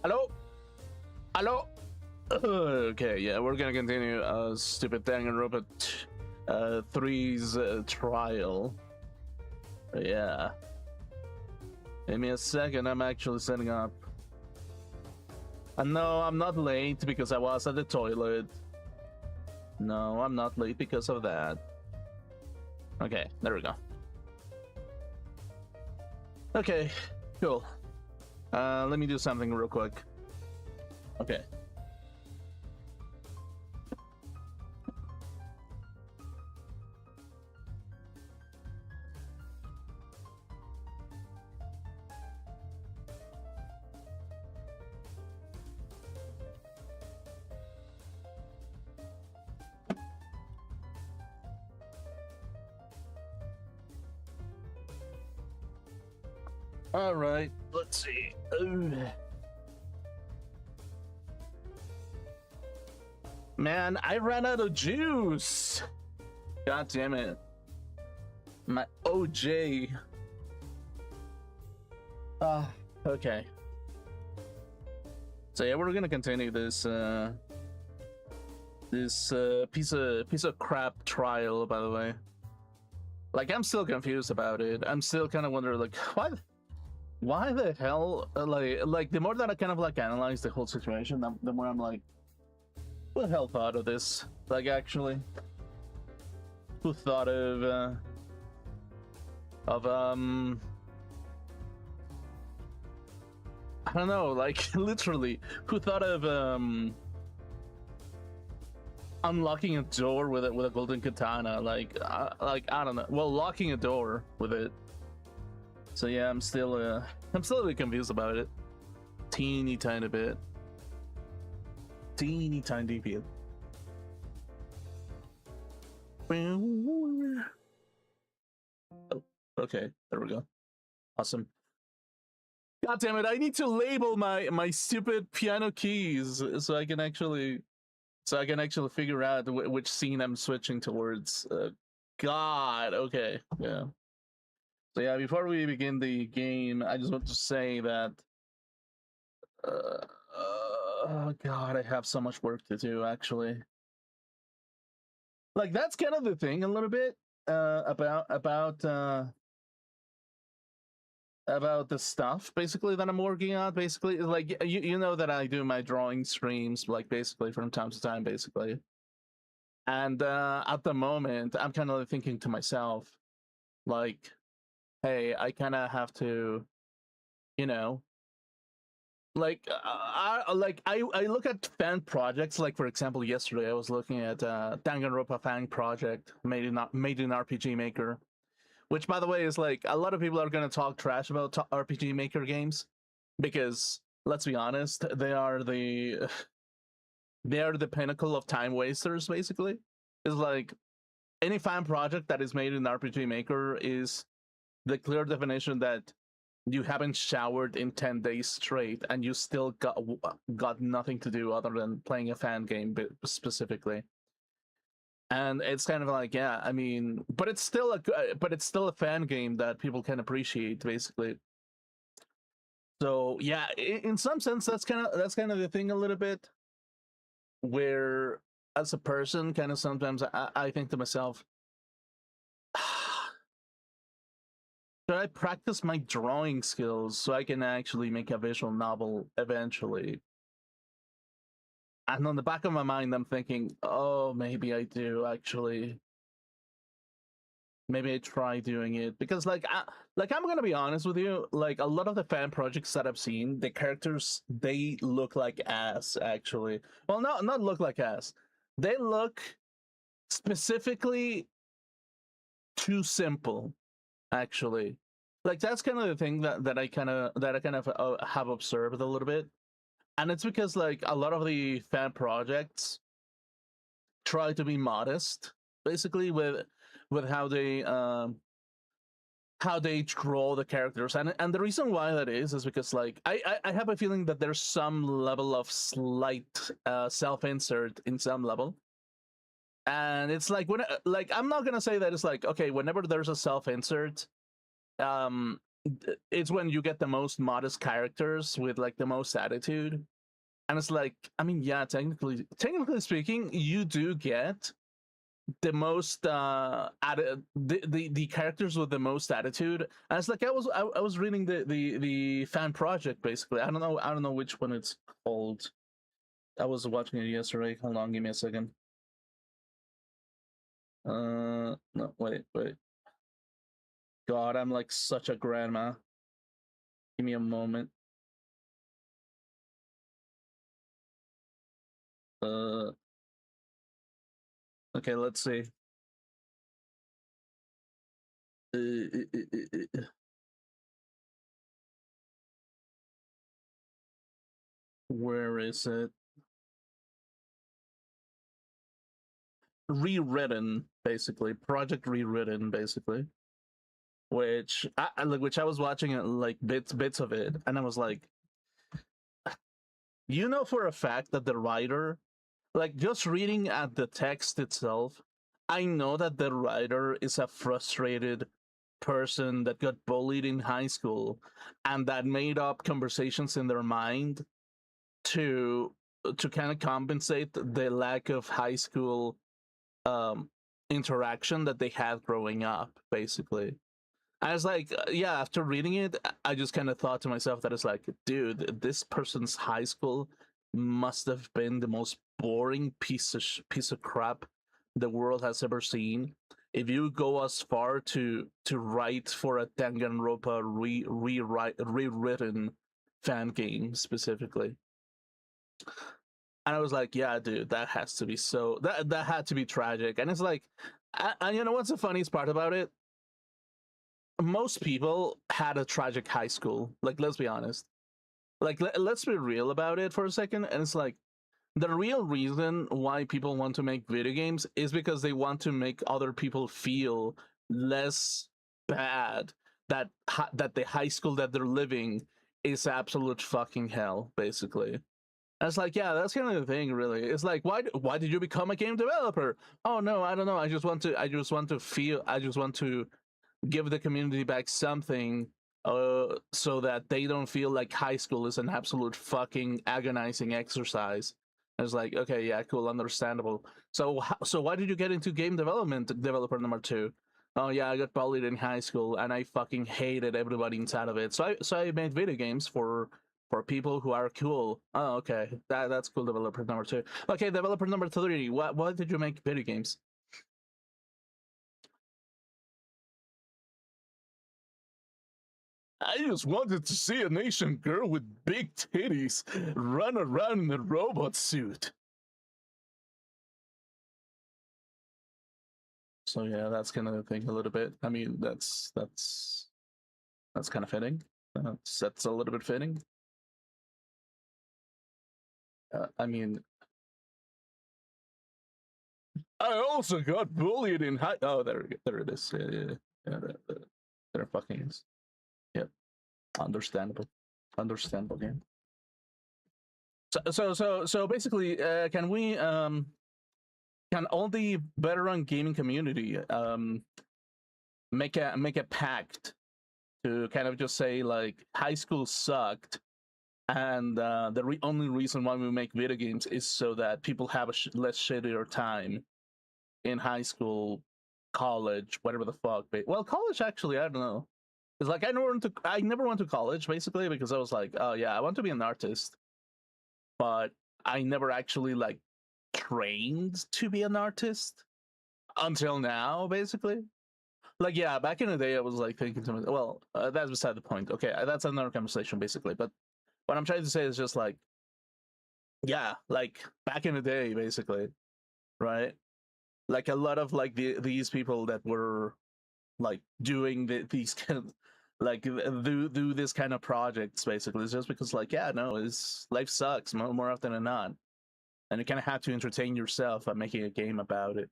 Hello? Hello? Okay, yeah, we're gonna continue stupid Danganronpa 3's trial. Yeah. Give me a second, I'm actually setting up. No, I'm not late because I was at the toilet. No, I'm not late because of that. Okay, there we go. Okay, cool. Let me do something real quick. Okay. All right, let's see. Man, I ran out of juice. God damn it. My OJ. Okay. So yeah, we're gonna continue this piece of crap trial, by the way. Like, I'm still confused about it. I'm still kind of wondering, like, why the hell, like the more that I kind of like analyze the whole situation, the more I'm like, who the hell thought of this? Like, actually, who thought of I don't know, like, literally, who thought of unlocking a door with a golden katana? Like I don't know. Well, locking a door with it. So yeah, I'm still a bit confused about it. Teeny tiny bit. Teeny tiny bit. Oh, okay, there we go. Awesome. God damn it! I need to label my stupid piano keys so I can actually figure out which scene I'm switching towards. God. Okay. Yeah. So yeah, before we begin the game, I just want to say that oh god, I have so much work to do, actually. Like, that's kind of the thing a little bit about the stuff basically that I'm working on. Basically, like, you know that I do my drawing streams, like, basically from time to time, basically. And at the moment, I'm kind of thinking to myself, like, hey, I kind of have to, you know, like, I look at fan projects. Like, for example, yesterday I was looking at Danganronpa fan project made in RPG Maker, which, by the way, is like, a lot of people are gonna talk trash about RPG Maker games because, let's be honest, they are the pinnacle of time wasters. Basically, it's like any fan project that is made in RPG Maker is the clear definition that you haven't showered in 10 days straight and you still got nothing to do other than playing a fan game specifically. And it's kind of like, yeah, I mean, but it's still a fan game that people can appreciate, basically. So yeah, in some sense, that's kind of the thing a little bit, where as a person, kind of sometimes I think to myself, should I practice my drawing skills so I can actually make a visual novel eventually? And on the back of my mind, I'm thinking, oh, maybe I do, actually. Maybe I try doing it, because, like, I'm gonna be honest with you, like, a lot of the fan projects that I've seen, the characters, they look like ass, actually. Well, not look like ass. They look specifically too simple, actually. Like, that's kind of the thing that I kind of have observed a little bit. And it's because, like, a lot of the fan projects try to be modest, basically, with how they draw the characters. And the reason why that is because, like, I have a feeling that there's some level of slight self-insert in some level. And it's like, when, like, I'm not gonna say that it's like, okay, whenever there's a self-insert, it's when you get the most modest characters with like the most attitude. And it's like, I mean, yeah, technically speaking, you do get the most the characters with the most attitude. And it's like I was reading the fan project basically. I don't know which one it's called. I was watching it yesterday. Hold on, give me a second. No, wait. God, I'm like such a grandma. Give me a moment. Uh, okay, let's see. Where is it? Rewritten, basically. Project Rewritten, basically. Which which I was watching like bits of it, and I was like, you know for a fact that the writer, like just reading at the text itself, I know that the writer is a frustrated person that got bullied in high school and that made up conversations in their mind to kind of compensate the lack of high school um interaction that they had growing up, basically. I was like, yeah, after reading it, I just kind of thought to myself that it's like, dude, this person's high school must have been the most boring piece of crap the world has ever seen. If you go as far to write for a Danganronpa rewritten fan game specifically, and I was like, yeah, dude, that has to be that had to be tragic. And it's like, and you know what's the funniest part about it? Most people had a tragic high school. Like, let's be honest. Like, let's be real about it for a second. And it's like, the real reason why people want to make video games is because they want to make other people feel less bad that that the high school that they're living is absolute fucking hell, basically. And it's like, yeah, that's kind of the thing, really. It's like, why did you become a game developer? Oh no, I don't know. I just want to feel. I just want to give the community back something so that they don't feel like high school is an absolute fucking agonizing exercise. I was like, okay, yeah, cool, understandable. So why did you get into game development, developer number two? Oh yeah, I got bullied in high school and I fucking hated everybody inside of it. So I made video games for people who are cool. Oh, okay, that's cool. Developer number two. Okay, developer number three. Why did you make video games? I just wanted to see an Asian girl with big titties run around in a robot suit. So yeah, that's kind of the thing a little bit. I mean, that's kind of fitting. That's a little bit fitting. I mean, I also got bullied in high. Oh, there it is. Yeah. There fucking is. Yep, understandable, understandable game. So basically, can all the veteran gaming community make a pact to kind of just say like high school sucked, and the only reason why we make video games is so that people have a less shittier time in high school, college, whatever the fuck. Well, college actually, I don't know. It's like I never went to college basically because I was like, oh yeah, I want to be an artist, but I never actually like trained to be an artist until now, basically. Like, yeah, back in the day, I was like thinking to myself, well, that's beside the point. Okay, that's another conversation, basically. But what I'm trying to say is just like, yeah, like back in the day, basically, right? Like a lot of like these people that were like doing these kind of like do this kind of projects, basically, it's just because like, yeah, no, is life sucks more often than not, and you kind of have to entertain yourself by making a game about it.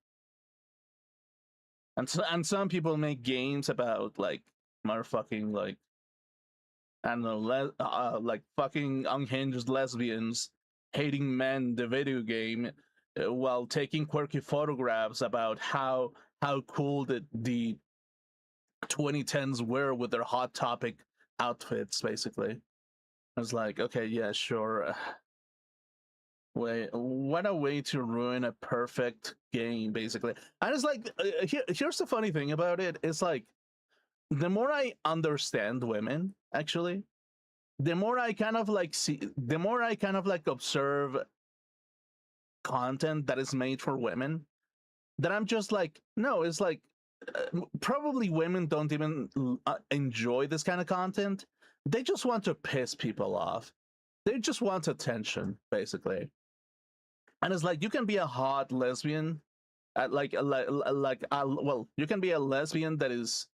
And some people make games about like motherfucking like I don't know like fucking unhinged lesbians hating men the video game while taking quirky photographs about how cool the 2010s were with their hot topic outfits basically. I was like, okay, yeah, sure. Wait, what a way to ruin a perfect game, basically. And it's like, here's the funny thing about it. It's like, the more I understand women, actually, the more I kind of like the more I kind of like observe content that is made for women, that I'm just like, no, it's like, probably women don't even enjoy this kind of content. They just want to piss people off. They just want attention, basically. And it's like, you can be a hot lesbian, well, you can be a lesbian that is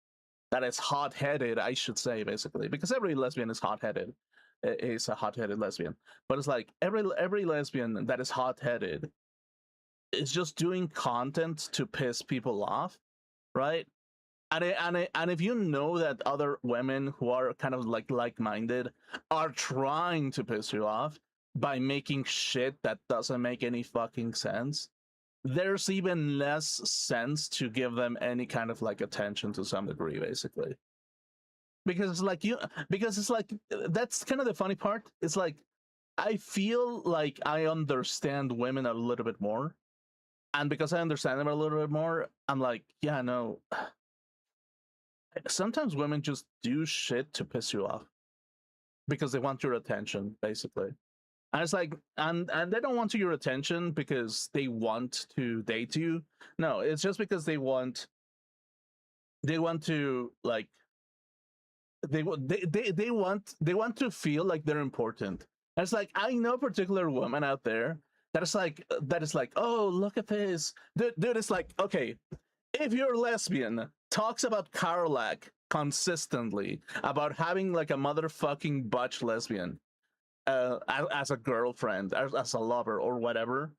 hot-headed, I should say, basically, because every lesbian is hot-headed. Is a hot-headed lesbian, but it's like every lesbian that is hot-headed is just doing content to piss people off, right? And if you know that other women who are kind of like-minded are trying to piss you off by making shit that doesn't make any fucking sense, there's even less sense to give them any kind of like attention to some degree, basically. Because it's like that's kind of the funny part. It's like, I feel like I understand women a little bit more, and because I understand them a little bit more, I'm like, yeah, no. Sometimes women just do shit to piss you off because they want your attention, basically. And it's like, and they don't want your attention because they want to date you. No, it's just because they want to like they want to feel like they're important. And it's like, I know a particular woman out there that is like, oh, look at this, dude. It's like, okay, if you're lesbian, talks about Carlac consistently about having like a motherfucking butch lesbian as a girlfriend, as a lover or whatever,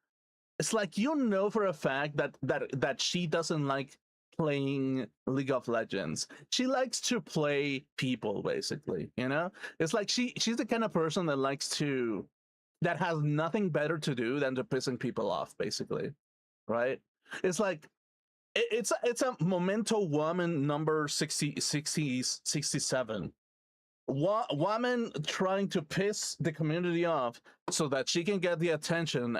it's like, you know for a fact that she doesn't like playing League of Legends. She likes to play people, basically, you know? It's like she's the kind of person that has nothing better to do than to pissing people off, basically. Right? It's like, it's a Memento Woman number 67. Woman trying to piss the community off so that she can get the attention,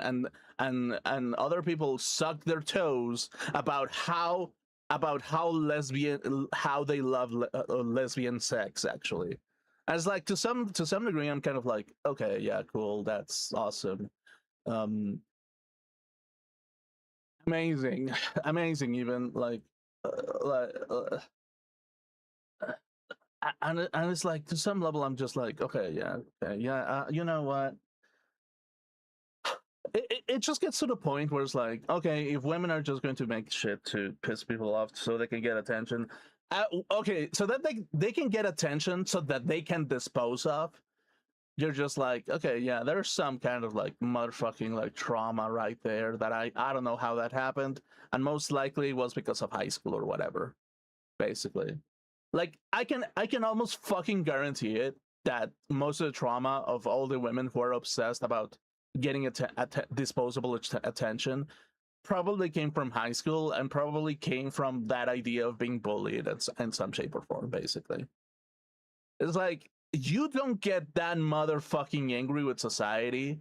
and other people suck their toes about how they love lesbian sex, actually. As like, to some degree, I'm kind of like, okay, yeah, cool, that's awesome. Amazing. Amazing, even like and it's like, to some level, I'm just like, okay, yeah, you know what, it just gets to the point where it's like, okay, if women are just going to make shit to piss people off so they can get attention, okay, so that they can get attention so that they can dispose of, you're just like, okay, yeah, there's some kind of like motherfucking like trauma right there that I don't know how that happened, and most likely it was because of high school or whatever, basically. Like, I can almost fucking guarantee it, that most of the trauma of all the women who are obsessed about getting disposable attention probably came from high school, and probably came from that idea of being bullied in some shape or form, basically. It's like, you don't get that motherfucking angry with society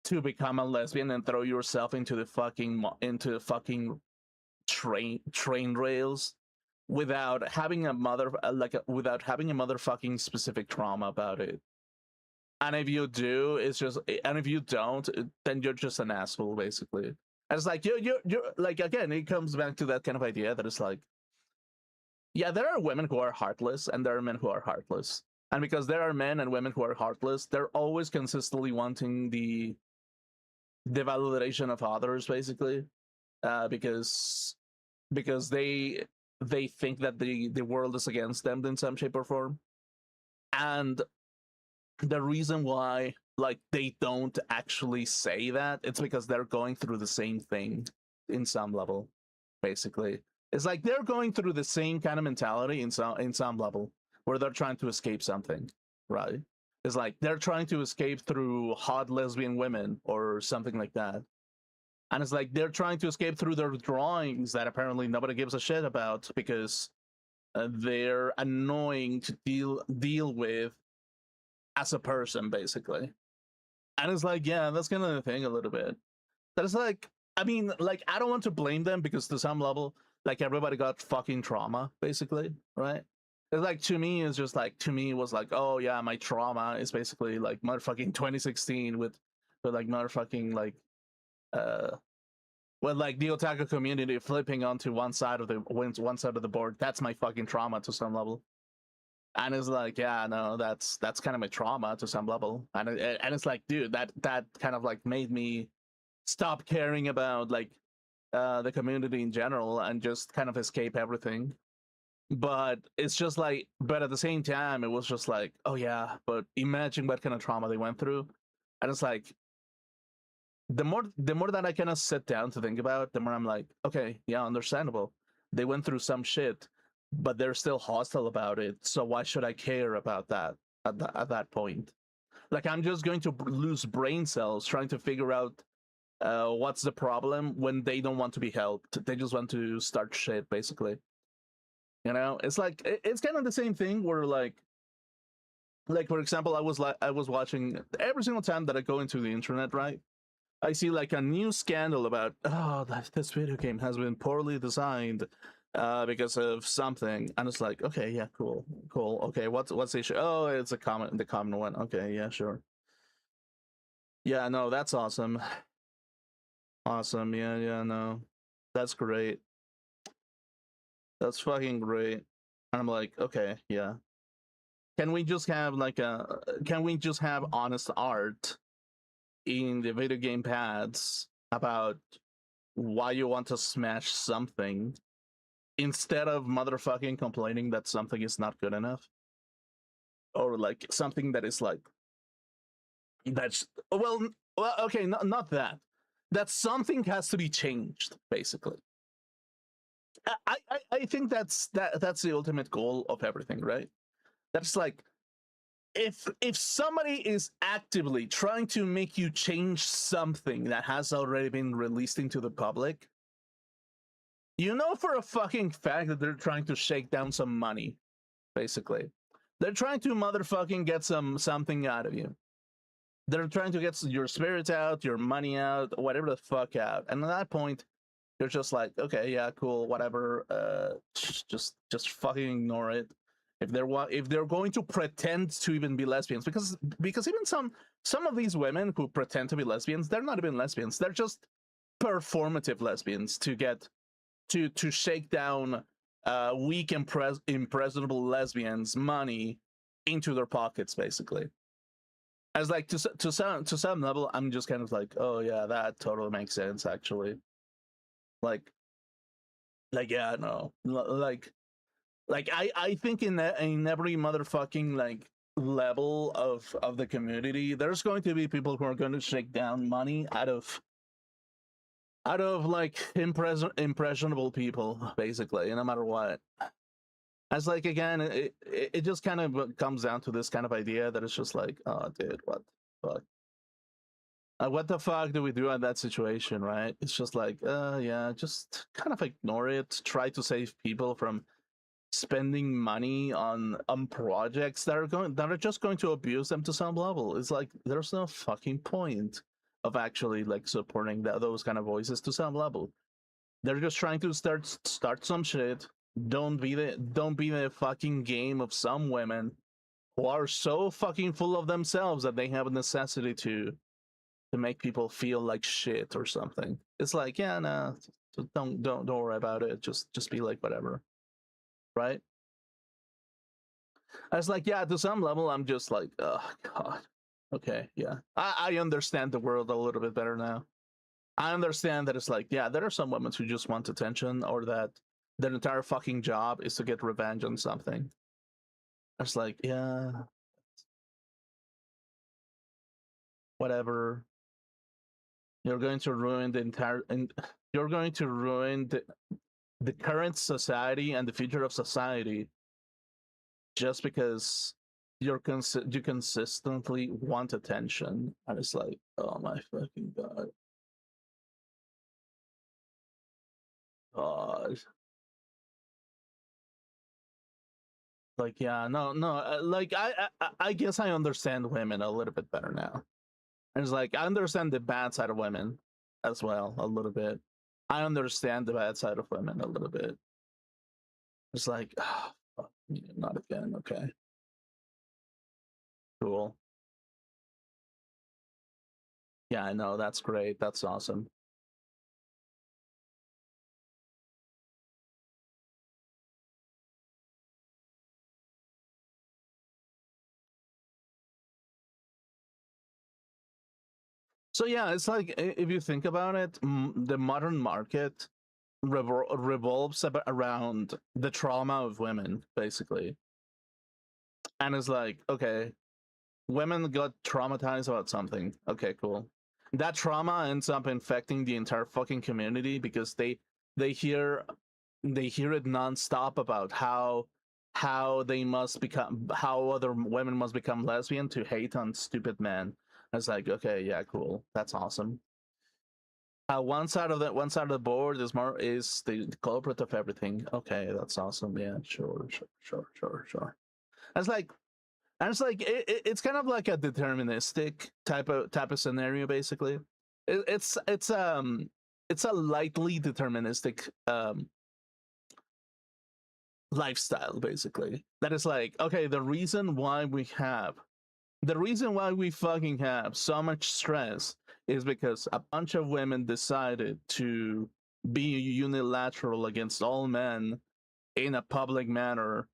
to become a lesbian and throw yourself into the fucking train rails without having a motherfucking specific trauma about it. And if you do, and if you don't, then you're just an asshole, basically. And it's like, you're like, again, it comes back to that kind of idea that it's like, yeah, there are women who are heartless and there are men who are heartless. And because there are men and women who are heartless, they're always consistently wanting the validation of others, basically, because they think that the world is against them in some shape or form. And the reason why, like, they don't actually say that, it's because they're going through the same thing in some level, basically. It's like they're going through the same kind of mentality in some level, where they're trying to escape something, right? It's like they're trying to escape through hot lesbian women or something like that. And it's like they're trying to escape through their drawings that apparently nobody gives a shit about, because they're annoying to deal with as a person, basically. And it's like, yeah, that's kind of the thing a little bit. That is like, I mean, like, I don't want to blame them because to some level, like, everybody got fucking trauma, basically, right? It's like, to me, it's just like, to me, it was like, oh yeah, my trauma is basically like motherfucking 2016 with like motherfucking like, uh, with like the otaku community flipping onto one side of the board. That's my fucking trauma to some level. And it's like, yeah, no, that's kind of my trauma to some level. And it's like, dude, that kind of like made me stop caring about like the community in general and just kind of escape everything. But it's just like, but at the same time, it was just like, oh yeah, but imagine what kind of trauma they went through. And it's like, the more that I kind of sit down to think about, the more I'm like, okay, yeah, understandable. They went through some shit, but they're still hostile about it. So why should I care about that at that point? Like, I'm just going to lose brain cells trying to figure out what's the problem when they don't want to be helped. They just want to start shit, basically. You know, it's like it's kind of the same thing where like for example, I was watching every single time that I go into the internet, right? I see like a new scandal about, oh, this video game has been poorly designed because of something, and it's like, okay, yeah, cool. Okay, what's the issue? Oh, it's the common one. Okay, yeah, sure. Yeah, no, that's awesome. Awesome. Yeah, no, that's great. That's fucking great. And I'm like, okay, yeah. Can we just have like can we just have honest art in the video game pads about why you want to smash something instead of motherfucking complaining that something is not good enough, or like something that is like, that's, well, okay, not that, that something has to be changed, basically. I think that's the ultimate goal of everything, right? That's like, if somebody is actively trying to make you change something that has already been released into the public, you know for a fucking fact that they're trying to shake down some money, basically. They're trying to motherfucking get something out of you. They're trying to get your spirit out, your money out, whatever the fuck out. And at that point, you're just like, okay, yeah, cool, whatever. Just fucking ignore it. If they're going to pretend to even be lesbians, because even some of these women who pretend to be lesbians, they're not even lesbians. They're just performative lesbians to get to shake down weak impressionable lesbians money into their pockets, basically. As like to some level, I'm just kind of like, oh yeah, that totally makes sense, actually. Like yeah, no, like I think in every motherfucking like level of the community, there's going to be people who are going to shake down money out of like impressionable people, basically, no matter what. As like, again, it just kind of comes down to this kind of idea that it's just like, oh dude, what the fuck? What the fuck do we do in that situation, right? It's just like, yeah, just kind of ignore it. Try to save people from spending money on projects that are just going to abuse them to some level. It's like, there's no fucking point of actually like supporting those kind of voices to some level. They're just trying to start some shit. Don't be the fucking game of some women who are so fucking full of themselves that they have a necessity to make people feel like shit or something. It's like, yeah, no, don't worry about it. Just be like whatever, right? I was like, yeah, to some level, I'm just like, oh god, okay, yeah, I understand the world a little bit better now. I understand that it's like, yeah, there are some women who just want attention, or that their entire fucking job is to get revenge on something. It's like, yeah, whatever. You're going to ruin the entire, and you're going to ruin the current society and the future of society just because you consistently want attention. And it's like, oh my fucking god. God. Like, yeah, no, like I guess I understand women a little bit better now. And it's like I understand the bad side of women as well a little bit. I understand the bad side of women a little bit. It's like, oh, fuck, not again. Okay, cool. Yeah, I know. That's great. That's awesome. So yeah, it's like if you think about it, the modern market revolves around the trauma of women, basically. And it's like, okay, women got traumatized about something. Okay, cool. That trauma ends up infecting the entire fucking community because they hear they hear it nonstop about how they must become how other women must become lesbian to hate on stupid men. It's like, okay, yeah, cool, that's awesome. One side of the board is more is the culprit of everything. Okay, that's awesome. Yeah, sure. It's like and it's like it's kind of like a deterministic type of scenario, basically. It's a lightly deterministic lifestyle, basically. That is like, okay, the reason why we fucking have so much stress is because a bunch of women decided to be unilateral against all men in a public manner,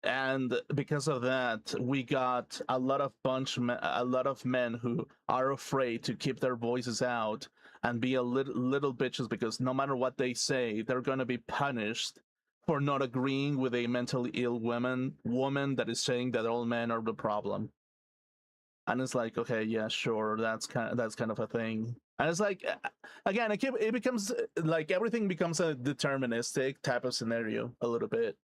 and because of that we got a lot of men who are afraid to keep their voices out and be a little bitches, because no matter what they say they're going to be punished for not agreeing with a mentally ill woman that is saying that all men are the problem. And it's like, okay, yeah, sure, that's kind of a thing. And it's like, again, it becomes like everything becomes a deterministic type of scenario a little bit.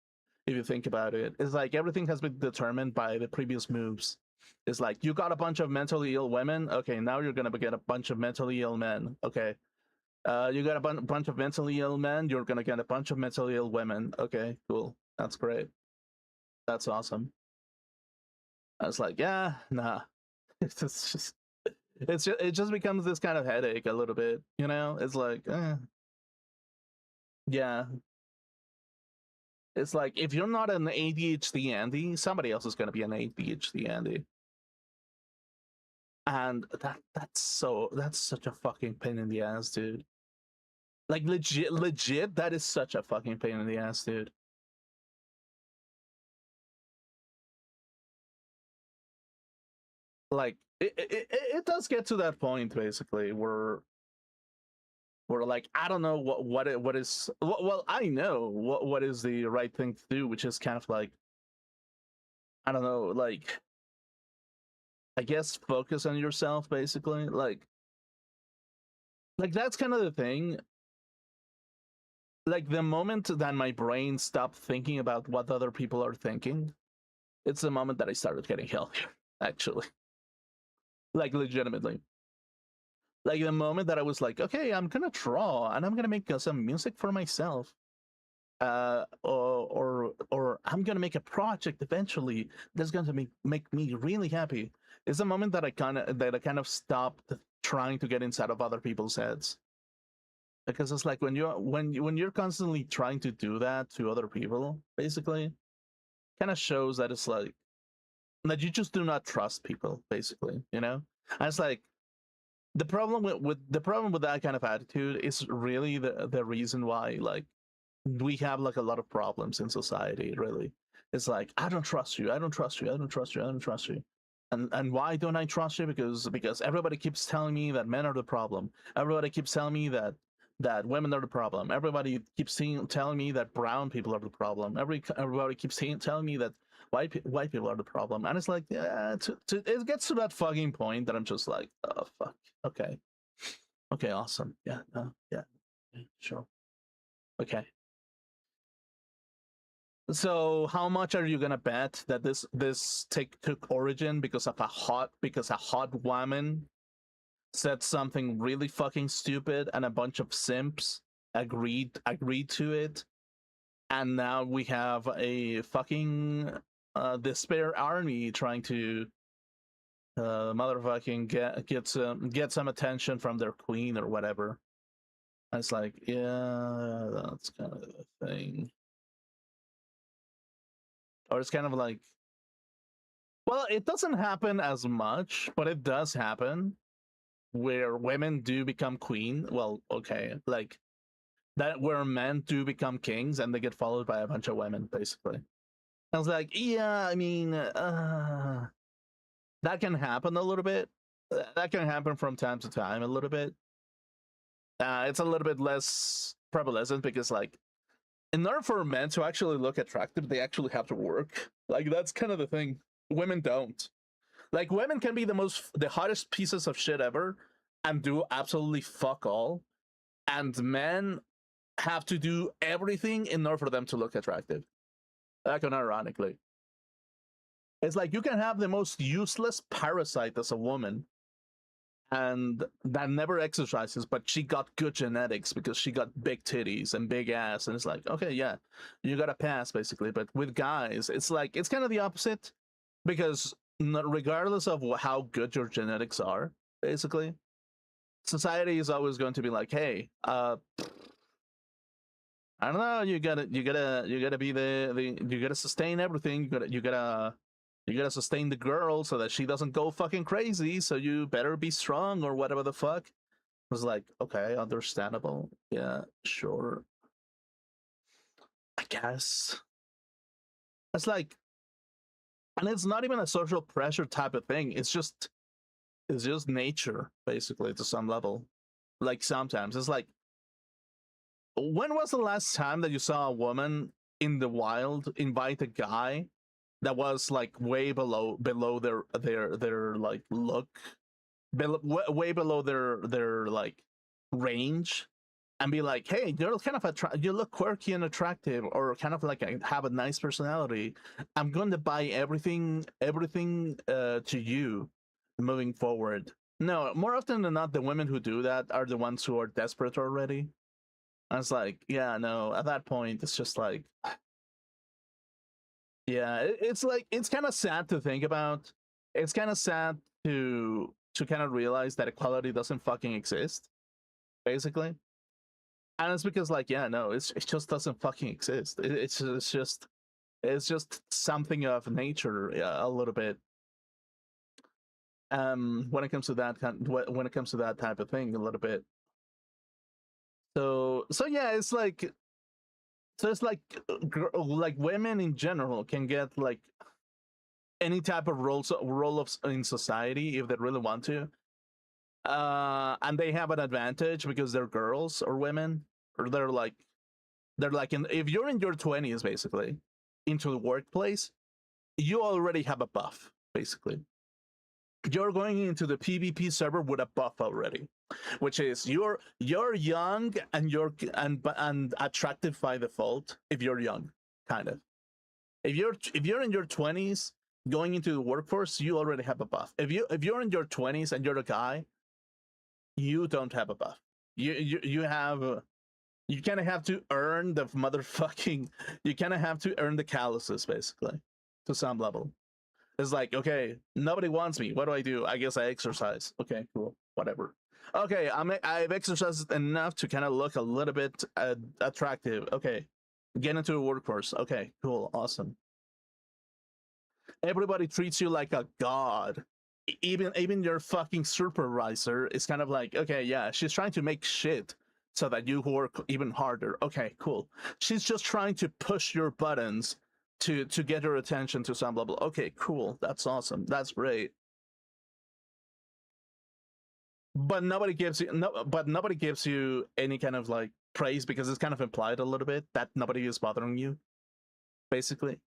If you think about it, it's like everything has been determined by the previous moves. It's like you got a bunch of mentally ill women. Okay, now you're gonna get a bunch of mentally ill men. Okay, you got a bunch of mentally ill men. You're gonna get a bunch of mentally ill women. Okay, cool. That's great. That's awesome. I was like, yeah, nah. It just becomes this kind of headache a little bit. You know, it's like, yeah. It's like if you're not an ADHD Andy, somebody else is gonna be an ADHD Andy. And that's such a fucking pain in the ass, dude. Like legit, that is such a fucking pain in the ass, dude. Like it does get to that point basically where like I don't know what is well, I know what is the right thing to do, which is kind of like, I don't know, like I guess focus on yourself basically. Like that's kind of the thing. Like the moment that my brain stopped thinking about what other people are thinking, it's the moment that I started getting healthier, actually. Like legitimately. Like the moment that I was like, okay, I'm gonna draw and I'm gonna make some music for myself. Or I'm gonna make a project eventually that's gonna make me really happy. It's the moment that I kind of stopped trying to get inside of other people's heads. Because it's like when you're constantly trying to do that to other people, basically, kind of shows that it's like that you just do not trust people, basically, you know. And it's like the problem with that kind of attitude is really the reason why like we have like a lot of problems in society. Really, it's like I don't trust you, I don't trust you, I don't trust you, I don't trust you. And why don't I trust you? Because everybody keeps telling me that men are the problem. Everybody keeps telling me that women are the problem. Everybody keeps telling me that brown people are the problem. Everybody keeps telling me that white people are the problem. And it's like, yeah, it gets to that fucking point that I'm just like, oh fuck, okay, okay, awesome, yeah, yeah, sure, okay. So how much are you gonna bet that this took origin because a hot woman said something really fucking stupid and a bunch of simps agreed to it, and now we have a fucking despair army trying to motherfucking get some attention from their queen or whatever. And it's like, yeah, that's kind of the thing. Or it's kind of like, well, it doesn't happen as much, but it does happen where women do become queen. Well, okay, like that where men do become kings and they get followed by a bunch of women, basically. I was like, yeah, I mean, that can happen a little bit. That can happen from time to time a little bit. It's a little bit less prevalent because, like, in order for men to actually look attractive, they actually have to work. Like, that's kind of the thing. Women don't. Like, women can be the hottest pieces of shit ever and do absolutely fuck all. And men have to do everything in order for them to look attractive. Like, ironically. It's like you can have the most useless parasite as a woman and that never exercises, but she got good genetics because she got big titties and big ass. And it's like, okay, yeah, you got to pass, basically. But with guys, it's like, it's kind of the opposite because regardless of how good your genetics are, basically, society is always going to be like, hey, I don't know, you gotta be you gotta sustain everything. You gotta sustain the girl so that she doesn't go fucking crazy. So you better be strong or whatever the fuck. I was like, okay, understandable. Yeah, sure. I guess. It's like, and it's not even a social pressure type of thing. It's just nature, basically, to some level. Like sometimes it's like, when was the last time that you saw a woman in the wild invite a guy that was like way below their like look, way below their like range, and be like, hey, you're kind of you look quirky and attractive, or kind of like have a nice personality. I'm going to buy everything to you moving forward. No, more often than not, the women who do that are the ones who are desperate already. I was like, yeah, no, at that point, it's just like, yeah, it's like, it's kind of sad to think about. It's kind of sad to kind of realize that equality doesn't fucking exist, basically. And it's because, like, yeah, no, it just doesn't fucking exist. It's just something of nature, yeah, a little bit. When it comes to that when it comes to that type of thing, a little bit. So yeah, it's like, so it's like women in general can get like any type of role of in society if they really want to, and they have an advantage because they're girls or women, or they're like if you're in your 20s basically into the workplace, you already have a buff. Basically, you're going into the PvP server with a buff already, which is you're young and and attractive by default if you're young, kind of. If you're in your 20s going into the workforce, you already have a buff. If you're in your 20s and you're a guy, you don't have a buff. You have you kind of have to earn the motherfucking, you kind of have to earn the calluses, basically, to some level. It's like, okay, nobody wants me. What do? I guess I exercise. Okay, cool, whatever. Okay, I've exercised enough to kind of look a little bit attractive. Okay, get into the workforce. Okay, cool, awesome. Everybody treats you like a god. Even your fucking supervisor is kind of like, okay, yeah, she's trying to make shit so that you work even harder. Okay, cool. She's just trying to push your buttons to get her attention to some level. Okay, cool. That's awesome. That's great. But nobody gives you any kind of like praise because it's kind of implied a little bit that nobody is bothering you, basically.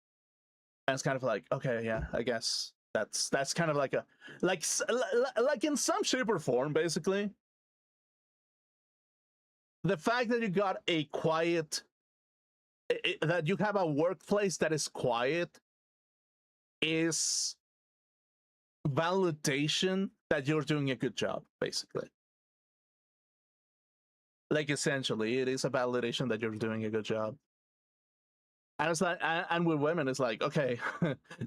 And it's kind of like, okay, yeah, I guess that's kind of like a like in some shape or form, basically. The fact that you got a quiet, that you have a workplace that is quiet, is validation that you're doing a good job, basically. Like, essentially, it is a validation that you're doing a good job. And it's like, and with women, it's like, okay,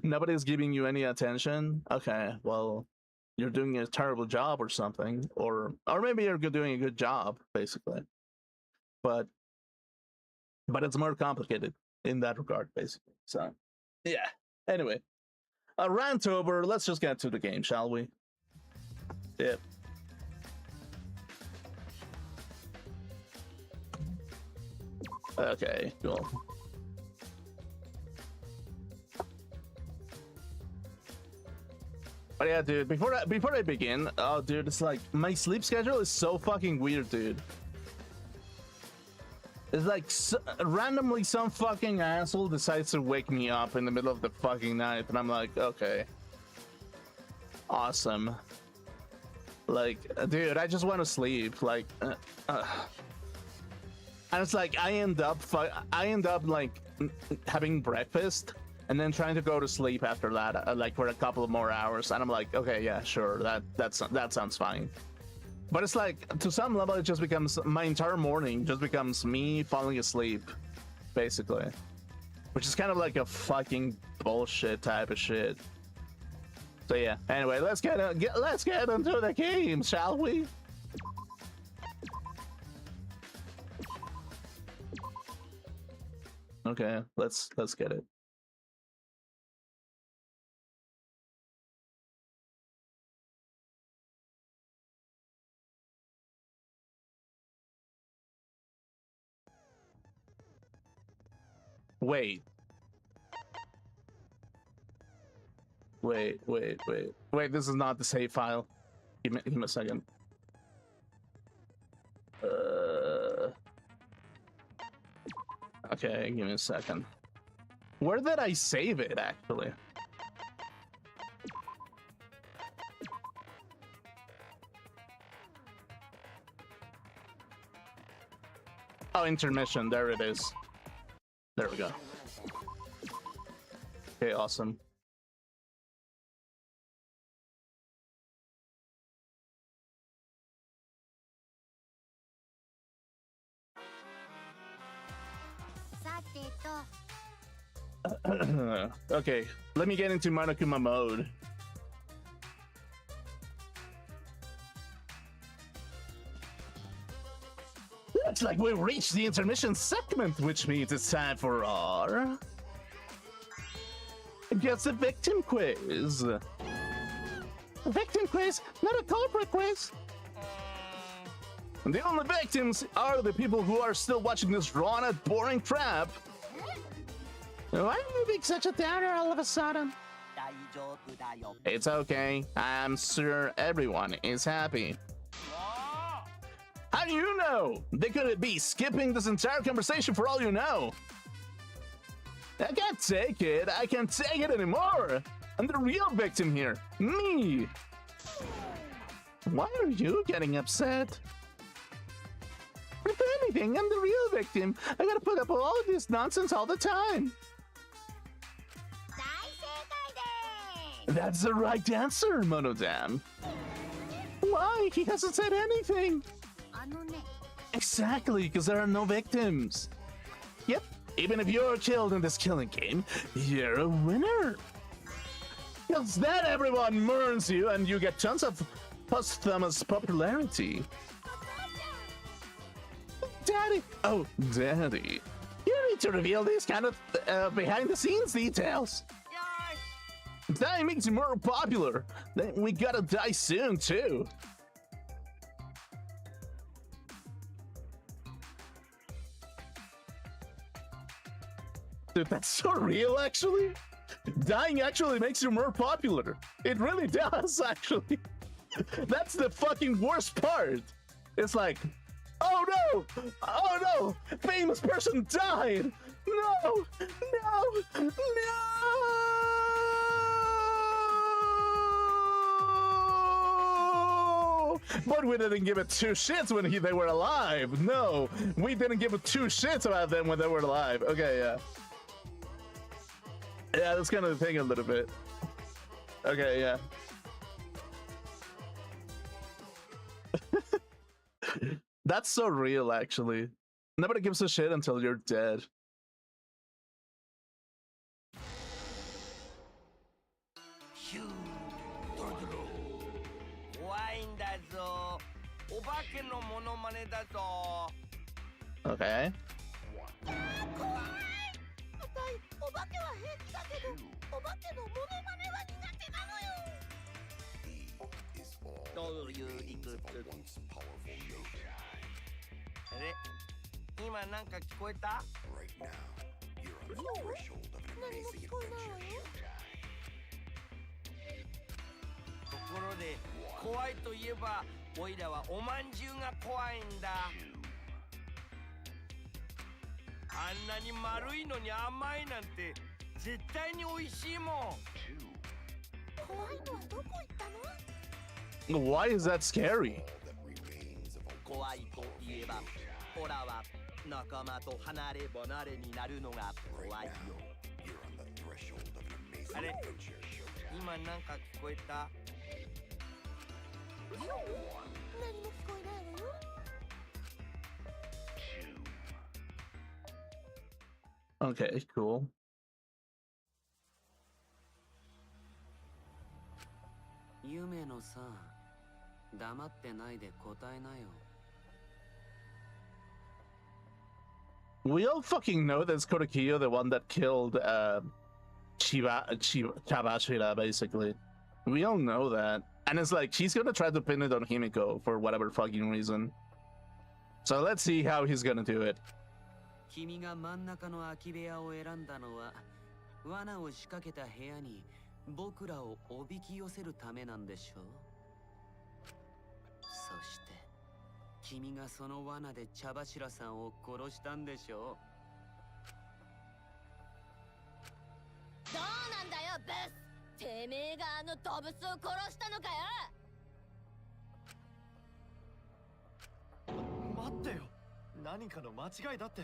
nobody's giving you any attention. Okay, well, you're doing a terrible job or something, or maybe you're doing a good job, basically. But it's more complicated in that regard, basically. So, yeah. Anyway, a rant over. Let's just get to the game, shall we? Yep. Okay, cool. But yeah, dude, before I begin, oh, dude, it's like my sleep schedule is so fucking weird, dude. It's like randomly some fucking asshole decides to wake me up in the middle of the fucking night, and I'm like, okay, awesome. Like, dude, I just want to sleep. Like, and it's like I end up like having breakfast and then trying to go to sleep after that, like for a couple of more hours, and I'm like, okay, yeah, sure, that sounds fine. But it's like, to some level, it just becomes, my entire morning just becomes me falling asleep, basically. Which is kind of like a fucking bullshit type of shit. So yeah, anyway, let's get into the game, shall we? Okay, let's get it. Wait, this is not the save file. Give me a second. Okay, give me a second. Where did I save it, actually? Oh, intermission, there it is. There we go. Okay, awesome. Okay, let me get into Monokuma mode. Looks like we've reached the intermission segment, which means it's time for our Guess the Victim quiz. A victim quiz, not a corporate quiz. And the only victims are the people who are still watching this drawn-out, boring crap. Why are you being such a downer all of a sudden? It's okay. I'm sure everyone is happy. How do you know? They could be skipping this entire conversation for all you know. I can't take it. I can't take it anymore. I'm the real victim here. Me. Why are you getting upset? If anything, I'm the real victim. I gotta put up with all of this nonsense all the time. That's the right answer, Monodam. Why? He hasn't said anything. Exactly, because there are no victims. Yep, even if you're killed in this killing game, you're a winner. Because then everyone mourns you and you get tons of posthumous popularity. Daddy! Oh, Daddy. You need to reveal these kind of behind-the-scenes details. Dying makes you more popular. Then we gotta die soon, too. Dude, that's so real, actually. Dying actually makes you more popular. It really does, actually. That's the fucking worst part. It's like, oh no! Oh no! Famous person died! No! No! No! But we didn't give it two shits when they were alive. No, we didn't give it two shits about them when they were alive. Okay, yeah. Yeah, that's kind of the thing a little bit. Okay, yeah. That's so real, actually. Nobody gives a shit until you're dead. ヒュードロドロ怖いんだぞお化けのモノマネだぞ Okay. 怖いあたいお化けは平気だけどお化けのモノマネは苦手なのよどういう理屈あれ今なんか聞こえた何も聞こえないわよところで怖いといえばおいらはおまんじゅうが怖いんだあんなに丸いのに甘いなんて絶対に美味しいもん怖いのはどこ行ったの Why is that scary? 怖いといえばオラは仲間と離れ離れになるのが怖いよあれ今なんか聞こえた何も聞こえないわよ Okay, cool. 夢のさ黙ってないで答えなよ We all fucking know that's Kotokiyo, the one that killed Chabashira, basically. We all know that. And it's like, she's gonna try to pin it on Himiko for whatever fucking reason. So let's see how he's gonna do it. 君が真ん中の空き部屋を選んだのは罠を仕掛けた部屋に僕らをおびき寄せるためなんでしょうそして君がその罠で茶柱さんを殺したんでしょどうなんだよブスてめえがあの動物を殺したのかよ待ってよ何かの間違いだって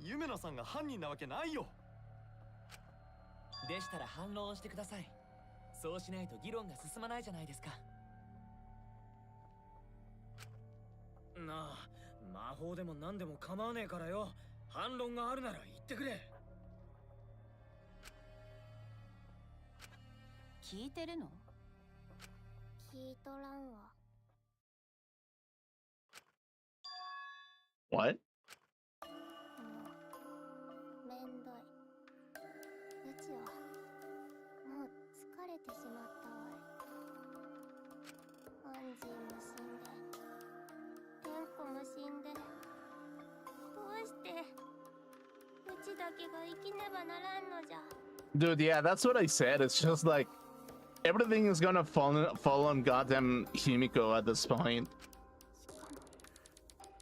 夢野さんが犯人なわけないよでしたら反論をしてくださいそうしないと議論が進まないじゃないですかなあ魔法でも何でも構わねえからよ反論があるなら言ってくれ聞いてるの聞いとらんわ What? めんどいうちはもう疲れてしまったわいアンジーも死んでテンコも死んでどうしてうちだけが生きねばならんのじゃ Dude, yeah, that's what I said. It's just like, everything is gonna fall on goddamn Himiko at this point.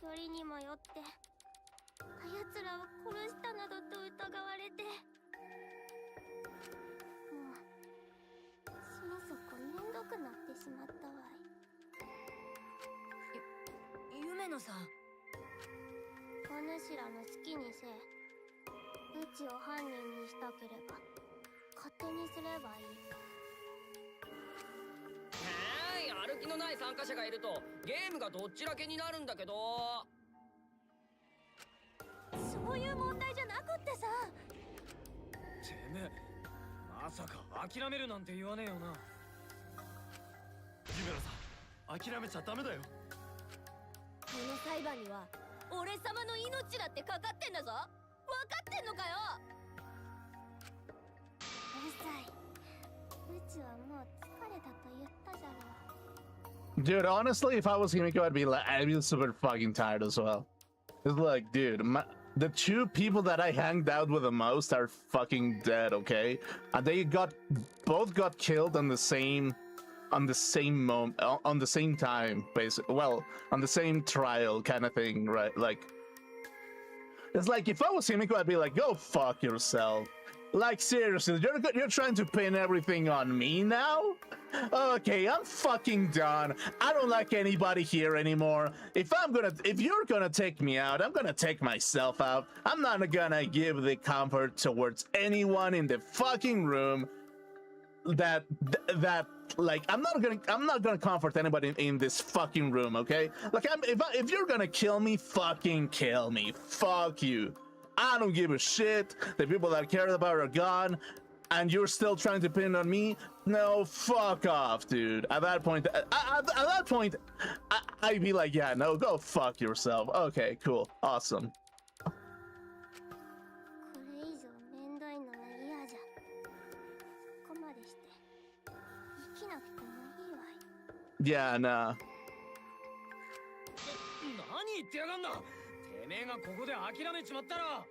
よりにもよってあやつらを殺したなどと疑われてもう心底めんどくなってしまったわい夢野さんお主らの好きにせえうちを犯人にしたければ勝手にすればいい歩きのない参加者がいるとゲームがどっちらけになるんだけどそういう問題じゃなくってさてめえまさか諦めるなんて言わねえよな夢野さん諦めちゃダメだよこの裁判には俺様の命だってかかってんだぞ分かってんのかようるさいうちはもう疲れたと言ったじゃろ Dude, honestly, if I was Himiko, I'd be super fucking tired as well. It's like, dude, the two people that I hanged out with the most are fucking dead, okay? And they both got killed on the same moment, on the same time, basically. Well, on the same trial kind of thing, right? Like, it's like, if I was Himiko, I'd be like, go fuck yourself. Like, seriously, you're trying to pin everything on me now? Okay, I'm fucking done. I don't like anybody here anymore. If you're gonna take me out, I'm gonna take myself out. I'm not gonna give the comfort towards anyone in the fucking room that like I'm not gonna comfort anybody in this fucking room, okay? Like if you're gonna kill me, fucking kill me. Fuck you. I don't give a shit. The people that I cared about are gone. and you're still trying to pin on me? No, fuck off, dude. At that point, I'd be like, yeah, no, go fuck yourself. Okay, cool, awesome. これ以上めんどいのは嫌じゃ。そこまでして生きなくてもいいわい。 Yeah, nah. 何言ってやがんだ。てめえがここで諦めちまったら。ま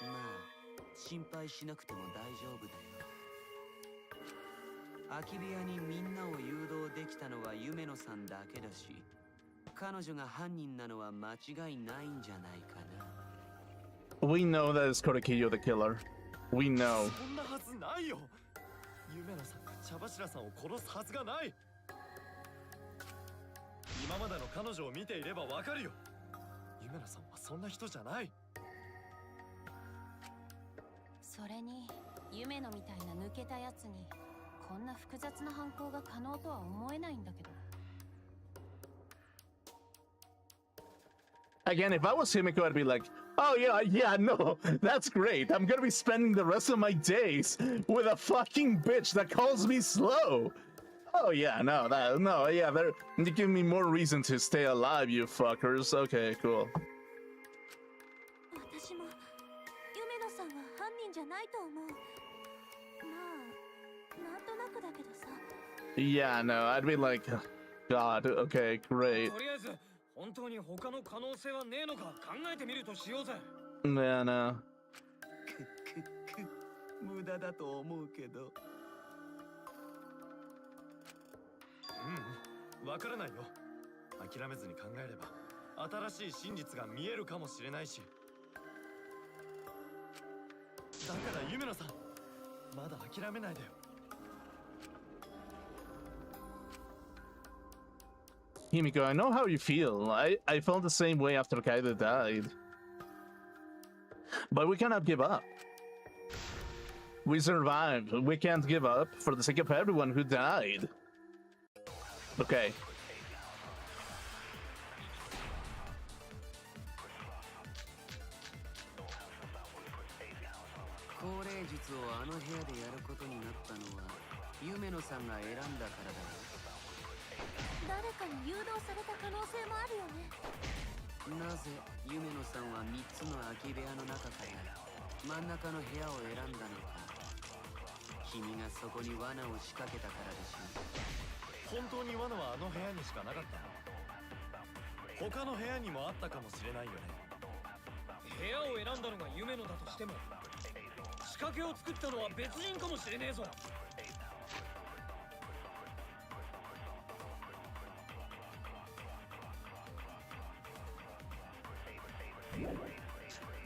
あ心配しなくても大丈夫だよ。空き部屋にみんなを誘導できたのは夢野さんだけだし、彼女が犯人なのは間違いないんじゃないかな。We know that it's Korekiyo the killer. We know. そんなはずないよ。夢野さんが茶柱さんを殺すはずがない。今までの彼女を見ていればわかるよ。夢野さんはそんな人じゃない。それに夢野みたいな抜けたやつにこんな複雑な犯行が可能とは思えないんだけど。 Again, if I was Himiko, I'd be like, oh yeah, no, that's great. I'm gonna be spending the rest of my days with a fucking bitch that calls me slow. Oh yeah, yeah, you give me more reason to stay alive, you fuckers. Okay, cool. 私も夢野さんは犯人じゃないと思う。まあなんとなくだけどさ。 Yeah, no, I'd be like, God, okay, great. とりあえず本当に他の可能性はねえのか考えてみるとしようぜ。 Yeah, no. 無駄だと思うけど。わからないよ。諦めずに考えれば新しい真実が見えるかもしれないし。だから夢野さん、まだ諦めないでよ。 Himiko, I know how you feel. I felt the same way after Kaida died. But we cannot give up. We survived. We can't give up for the sake of everyone who died. Okay. 高齢術をあの部屋でやることになったのは夢野さんが選んだからだよ。誰かに誘導された可能性もあるよね。なぜ夢野さんは3つの空き部屋の中から真ん中の部屋を選んだのか。君がそこに罠を仕掛けたからでしょう。本当に罠はあの部屋にしかなかったの？他の部屋にもあったかもしれないよね。部屋を選んだのが夢野だとしても仕掛けを作ったのは別人かもしれねえぞ。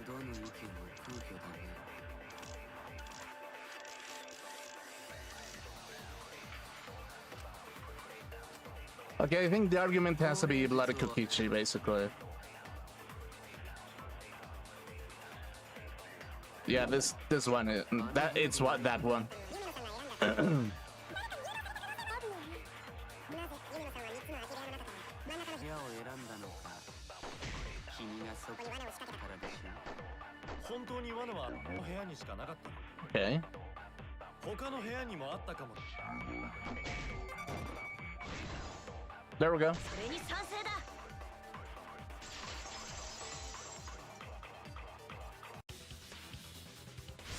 どの意見も空虚だね。Okay, I think the argument has to be bloody Kokichi, basically. Yeah, this one is that it's what that one. あるよね。部屋を選んだのか。君がそこに罠を仕掛けたからでしょう。本当に罠はあの部屋にしかなかったの。 Okay. 他の部屋にもあったかも。 There we go. それに賛成だ。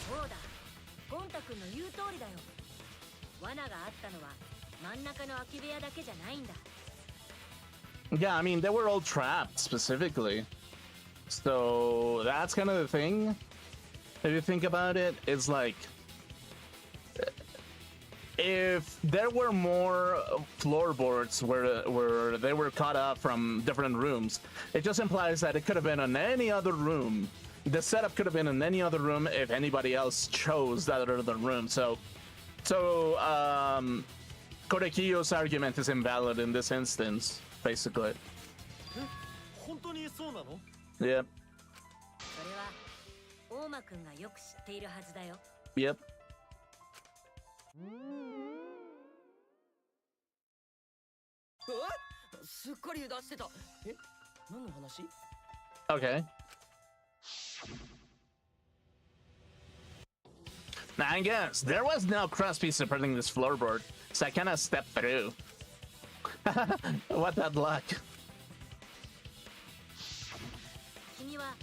そうだ。ゴンタ君の言う通りだよ。罠があったのは真ん中の空き部屋だけじゃないんだ。 Yeah, I mean, they were all trapped specifically. So that's kind of the thing. If you think about it, it's like if there were more floorboards where they were caught up from different rooms, it just implies that it could have been in any other room. The setup could have been in any other room if anybody else chose that other room. So Korekiyo's argument is invalid in this instance, basically. 本当にそうなの？ Yep. それは大間君がよく知っているはずだよ。 Yep. すっかり出してた。え、何の話？ Okay. I guess there was no crosspiece supporting this floorboard, so I kind of stepped through. What that luck. 君は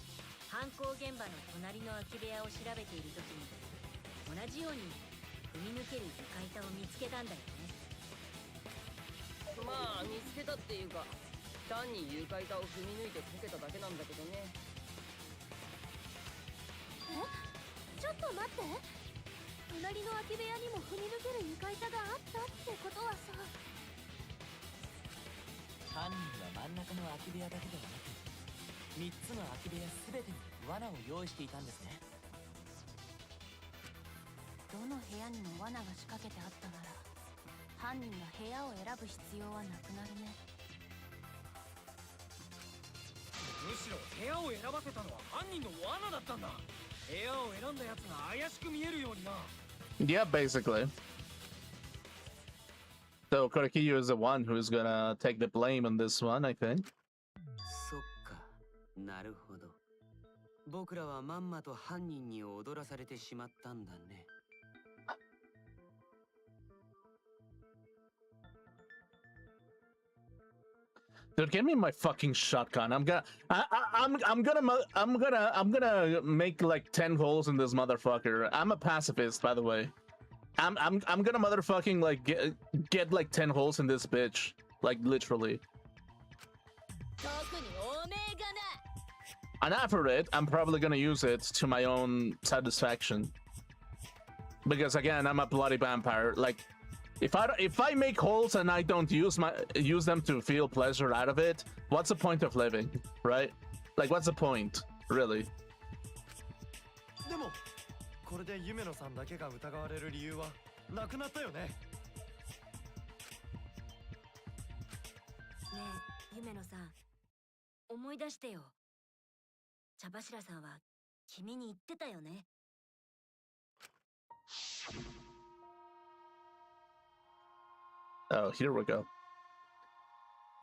犯行現場の隣の空き部屋を調べている時に同じように踏み抜ける床板を見つけたんだよね。まあ見つけたっていうか単に床板を踏み抜いてこけただけなんだけどね。ちょっと待って、隣の空き部屋にも踏み抜ける床板があったってことはさ。犯人は真ん中の空き部屋だけではなく3つの空き部屋全てに罠を用意していたんですね。どの部屋にも罠が仕掛けてあったなら犯人が部屋を選ぶ必要はなくなるね。むしろ部屋を選ばせたのは犯人の罠だったんだ。部屋を選んだやつが怪しく見えるようにな。Yeah, basically. So Korekiyu is the one who's gonna take the blame on this one, I think. そっか、なるほど。僕らはまんまと犯人に踊らされてしまったんだね。Dude, give me my fucking shotgun. I'm gonna make like 10 holes in this motherfucker. I'm a pacifist, by the way. I'm gonna motherfucking like get like 10 holes in this bitch, like literally. 特におめえがな。 And after it, I'm probably gonna use it to my own satisfaction. Because again, I'm a bloody vampire. Like, if I make holes and I don't use them to feel pleasure out of it, what's the point of living, right? Like, what's the point, really? でもこれで夢野さんだけが疑われる理由はなくなったよね。ねえ、夢野さん、思い出してよ。茶柱さんは君に言ってたよね。Oh, here we go.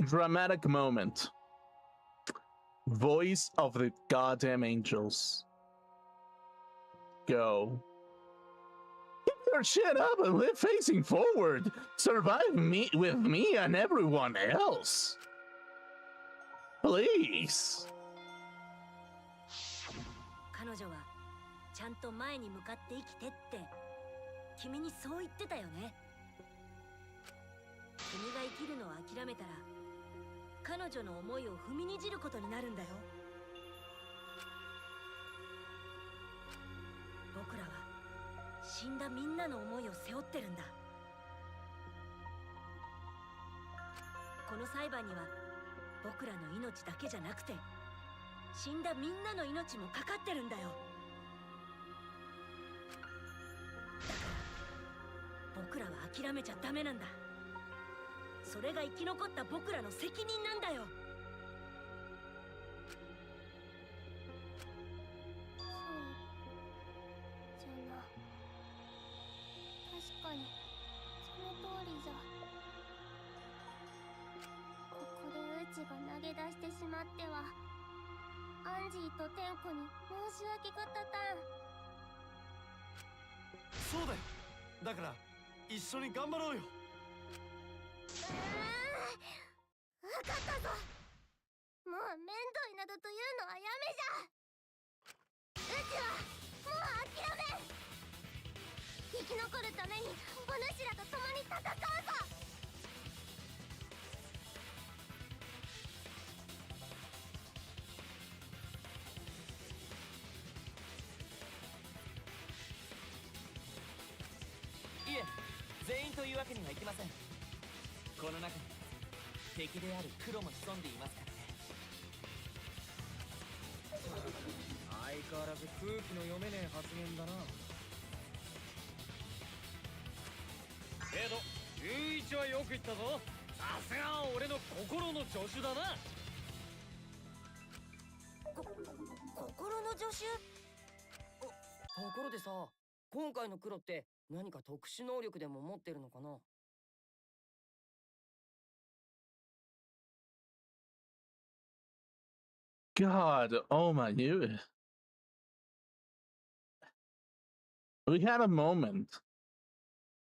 Dramatic moment. Voice of the goddamn angels. Go. Keep your shit up and live facing forward. Survive me with me and everyone else. Please. 彼女はちゃんと前に向かって生きてって君にそう言ってたよね。君が生きるのを諦めたら彼女の思いを踏みにじることになるんだよ。僕らは死んだみんなの思いを背負ってるんだ。この裁判には僕らの命だけじゃなくて死んだみんなの命もかかってるんだよ。だから僕らは諦めちゃダメなんだ。それが生き残った僕らの責任なんだよ。そうじゃな。確かにその通りじゃ。ここでウチが投げ出してしまってはアンジーとテンコに申し訳がたたん。そうだよ。だから一緒に頑張ろうよ。わかったぞ。もう面倒いなどというのはやめじゃ。うちはもう諦めん。生き残るためにお主らと共に戦うぞ。いえ、全員というわけにはいきません。この中に敵である黒も潜んでいますからね。相変わらず空気の読めねえ発言だな。けど雄一はよく言ったぞ。さすが俺の心の助手だな。心の助手。ところでさ、今回の黒って何か特殊能力でも持ってるのかな。God, oh my, you. We had a moment.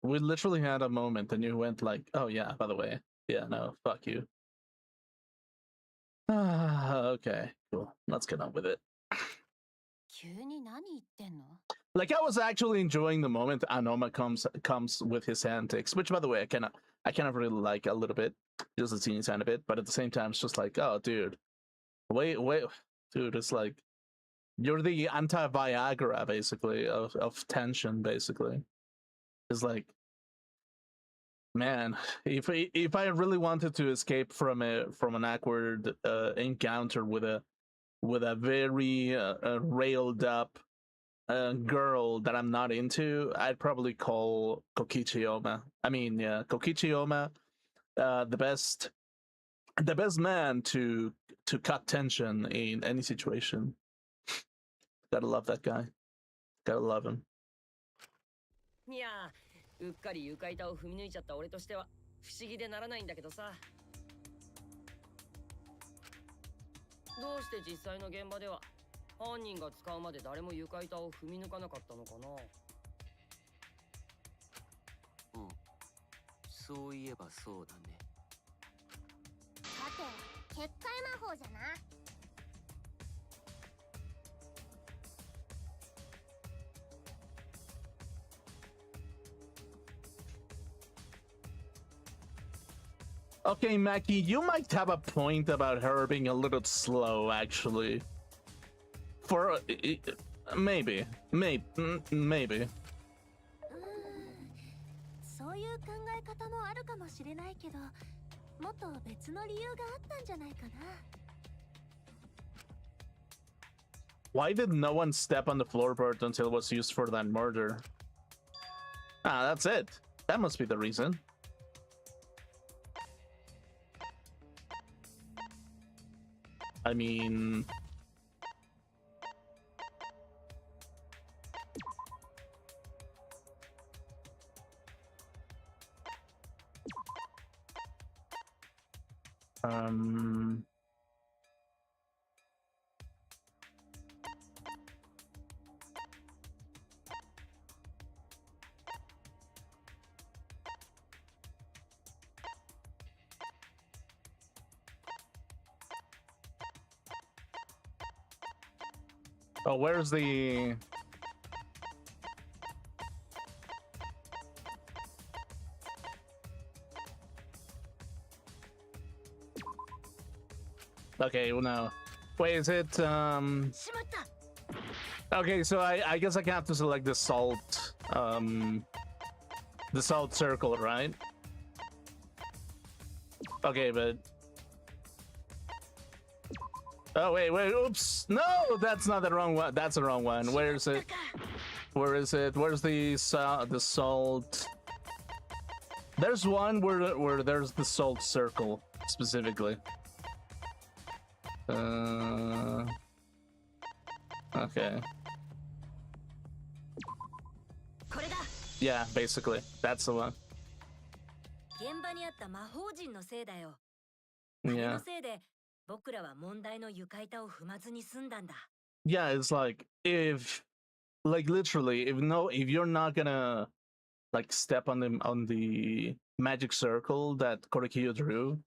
We literally had a moment, and you went like, "Oh yeah, by the way, yeah, no, fuck you." Okay, cool. Let's get on with it. 急に何言ってんの？ Like I was actually enjoying the moment Anoma comes with his antics, which by the way I kind of really like a little bit, just a teeny tiny bit, but at the same time it's just like, oh dude, wait, dude, it's like you're the anti-Viagra basically of tension basically. It's like, man, if I really wanted to escape from an awkward encounter with a very railed up girl that I'm not into, I'd probably call Kokichiyama. I mean, yeah, Kokichiyama, the best man to cut tension in any situation. Gotta love that guy. Gotta love him. いやー、うっかり床板を踏み抜いちゃった俺としては不思議でならないんだけどさ。どうして実際の現場では犯人が使うまで誰も床板を踏み抜かなかったのかな。うん、そういえばそうだね。さて、結界魔法じゃな。Okay, Mackie, you might have a point about her being a little slow, actually. For maybe. そういう考え方もあるかもしれないけど、もっと別の理由があったんじゃないかな。Why did no one step on the floorboard until it was used for that murder? Ah, that's it. That must be the reason. I mean... Oh, where's the... Okay, well, no. Wait, is it, Okay, so I guess I have to select the salt circle, right? Okay, but... Oh, wait, oops! No, that's not the wrong one. That's the wrong one. Where is it? Where is it? Where's the salt? There's one where there's the salt circle, specifically. Okay. Yeah, basically. That's the one. 現場にあった魔法陣のせいだよ。Yeah. そのせいで僕らは問題の床板を踏まずに済んだんだ。Yeah, it's like like literally, if you're not gonna like step on the magic circle that Korekiyo drew,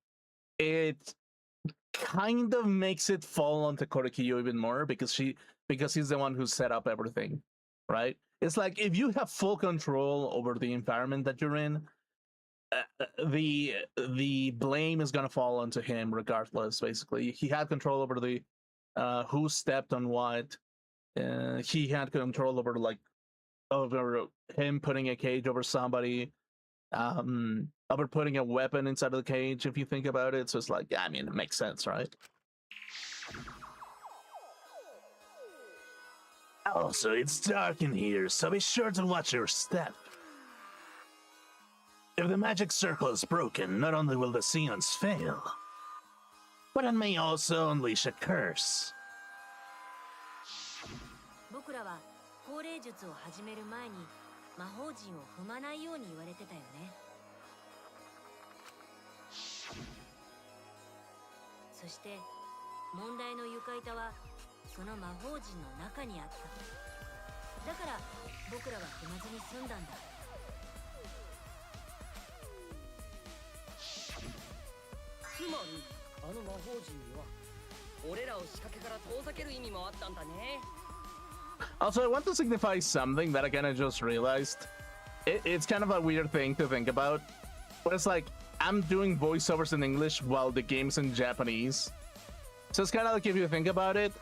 it kind of makes it fall onto Korekiyo even more because he's the one who set up everything, right? It's like if you have full control over the environment that you're in, the blame is gonna fall onto him regardless. Basically, he had control over the who stepped on what. He had control over over him putting a cage over somebody, over putting a weapon inside of the cage. If you think about it, so it's like, yeah, I mean, it makes sense, right? Also, it's dark in here, so be sure to watch your step. If the magic circle is broken, not only will the seance fail, but it may also unleash a curse. 僕らは高齢術を始める前に魔法陣を踏まないように言われてたよね。そして問題の床板はその魔法陣の中にあった。だから僕らは踏まずに済んだんだ。つまりあの魔法陣には俺らを仕掛けから遠ざける意味もあったんだね。 Also, I want to signify something that I kind of just realized. It's kind of a weird thing to think about. But it's like, I'm doing voiceovers in English while the game's in Japanese. So it's kind of like, if you think about it,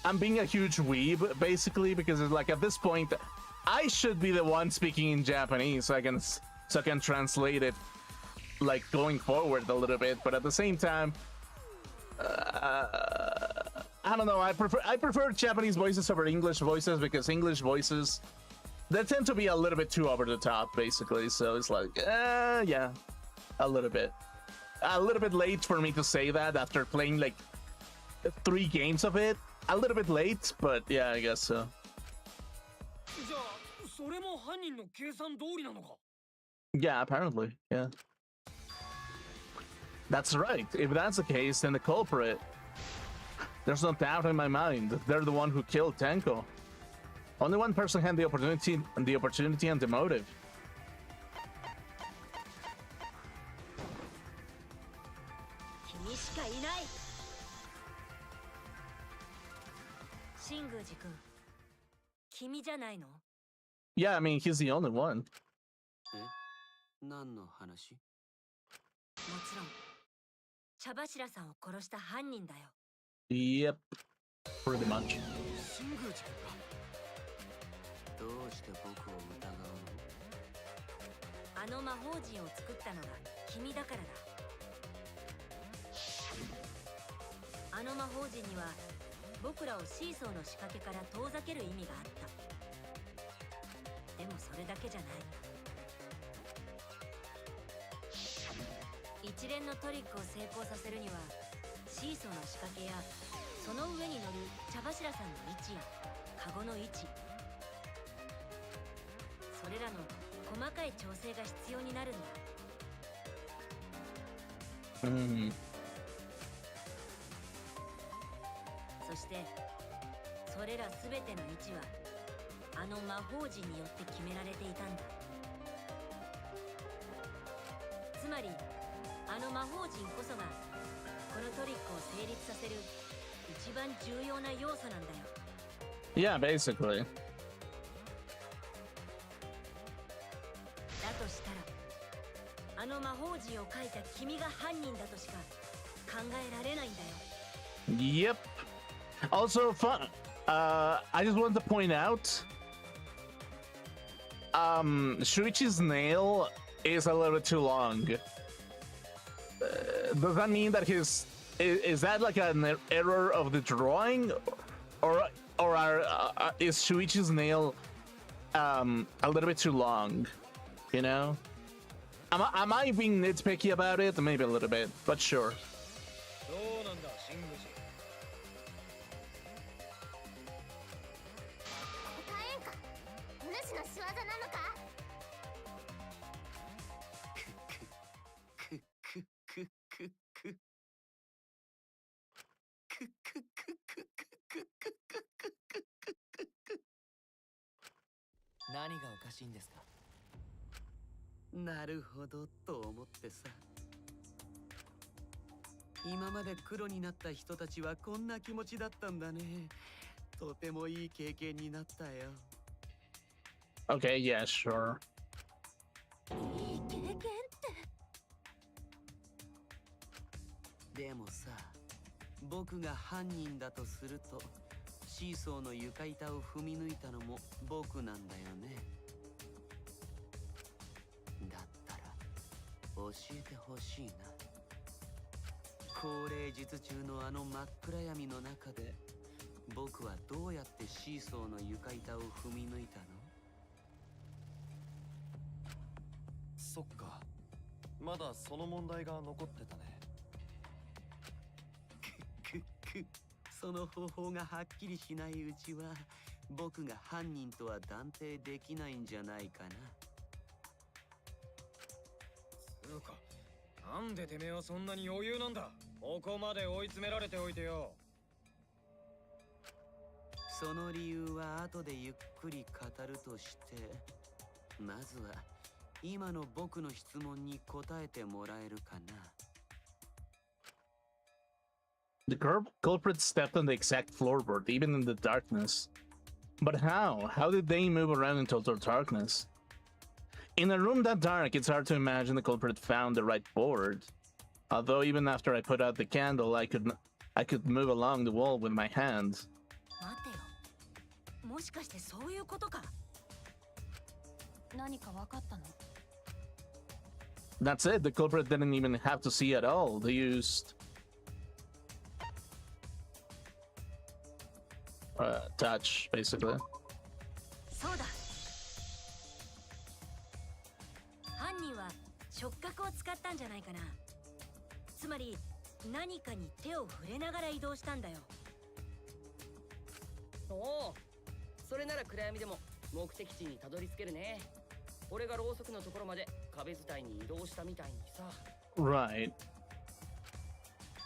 I'm being a huge weeb, basically, because it's like, at this point, I should be the one speaking in Japanese, so I can translate it, like, going forward a little bit. But at the same time, I don't know. I prefer Japanese voices over English voices, because English voices, they tend to be a little bit too over the top, basically. So it's like, yeah, a little bit late for me to say that after playing like 3 games of it. A little bit late, but yeah, I guess so. じゃあそれも犯人の計算通りなのか。 Yeah, apparently, yeah. That's right. If that's the case, then the culprit, there's no doubt in my mind. They're the one who killed Tenko. Only one person had the opportunity and the motive. 君しかいない。新宮寺君、君じゃないの？ Yeah, I mean, he's the only one. 何の話？もちろん茶柱さんを殺した犯人だよ。 Yep, pretty much. 新宮寺君が。どうして僕を疑うの？あの魔法陣を作ったのが君だからだ。あの魔法陣には僕らをシーソーの仕掛けから遠ざける意味があった。でもそれだけじゃない。一連のトリックを成功させるにはシーソーの仕掛けやその上に乗る茶柱さんの位置やカゴの位置、それらの細かい調整が必要になるんだ。そしてそれら全ての位置はあの魔法陣によって決められていたんだ。つまりあの魔法陣こそがこのトリックを成立させる一番重要な要素なんだよ。 Yeah, basically. だとしたらあの魔法陣を書いた君が犯人だとしか考えられないんだよ。 Yep. Also, fun. I just want to point out, Shuichi's nail is a little bit too long. Does that mean that is that like an error of the drawing, or is Shuichi's nail a little bit too long? You know, am I being nitpicky about it? Maybe a little bit, but sure. どうなんだ新宮寺。答えんか。主の仕業なのか。何がおかしいんですか？なるほどと思ってさ。今まで黒になった人たちはこんな気持ちだったんだね。とてもいい経験になったよ。 Okay, yeah, sure. いい経験って。でもさ、僕が犯人だとすると、シーソーの床板を踏み抜いたのも僕なんだよね。だったら教えてほしいな。高齢術中のあの真っ暗闇の中で、僕はどうやってシーソーの床板を踏み抜いたの？そっか、まだその問題が残ってたね。その方法がはっきりしないうちは僕が犯人とは断定できないんじゃないかな。つうか、なんでてめえはそんなに余裕なんだ。ここまで追い詰められておいてよ。その理由は後でゆっくり語るとして、まずは今の僕の質問に答えてもらえるかな。The culprit stepped on the exact floorboard, even in the darkness. But how? How did they move around in total darkness? In a room that dark, it's hard to imagine the culprit found the right board. Although even after I put out the candle, I could move along the wall with my hands. 待てよ。もしかしてそういうことか。何か分かったの？ That's it. The culprit didn't even have to see at all. They used touch, basically. そうだ。犯人は触覚を使ったんじゃないかな。つまり何かに手を触れながら移動したんだよ。おお、それなら暗闇でも目的地にたどり着けるね。俺がろうそくのところまで壁伝いに移動したみたいにさ。Right.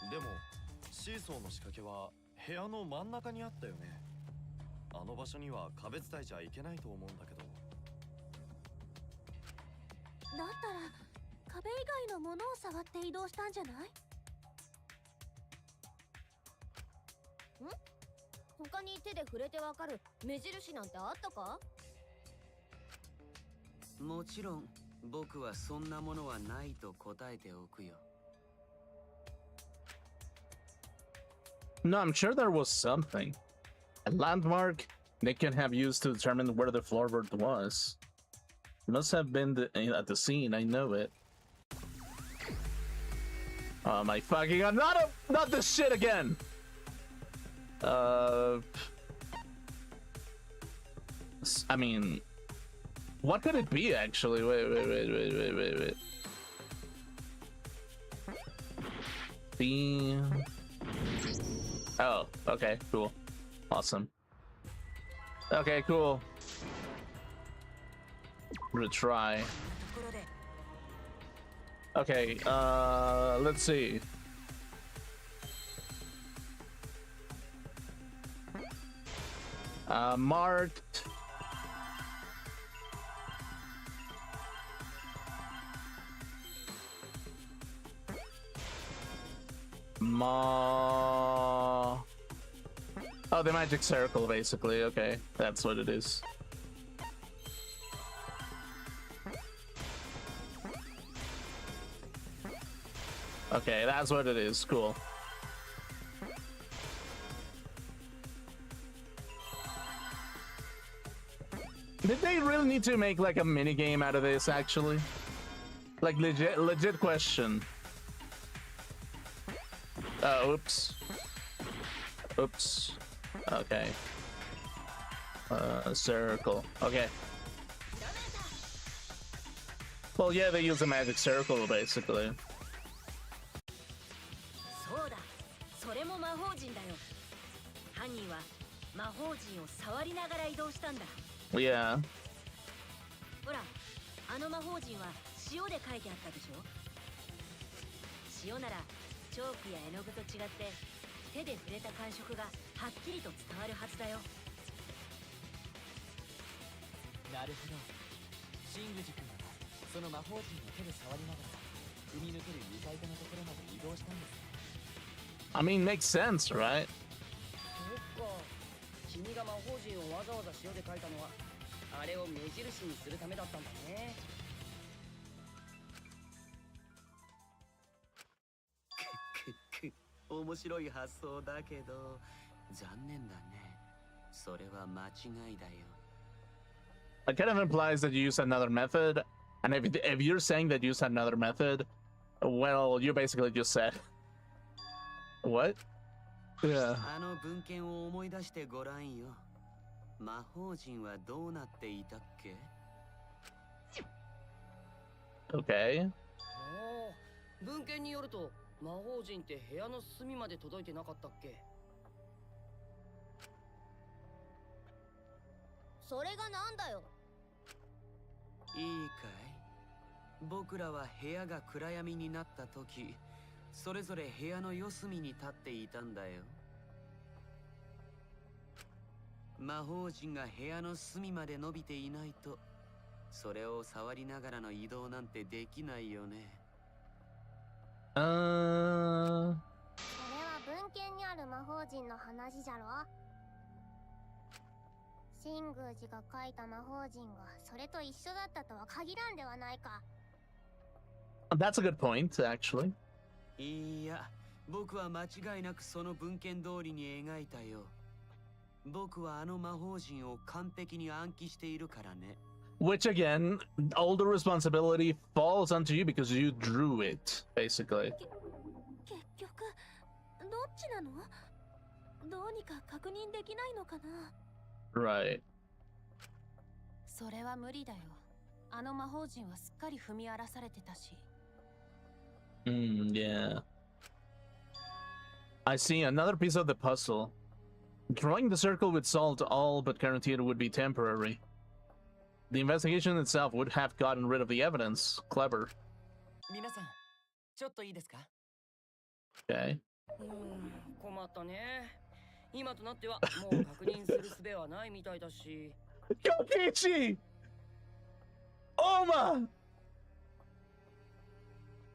でもシーソーの仕掛けは部屋の真ん中にあったよね。あの場所には壁伝いじゃいけないと思うんだけど。だったら壁以外のものを触って移動したんじゃない？ん？他に手で触れてわかる目印なんてあったか？もちろん僕はそんなものはないと答えておくよ。No, I'm sure there was something. A landmark they can have used to determine where the floorboard was. Must have been at the scene, I know it. Oh my fucking god, not this shit again! I mean, what could it be actually? Wait. Oh, okay, cool. Awesome. Okay, cool. Retry. Okay, let's see. Marked. Oh, the magic circle, basically. Okay, that's what it is. Okay, that's what it is. Cool. Did they really need to make like a mini game out of this? Actually, like legit question. Oops. Okay. Circle. Okay. Well, yeah, they use a magic circle, basically. そうだ。それも魔法陣だよ。犯人は魔法陣を触りながら移動したんだ。Yeah. ほら、あの魔法陣は塩で書いてあったでしょ。塩ならチョークや絵の具と違って手で触れた感触がはっきりと伝わるはずだよ。なるほど。シングジ君はその魔法陣を手で触りながら踏み抜ける2階手のところまで移動したんですね。I mean, makes sense, right? そっか。君が魔法陣をわざわざ塩で書いたのはあれを目印にするためだったんだね。面白い発想だけど残念だね。それは間違いだよ。It kind of implies that you use another method, and if you're saying that you use another method, well, you basically just said what? Yeah. あの文献を思い出してごらんよ。魔法陣はどうなっていたっけ？ Okay. 文献によると魔法陣って部屋の隅まで届いてなかったっけ？それがなんだよ。いいかい？僕らは部屋が暗闇になった時、それぞれ部屋の四隅に立っていたんだよ。魔法陣が部屋の隅まで伸びていないと、それを触りながらの移動なんてできないよね。それは文献にある魔法陣の話じゃろ。神宮寺が書いた魔法陣がそれと一緒だったとは限らんではないか。That's a good point, actually. いや、僕は間違いなくその文献通りに描いたよ。僕はあの魔法陣を完璧に暗記しているからね。Which again, all the responsibility falls onto you because you drew it, basically. 結局どっちなの？どうにか確認できないのかな。Right. それは無理だよ。あの魔法陣はすっかり踏み荒らされてたし。Yeah. I see another piece of the puzzle. Drawing the circle with salt all but guaranteed would be temporary. The investigation itself would have gotten rid of the evidence. Clever. 皆さん、ちょっといいですか？ Okay. 困ったね。今となってはもう確認する術はないみたいだし。Kokichi! Oma!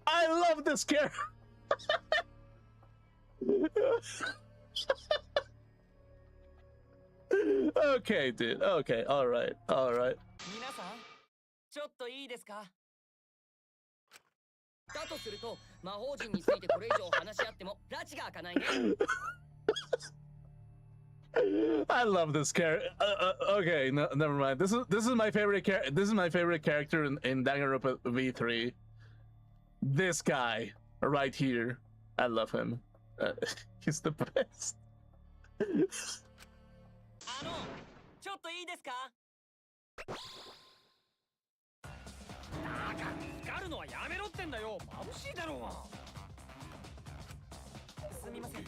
I love this character! Okay, dude. Okay, alright, alright. 皆さん、ちょっといいですか？だとすると魔法陣についてこれ以上話し合っても拉致が開かないね。I love this character. Okay, no, never mind. This is my favorite character. This is my favorite character in Danganronpa V3. This guy right here. I love him. He's the best. ちょっといいですか？だから光るのはやめろってんだよ。眩しいだろうが。すみません。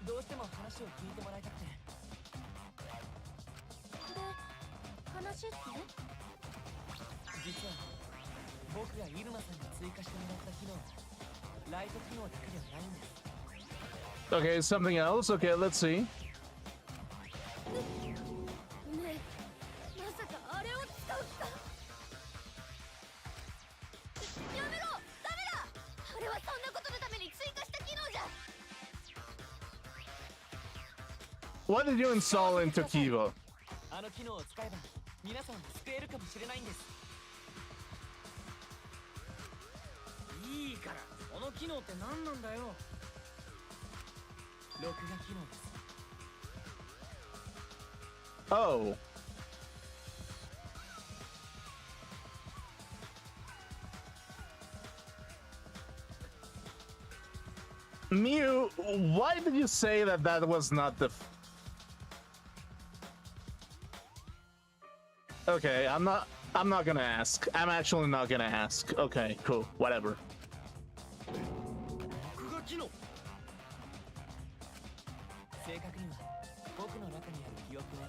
どうしても話を聞いてもらいたくて。で、話って？実は僕がイルマさんに追加してもらった機能、ライト機能だけではないんです。Okay, something else. Okay, let's see. ねえ、まさかあれを使う気か？やめろ！ダメだ！あれはそんなことのために追加した機能じゃ。 What did you install into Kivo? あの機能を使えば皆さんを救えるかもしれないんです。いいから、この機能って何なんだよ。録画機能です。Oh. Mew, why did you say that that was not the... Okay, I'm not gonna ask. I'm actually not gonna ask. Okay, cool, whatever. 録画機能。正確には僕の中にある記憶を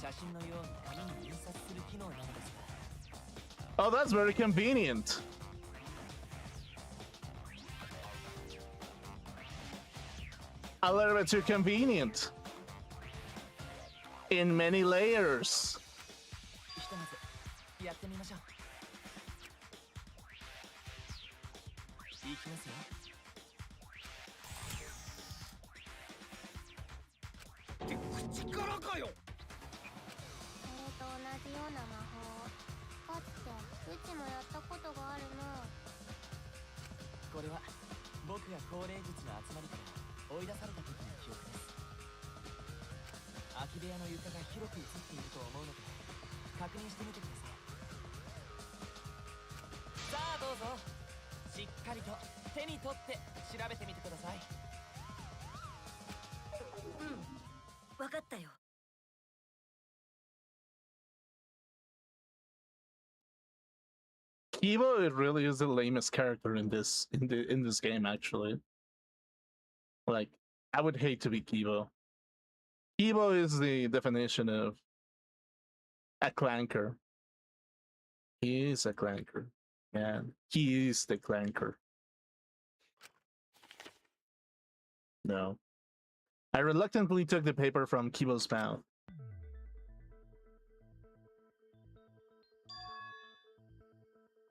写真のように紙に印刷する機能なのですが。 Oh, that's very convenient. A little bit too convenient. In many layers. ひとまずやってみましょう。いきますよ。口からかよ。それと同じような魔法。かつてうちもやったことがあるな。これは僕が高齢術の集まりから追い出された時の記憶です。空き部屋の床が広く映っていると思うので確認してみてください。さあどうぞ、しっかりと手に取って調べてみてください。わかったよ。Kibo, it really is the lamest character in this game, actually. Like, I would hate to be Kibo. Kibo is the definition of a clanker. He is a clanker. Yeah, he is the clanker. No. I reluctantly took the paper from Kibo's mouth.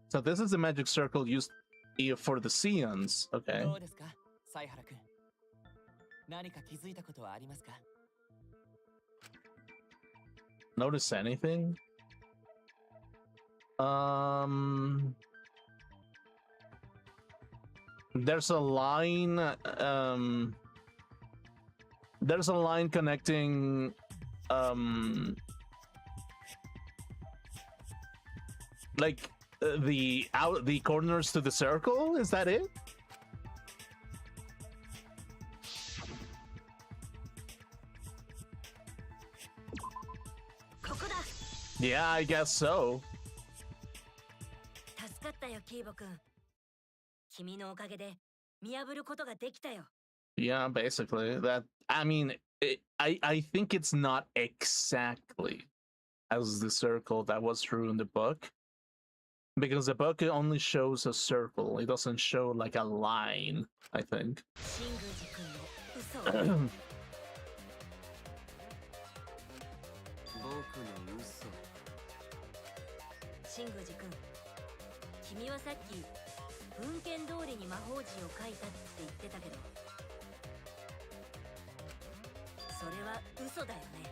So this is the magic circle used for the Seons. Okay. どうですか、犀原君。何か気づいたことはありますか？ Notice anything? There's a line. There's a line connecting. Like the corners to the circle. Is that it? ここだ。 Yeah, I guess so. 助かったよ、キーボくん。君のおかげで見破ることができたよ。 Yeah, basically. That. I mean, I think it's not exactly as the circle that was true in the book, because the book only shows a circle. It doesn't show like a line. I think. シングジ君の嘘を。僕の嘘。シングジ君、君はさっき文献通りに魔法陣を書いたって言ってたけど、それは嘘だよね。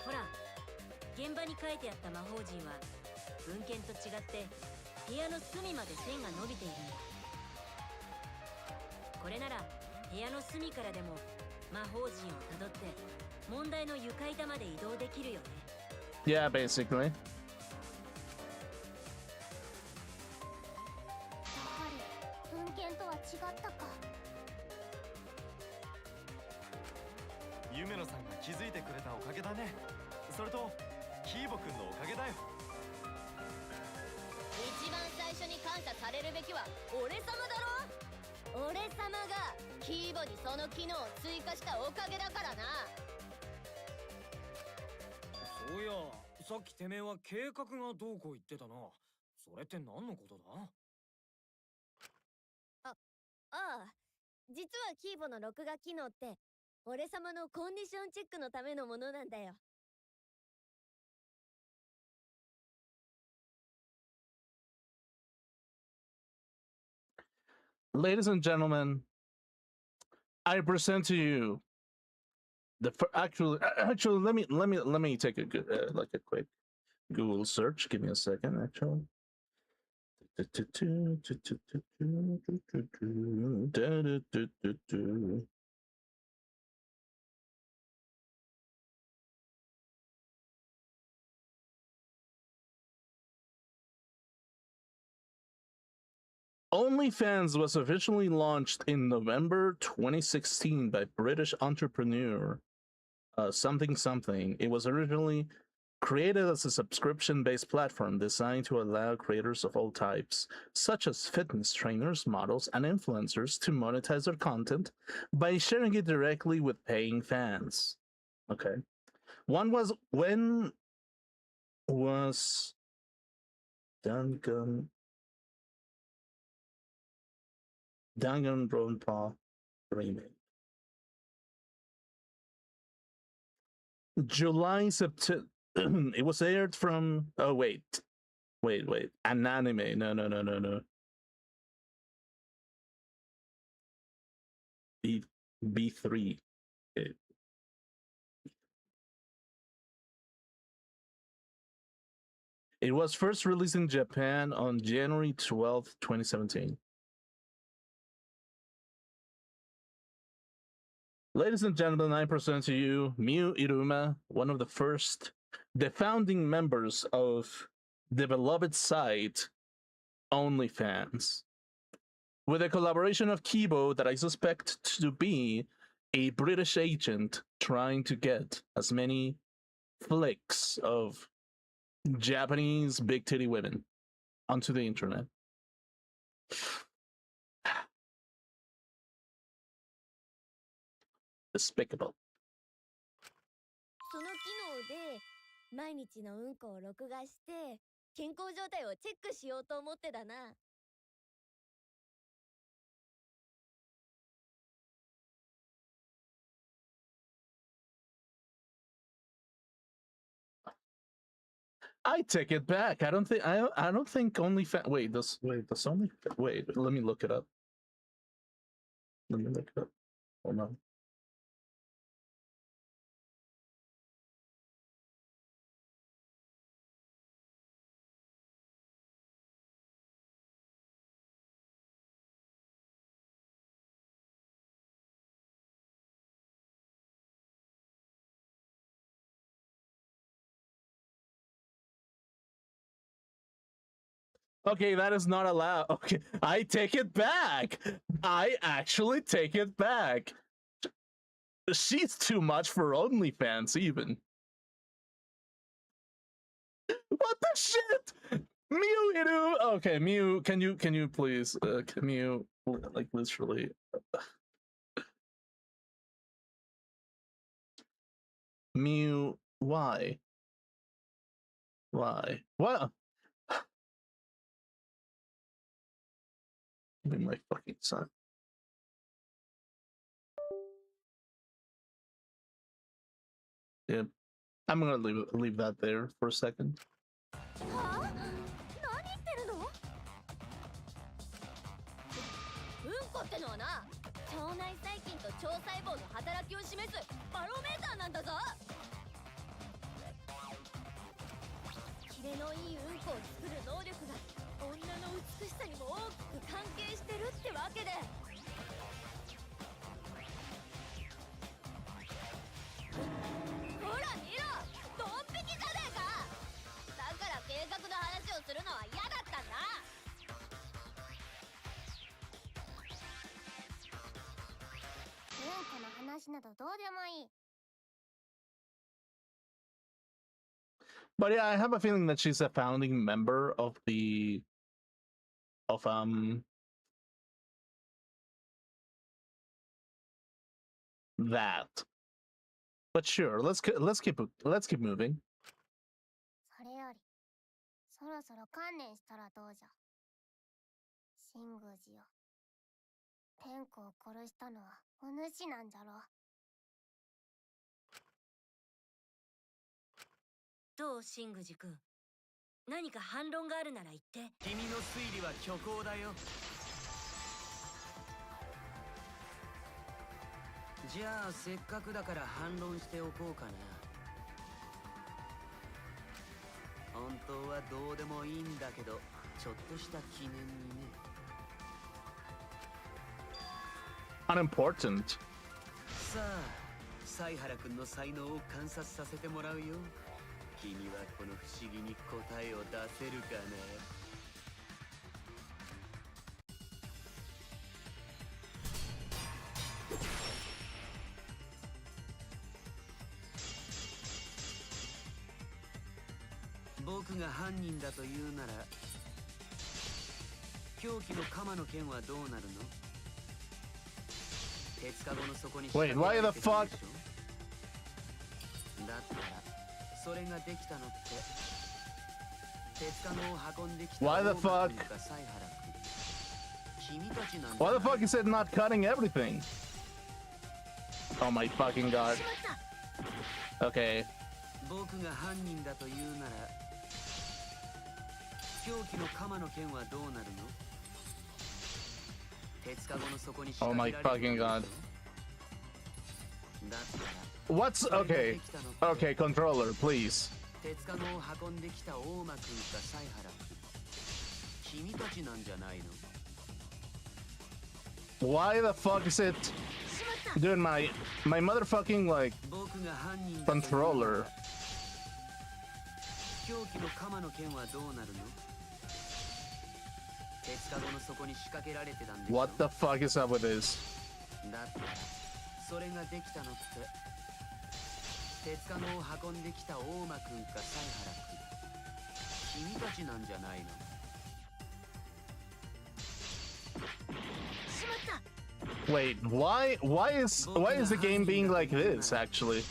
ほら、現場に書いてあった魔法陣は文献と違って部屋の隅まで線が伸びているんだ。これなら部屋の隅からでも魔法陣をたどって問題の床板まで移動できるよね。 Yeah, basically. やはり文献とは違ったか。夢野さんが気づいてくれたおかげだね。それとキーボくんのおかげだよ。一番最初に感謝されるべきは俺様だろ。俺様がキーボにその機能を追加したおかげだからな。そういや、さっきてめえは計画がどうこう言ってたな。それって何のことだ？ああ、実はキーボの録画機能って俺様のコンディションチェックのためのものなんだよ。 Ladies and gentlemen, I present to you the actually let me take a good like a quick Google search. Give me a second, actually. OnlyFans was officially launched in November 2016 by British entrepreneur something something. It was originally created as a subscription-based platform designed to allow creators of all types, such as fitness trainers, models, and influencers, to monetize their content by sharing it directly with paying fans. Okay. When was Danganronpa remake? July, September. It was aired from. Oh wait. An anime. No. B3. Okay. It was first released in Japan on January 12th, 2017. Ladies and gentlemen, I present to you Miu Iruma, one of the founding members of the beloved site OnlyFans, with a collaboration of Kibo that I suspect to be a British agent trying to get as many flicks of Japanese big titty women onto the internet. Despicable. その機能で毎日のうんこを録画して健康状態をチェックしようと思ってだな。I take it back. I don't think I don't think OnlyFans. Wait, this only. Wait, let me look it up. Let me look it up. Hold on. Okay, that is not allowed. Okay, I take it back. I actually take it back. She's too much for OnlyFans, even. What the shit? Mew, Iru. Okay, Mew, can you please, can you, like, literally. Mew, why? Why? What? Give me my fucking son. Yep. I'm gonna leave that there for a second. はあ、何言ってるの？うんこってのはな、腸内細菌と腸細胞の働きを示すバロメーターなんだぞ。キレのいいうんこを作る能力が女の美しさにも大きく関係してるってわけで。ほら見ろ、ドン引きじゃねえか。だから計画の話をするのは嫌だったんだ。うんこの話などどうでもいい。 But yeah, I have a feeling that she's a founding member of that. But sure, let's keep moving. それよりそろそろ観念したらどうじゃ。神宮寺よ、天子を殺したのはお主なんじゃろ。どう神宮寺君、何か反論があるなら言って。君の推理は虚構だよ。じゃあせっかくだから反論しておこうかな。本当はどうでもいいんだけど、ちょっとした記念にね。Unimportant. さあ、犀原君の才能を観察させてもらうよ。君はこの不思議に答えを出せるかな。僕が犯人だというなら、凶器の鎌の剣はどうなるの？鉄かごの底に。Wait, why the fuck? だったらそれができたのって鉄かごを運んできた。 Why the fuck? Why the fuck is it not cutting everything? Oh my fucking god. Okay. 僕が犯人だというなら、凶器の鎌の剣はどうなるの？鉄かごの底に。 Oh my fucking god. だったら What's okay? Okay, controller, please. 鉄かごを運んできた大間君か犀原君、君たちなんじゃないの？ Why the fuck is it? Dude, my motherfucking like controller. 凶器の鎌の剣はどうなるの？鉄かごの底に仕掛けられてたんでしょ？ What the fuck is up with this? だったらそれができたのって鉄かごを運んできた大間君か犀原君、君たちなんじゃないの？ Wait, why is the game being like this actually?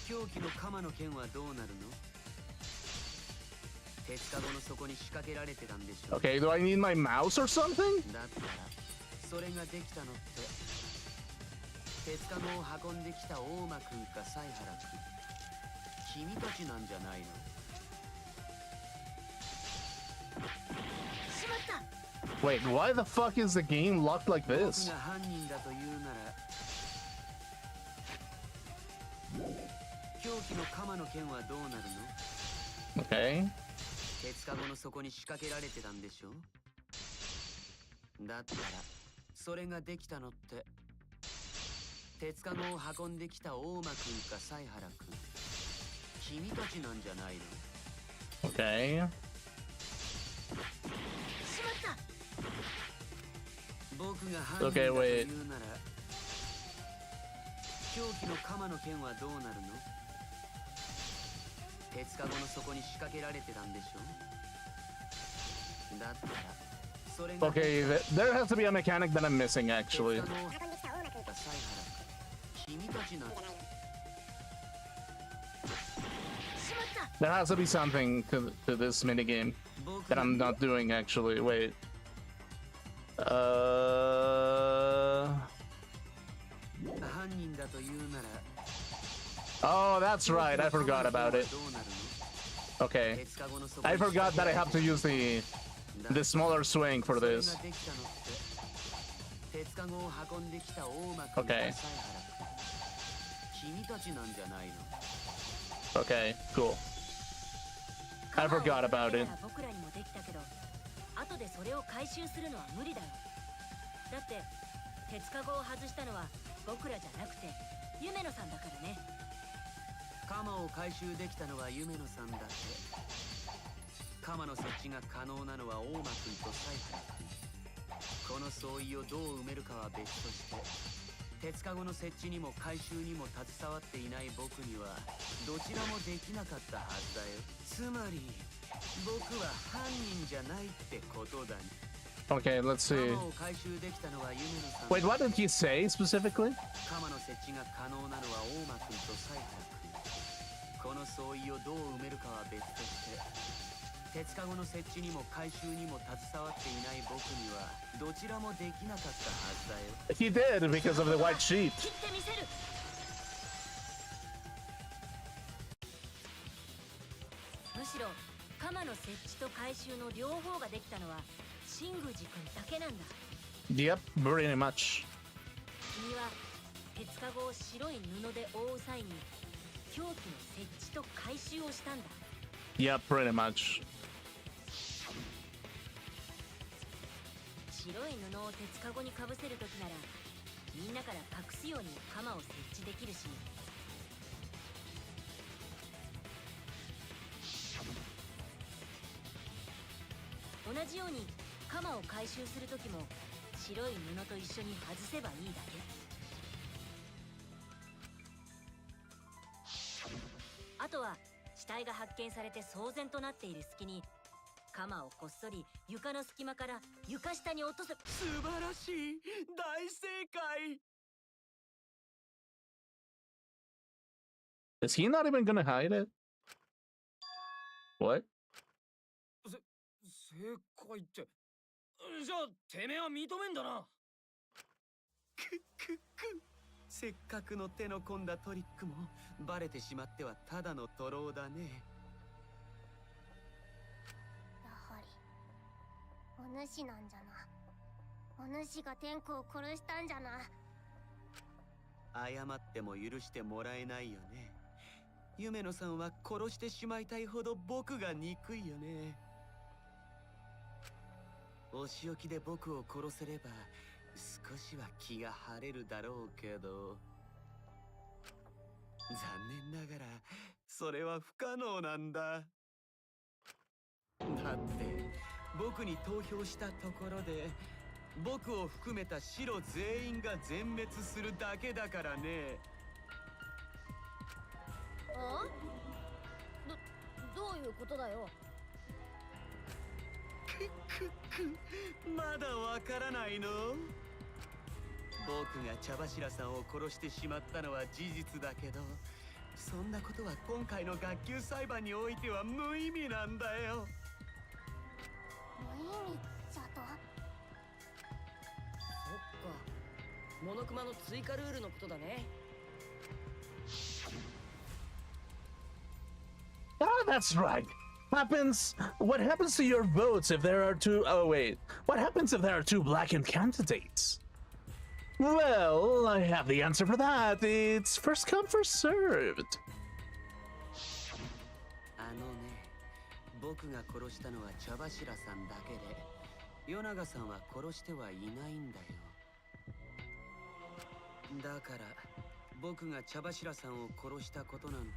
凶器の鎌の剣はどうなるの？鉄かごの底に仕掛けられてたんでしょ？ Okay, do I need my mouse or something? だったらそれができたのって鉄かごを運んできた大間君か犀原君、君たちなんじゃないの？ Wait, why the fuck is the game locked like this? 僕が犯人だと言うなら狂気の鎌の剣はどうなるの？ Okay. 鉄カゴの底に仕掛けられてたんでしょ？だったらそれができたのって鉄カゴを運んできた大間くんか犀原くん、君たちなんじゃないの？ Okay. 僕が犯人だと言うなら狂気の鎌の剣はどうなるの？鉄カゴの底に仕掛けられてたんでしょ？だったらそれが Okay, there has to be a mechanic that I'm missing actually. 君たちなん There has to be something to this minigame that I'm not doing actually. Wait. Oh, that's right. I forgot about it. Okay. I forgot that I have to use the smaller swing for this. Okay. Okay, cool. I forgot about it. 後でそれを回収するのは無理だよ。だって鉄カゴを外したのは僕らじゃなくて夢野さんだからね。鎌を回収できたのは夢野さんだって。鎌の設置が可能なのは大間くんと犀原くん。この相違をどう埋めるかは別として鉄カゴの設置にも回収にも携わっていない僕にはどちらもできなかったはずだよ。つまり僕は犯人じゃないってことだね。 Okay, let's see. Wait, what did he say specifically? 鎌の設置が可能なのは大間くんと犀原くん。この相違をどう埋めるかは別として鉄カゴの設置にも回収にも携わっていない僕にはどちらもできなかったはずだよ。 He did because of the white sheet. むしろ鎌の設置と回収の両方ができたのは新宮寺君だけなんだ。 Yep, pretty much. 君は鉄カゴを白い布で覆う際に凶器の設置と回収をしたんだ。 Yep, pretty much. 白い布を鉄カゴにかぶせるときならみんなから隠すように鎌を設置できるし、同じように鎌を回収するときも白い布と一緒に外せばいいだけ。あとは死体が発見されて騒然となっている隙に鎌をこっそり床の隙間から床下に落とせ。素晴らしい、大正解。 Is he not even gonna hide it? What? 正解って、じゃあてめえは認めんだな。せっかくの手の込んだトリックもバレてしまってはただの徒労だね。やはりお主なんじゃな。お主が天子を殺したんじゃな。謝っても許してもらえないよね。夢野さんは殺してしまいたいほど僕が憎いよね。お仕置きで僕を殺せれば少しは気が晴れるだろうけど、残念ながらそれは不可能なんだ。だって僕に投票したところで僕を含めた白全員が全滅するだけだからね。あ？どういうことだよ。まだわからないの？僕が茶柱さんを殺してしまったのは事実だけど、そんなことは今回の学級裁判においては無意味なんだよ。無意味じゃと？そっか、モノクマの追加ルールのことだね。Ah, that's right. happens? What happens to your votes if there are two? Oh wait, what happens if there are two blackened candidates? Well, I have the answer for that. It's first come, first served. 僕が殺したのは茶柱さんだけで、与永さんは殺してはいないんだよ。だから僕が茶柱さんを殺したことなんて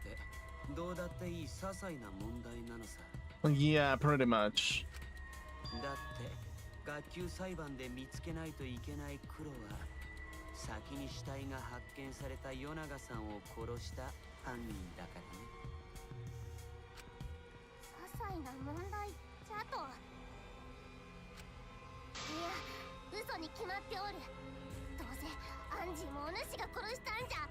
どうだっていい些細な問題なのさ。Yeah, pretty much. だって学級裁判で見つけないといけない黒は先に死体が発見された与永さんを殺した犯人だからね。些細な問題じゃと。いや、嘘に決まっておる。どうせアンジーもお主が殺したんじゃ。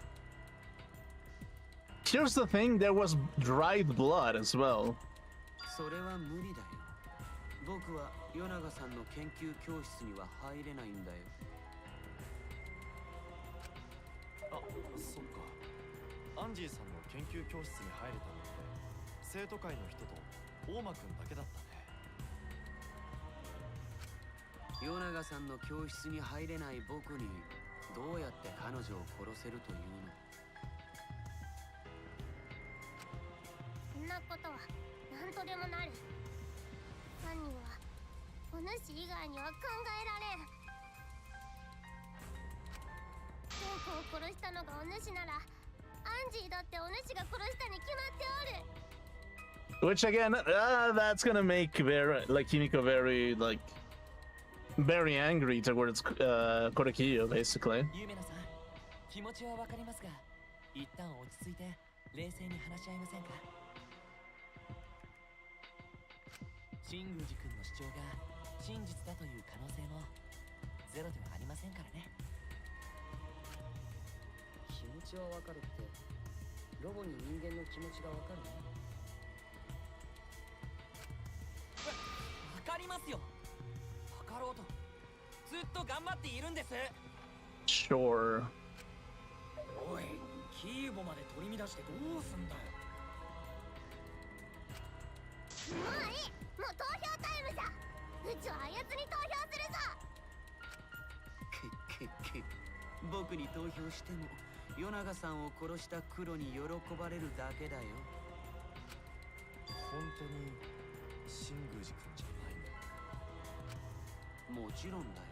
Here's the thing, there was dried blood as well. それは無理だよ。僕は与永さんの研究教室には入れないんだよ。あ、そっか。アンジーさんの研究教室に入れたのって生徒会の人と大間くんだけだったね。与永さんの教室に入れない僕にどうやって彼女を殺せるというの？そんなことは何とでもなる。犯人はお主以外には考えられん。天子を殺したのがお主なら、アンジーだってお主が殺したに決まっておる。 Which again, that's gonna make Kimiko very angry towards Korekiyo, basically. ゆめなさん、気持ちはわかりますが、一旦落ち着いて冷静に話し合いませんか？新宮寺君の主張が真実だという可能性もゼロではありませんからね。気持ちはわかるって、ロボに人間の気持ちがわかるの？わかりますよ。わかろうとずっと頑張っているんです。 Sure. おい、キーボまで取り乱してどうすんだよ。もういい、もう投票タイムじゃ。うちはあやつに投票するぞ。僕に投票しても与永さんを殺した黒に喜ばれるだけだよ。本当に新宮寺くんじゃないの？もちろんだよ。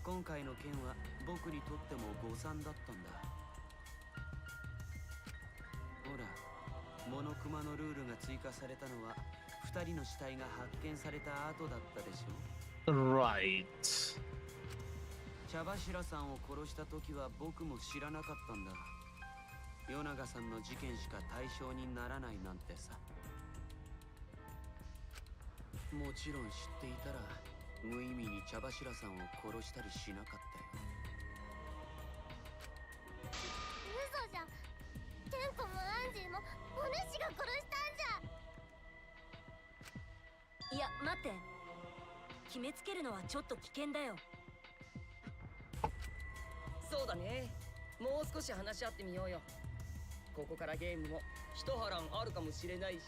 今回の件は僕にとっても誤算だったんだ。ほら、モノクマのルールが追加されたのは2人の死体が発見された後だったでしょ。 Right. 茶柱さんを殺した時は僕も知らなかったんだ。与永さんの事件しか対象にならないなんてさ。もちろん知っていたら無意味に茶柱さんを殺したりしなかったよ。嘘じゃ。テンポもアンジーもお主が殺したんじゃ。いや待って、決めつけるのはちょっと危険だよ。そうだね。もう少し話し合ってみようよ。ここからゲームも一波乱あるかもしれないし。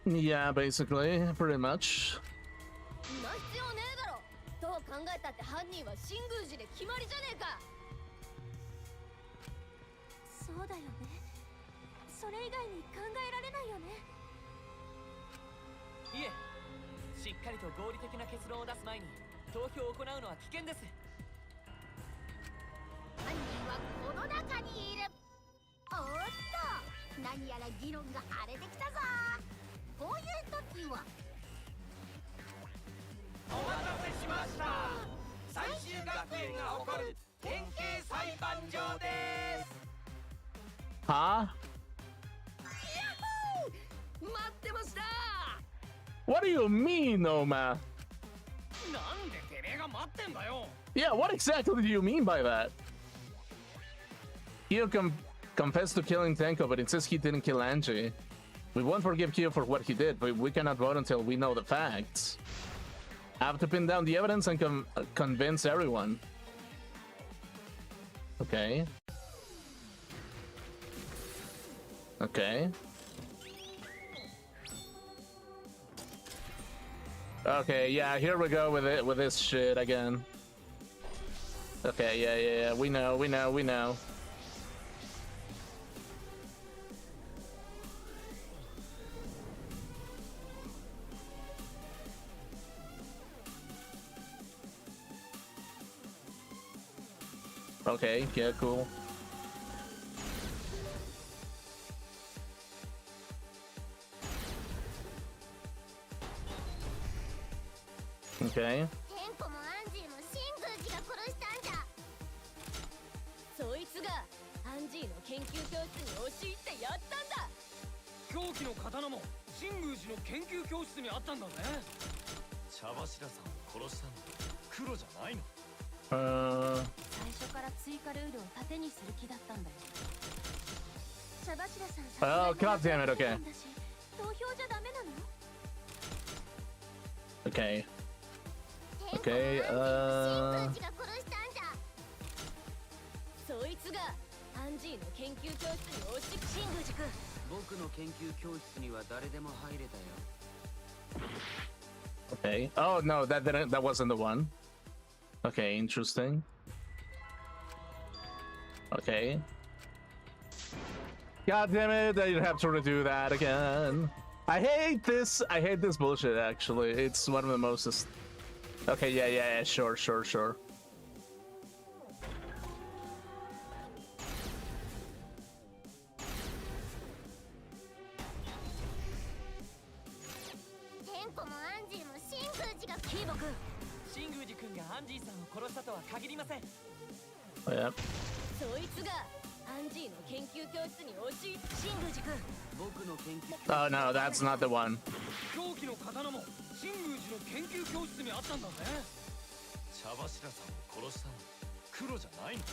Yeah, basically, pretty much. んな必要ねえだろ。どう考えたって犯人は新宮寺で決まりじゃねえか。そうだよね。それ以外に考えられないよね。いえ、しっかりと合理的な結論を出す前に投票を行うのは危険です。犯人はこの中にいる。おっと、何やら議論が荒れてきたぞ。こういう時はお待たせしました。最終学園が誇る典型裁判場です。 Huh? 待ってました。 What do you mean, Noma? なんでてめえが待ってんだよ。 Yeah, what exactly do you mean by that? Kyo confessed to killing Tenko, but insists he didn't kill Angie. We won't forgive Kyo for what he did, but we cannot vote until we know the facts. I have to pin down the evidence and convince everyone. Okay. Okay. Okay, yeah, here we go with it, with this shit again. Okay, yeah, we know. Okay, yeah, cool. Okay. テンポもアンジーも真宮寺が殺したんじゃ。そいつがアンジーの研究教室に押し入ってやったんだ。狂気の刀も真宮寺の研究教室にあったんだね。茶柱さんを殺したの黒じゃないの？最初から追加ルールを盾にする気だったんだよ。茶柱さん Oh, god damn it, okay. 投票じゃダメなの？ Okay. テンポもアンジーも真宮寺が殺したんじゃ。そいつがアンジーの研究教室に押し真宮寺君。僕の研究教室には誰でも入れたよ。 Okay. Oh no, that wasn't the one. Okay, interesting. Okay. God damn it, I have to redo that again. I hate this bullshit actually. It's one of the most. Okay, yeah, sure. テンポもアンジーも真宮寺が。キーボ君。真宮寺君がアンジーさんを殺したとは限りません。 Oh, yeah. そいつがアンジーの研究教室に押し。真宮寺君。僕の研究 Oh no, that's not the one. 狂気の刀も真宮寺の研究教室にあったんだね。茶柱さんを殺したの黒じゃないの？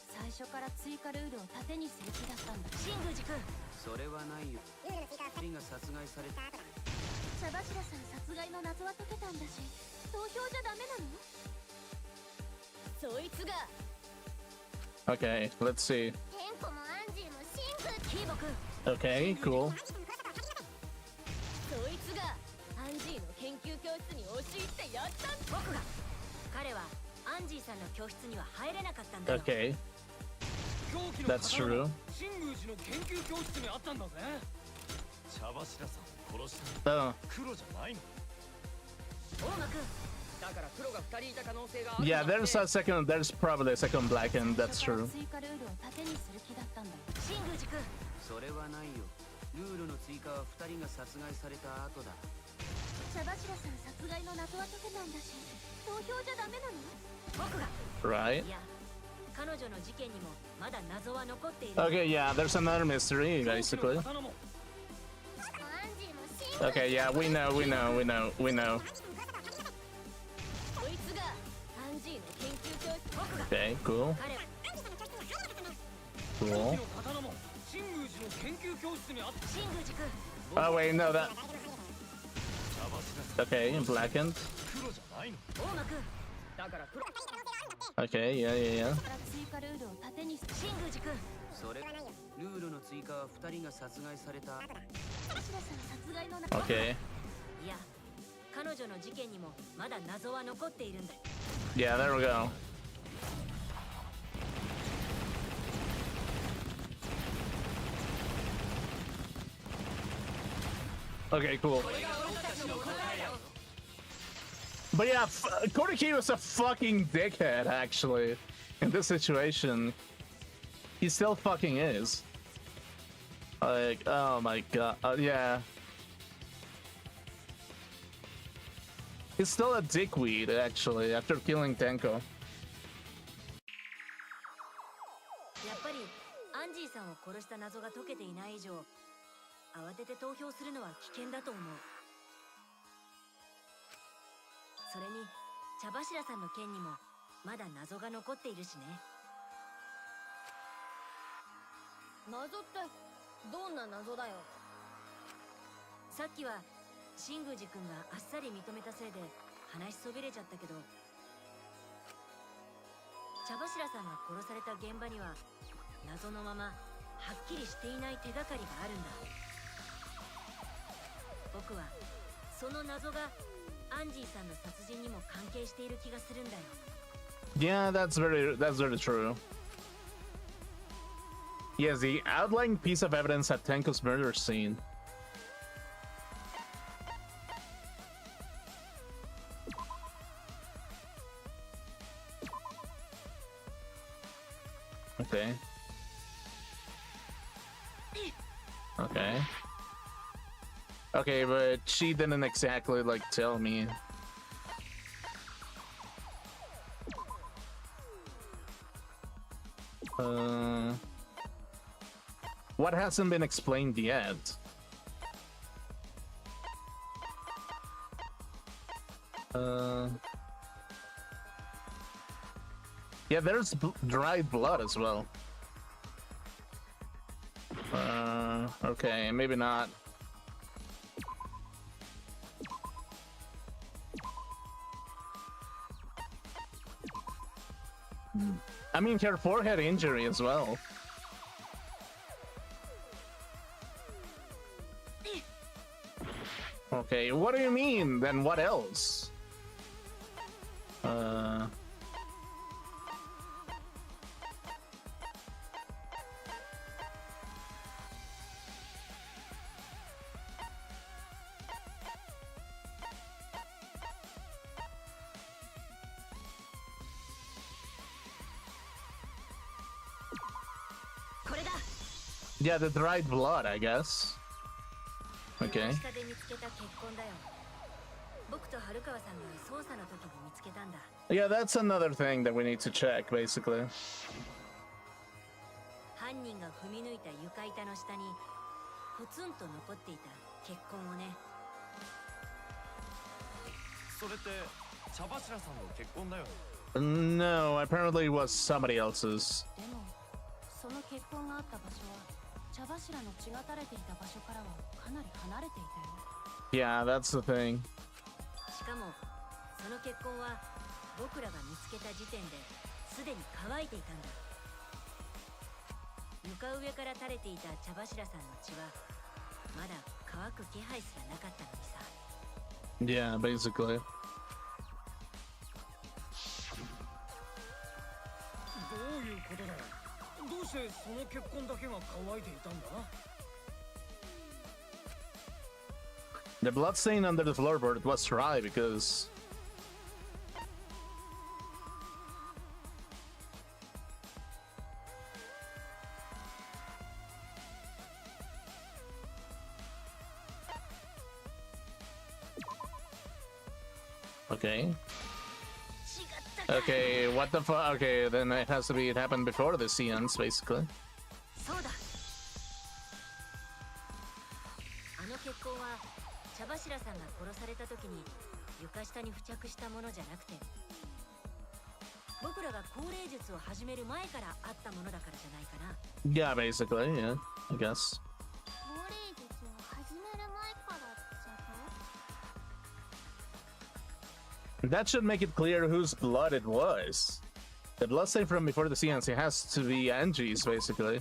最初から追加ルールを盾にする気だったんだ。真宮寺君。それはないよ。2人が殺害された。茶柱さん殺害の謎は解けたんだし、投票じゃダメなの？そいつが。 Okay, let's see. テンポもアンジーも真宮寺。キーボ君。 Okay, cool. そいつがアンジーの研究教室に押し入ってやった。僕が。彼はアンジーさんの教室には入れなかったんだよ。 Okay, 狂気の that's 刀 true. も真宮寺の研究教室にあったんだぜ。茶柱さんを殺したの Oh, 黒じゃないの？大間君。だから黒が2人いた可能性がある。 yeah, there's probably a second black, and that's 最初から true. 追加ルールを盾にする気だったんだよ。真宮寺君。それはないよ。ルールの追加は2人が殺害された後だ。茶柱さん殺害の謎は解けたんだし、投票じゃダメなの？僕が。 Right. いや、彼女の事件にもまだ謎は残っている。 Okay, yeah, there's another mystery, 狂気 basically. の刀も Okay, yeah, we know. そいつがアンジーの研究教室。僕が。 Okay, cool. 彼は Cool. 狂気の刀も真宮寺の研究教室にあった。真宮寺君。 Oh wait, no, that. 茶柱さん Okay, blackened. 黒じゃないの？大間君。だから黒。 Okay, yeah. から追加ルールを盾にする。真宮寺君。それルールの追加は2人が殺害された後だ。茶柱さん殺害の謎。 Okay. いや、彼女の事件にもまだ謎は残っているんだ。 Yeah, there we go. Okay, cool. But yeah, Kodaki was a fucking dickhead, actually, in this situation. He still fucking is. Like, oh my god, yeah. He's still a dickweed, actually, after killing Tenko. やっぱりアンジーさんを殺した謎が解けていない以上、慌てて投票するのは危険だと思う。それに茶柱さんの件にもまだ謎が残っているしね。謎ってどんな謎だよ。さっきは真宮寺君があっさり認めたせいで話しそびれちゃったけど、茶柱さんが殺された現場には謎のままはっきりしていない手がかりがあるんだ。僕はその謎がアンジーさんの殺人にも関係している気がするんだよ。 Yeah, that's very true. Yes, the outlying piece of evidence at Tenko's murder scene. Okay. Okay. Okay, but she didn't exactly like tell me. What hasn't been explained yet? Yeah, there's dried blood as well. Okay, maybe not. I mean, her forehead injury as well. Okay, what do you mean? Then what else? Yeah, the dried blood, I guess. Okay. Yeah, that's another thing that we need to check, basically. No, apparently it was somebody else's. Yeah, that's the thing. Yeah, basically. どうしてその血痕だけが乾いていたんだ? The blood stain under the floorboard was dry because... Okay. Okay, what the fuck? Okay, then it has to be, it happened before the scenes, basically. Yeah, basically, yeah, I guess. That should make it clear whose blood it was. The blood stain from before the scenes, it has to be Angie's, basically.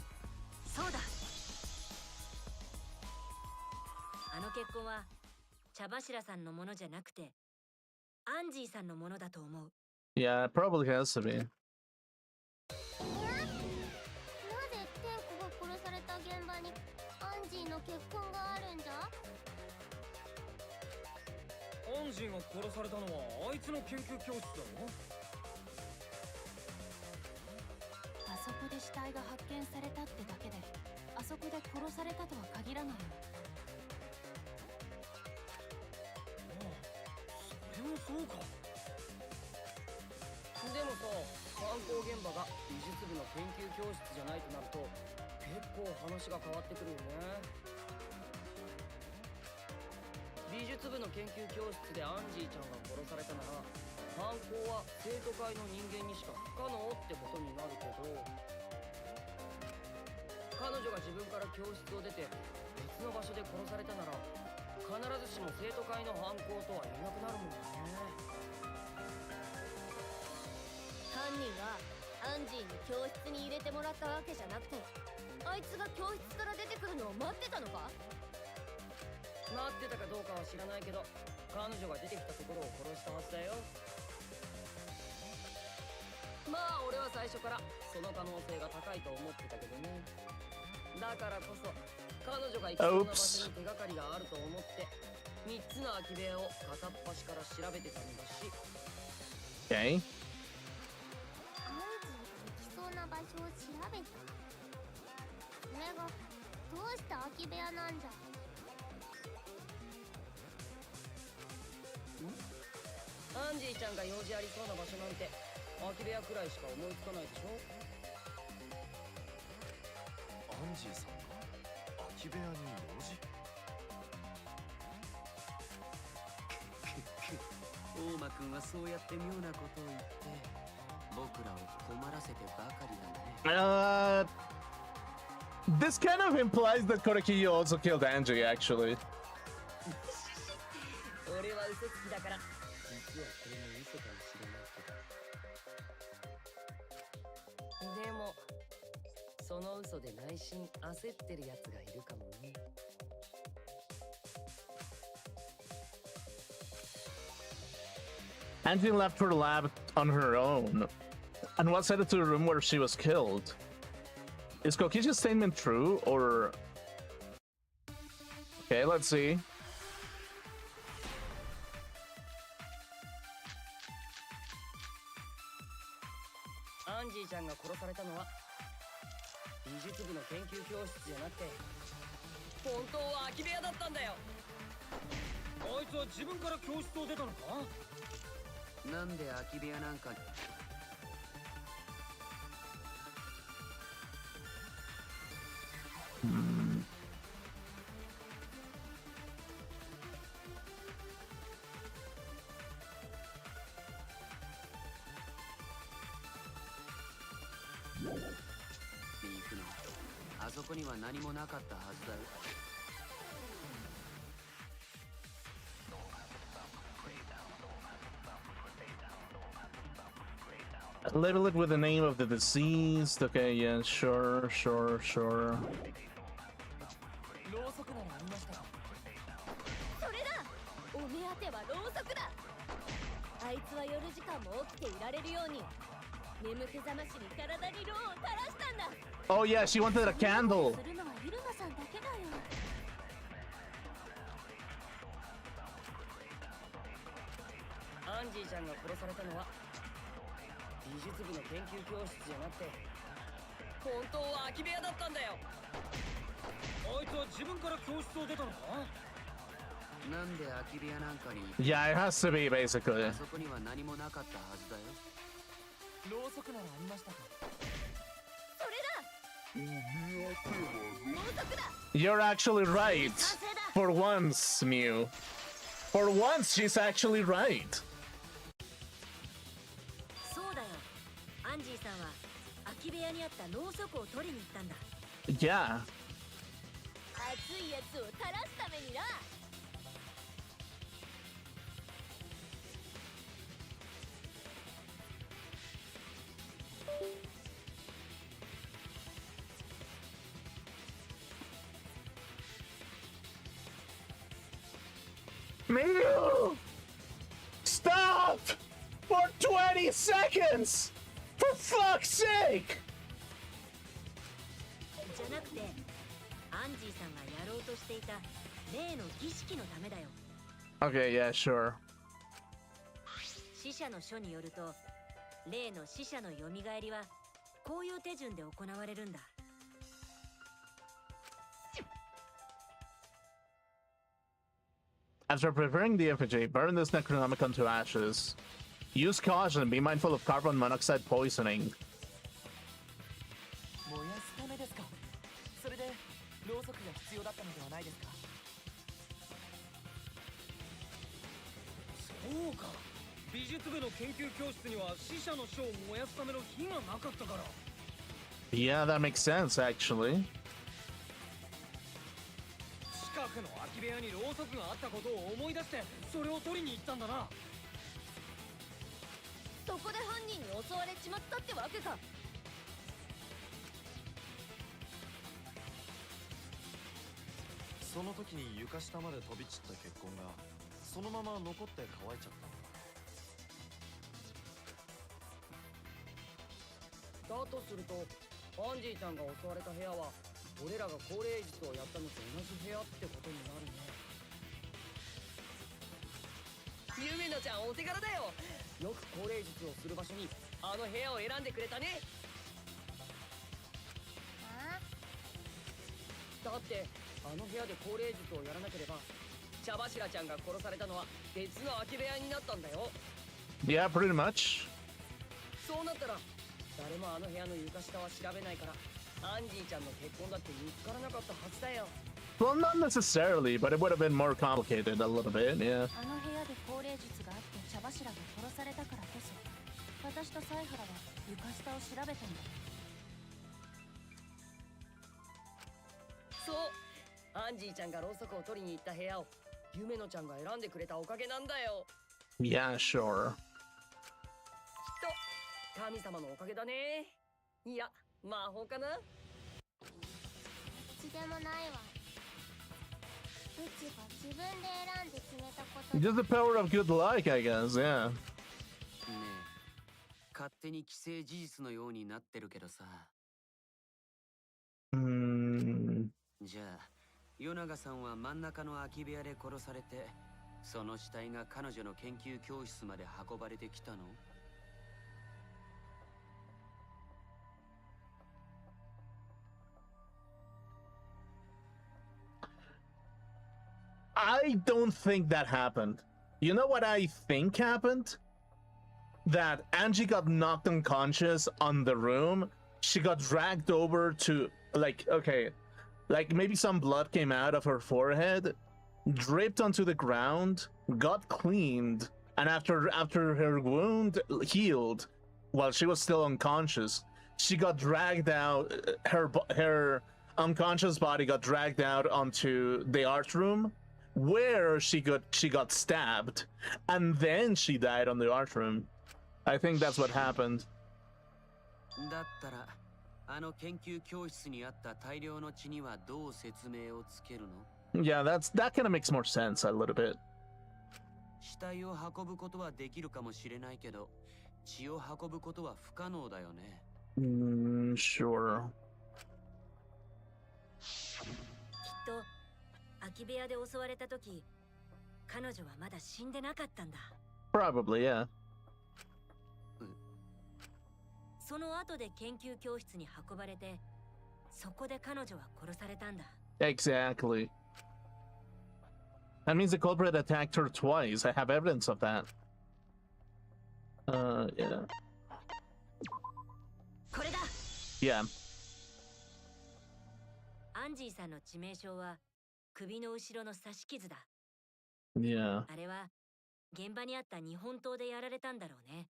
Yeah, it probably has to be. アンジーが殺されたのはあいつの研究教室だろ? あそこで死体が発見されたってだけで、あそこで殺されたとは限らないよ。それもそうか。でもさ、犯行現場が美術部の研究教室じゃないとなると、結構話が変わってくるよね。 美術部の研究教室でアンジーちゃんが殺されたなら犯行は生徒会の人間にしか不可能ってことになるけど彼女が自分から教室を出て別の場所で殺されたなら必ずしも生徒会の犯行とは言えなくなるもんね。犯人はアンジーに教室に入れてもらったわけじゃなくてあいつが教室から出てくるのを待ってたのか？間違ってたかどうかは知らないけど、彼女が出てきたところを殺したはずだよ。まあ俺は最初からその可能性が高いと思ってたけどね。だからこそ彼女が行きそうな場所に手がかりがあると思って3つの空き部屋を片っ端から調べてたんだし。Okay. アンジーが行きそうな場所を調べた。それがどうして空き部屋なんじゃ。アンジーちゃんが用事ありそうな場所なんて空き部屋くらいしか思いつかないでしょ。アンジーさんが空き部屋に用事？大間くんはそうやって妙なことを言って僕らを困らせてばかりだね。This kind of implies that Korekiyo also killed Angie, actually. 俺は嘘つきだから実はこれも嘘かもしれないけど。でもその嘘で内心焦ってるやつがいるかもね。Angie left her lab on her own and was headed to the room where she was killed. Is Kokichi's statement true, or... Okay, let's see. アンジーちゃんが殺されたのは美術部の研究教室じゃなくて本当は空き部屋だったんだよ。あいつは自分から教室を出たのか？なんで空き部屋なんかに。行くの。あそこには何もなかったはずだよ。Label it with the name of the deceased. Okay, yeah, sure. ろうそくならありました。それだ。お目当てはろうそくだ。あいつは夜時間も起きていられるように眠気覚ましに体にろうを垂らしたんだ。 Oh yeah, she wanted a candle. するのはイルマさんだけだよ。アンジーちゃんが殺されたのは美術部の研究教室じゃなくて本当は空き部屋だったんだよ。あいつは自分から教室を出たのか？なんで空き部屋なんかに。 Yeah, it has to be, basically. あそこには何もなかったはずだよ。ろうそくならありましたか。それだ。ろうそくだ。 You're actually right. For once, Mew. For once, she's actually right. そうだよ。アンジーさんは空き部屋にあったろうそくを取りに行ったんだ。 Yeah. 熱いやつを垂らすためにな。Mew! Stop! For 20 seconds! For fuck's sake! じゃなくて、アンジーさんがやろうとしていた例の儀式のためだよ。 Okay, yeah, sure. 死者の書によると、例の死者の蘇りはこういう手順で行われるんだ。After preparing the effigy, burn this Necronomicon to ashes. Use caution and be mindful of carbon monoxide poisoning. 燃やすためですか。それでろうそくが必要だったのではないですか。そうか。美術部の研究教室には死者の書を燃やすための火がなかったから。 Yeah, that makes sense, actually. 近くの空き部屋にろうそくがあったことを思い出してそれを取りに行ったんだな。そこで犯人に襲われちまったってわけか。その時に床下まで飛び散った血痕がそのまま残って乾いちゃったんだ。だとするとアンジーちゃんが襲われた部屋は俺らが高齢術をやったのと同じ部屋ってことになるね。ゆめのちゃんお手柄だよ。よく高齢術をする場所にあの部屋を選んでくれたね。だってあの部屋で高齢術をやらなければ茶柱ちゃんが殺されたのは別の空き部屋になったんだよ。 Yeah, pretty much. そうなったら誰もあの部屋の床下は調べないからアンジーちゃんの結婚だって見つからなかったはずだよ。 Well, not necessarily, but it would have been more complicated a little bit, yeah. あの部屋で高齢術があって茶柱が殺されたからこそ私とサイハラは床下を調べたんだ。そうアンジーちゃんがろうそくを取りに行った部屋をゆめのちゃんが選んでくれたおかげなんだよ。 Yeah, sure. きっと神様のおかげだね。いや魔法かな。どっちでもないわ。うちが自分で選んで決めたこと。 Just the power of good luck, I guess, yeah. ねえ、勝手に既成事実のようになってるけどさ。じゃあ、与永さんは真ん中の空き部屋で殺されて、その死体が彼女の研究教室まで運ばれてきたの？I don't think that happened. You know what I think happened? That Angie got knocked unconscious on the room. She got dragged over to, like, okay, like maybe some blood came out of her forehead, dripped onto the ground, got cleaned, and after her wound healed, while she was still unconscious, she got dragged out. Her unconscious body got dragged out onto the art room, where she got stabbed, and then she died on the art room. I think that's what happened. だったら、あの研究教室にあった大量の血にはどう説明をつけるの？ Yeah, that kind of makes more sense a little bit. 死体を運ぶことはできるかもしれないけど、血を運ぶことは不可能だよね。Sure. きっと空き部屋で襲われた時彼女はまだ死んでなかったんだ。 Probably, yeah. その後で研究教室に運ばれてそこで彼女は殺されたんだ。 Exactly. That means the culprit attacked her twice. I have evidence of that. Yeah. これだ。 Yeah. アンジーさんの致命傷は首の後ろの刺し傷だ。 Yeah. あれは現場にあった日本刀でやられたんだろうね。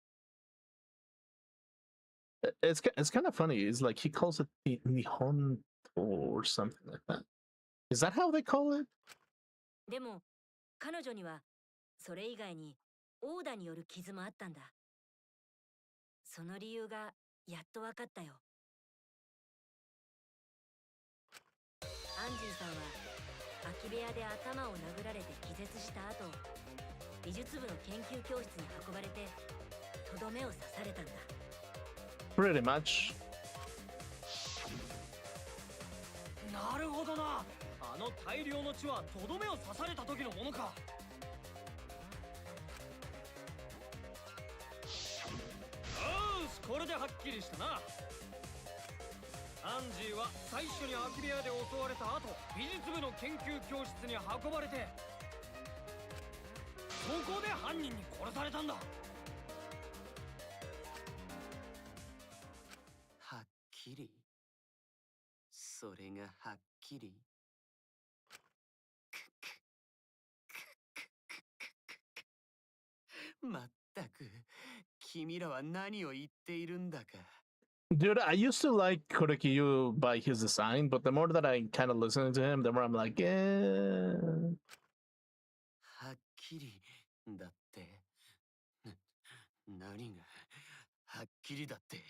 It's kind of funny. It's like he calls it Nihon or something like that. Is that how they call it? でも彼女にはそれ以外に殴打による傷もあったんだ。その理由がやっと分かったよ。アンジーさんは空き部屋で頭を殴られて気絶した後、美術部の研究教室に運ばれてとどめを刺されたんだ。 Pretty much. なるほどな。あの大量の血はとどめを刺された時のものか。よし、これではっきりしたな。アンジーは最初に空き部屋で襲われた後、美術部の研究教室に運ばれて、そこで犯人に殺されたんだ。はっきり。それがはっきり。まったく、君らは何を言っているんだか。 Dude, I used to like Korekiyu by his design, but the more that I kind of listen to him, the more I'm like, eh. はっきりだって。何がはっきりだって。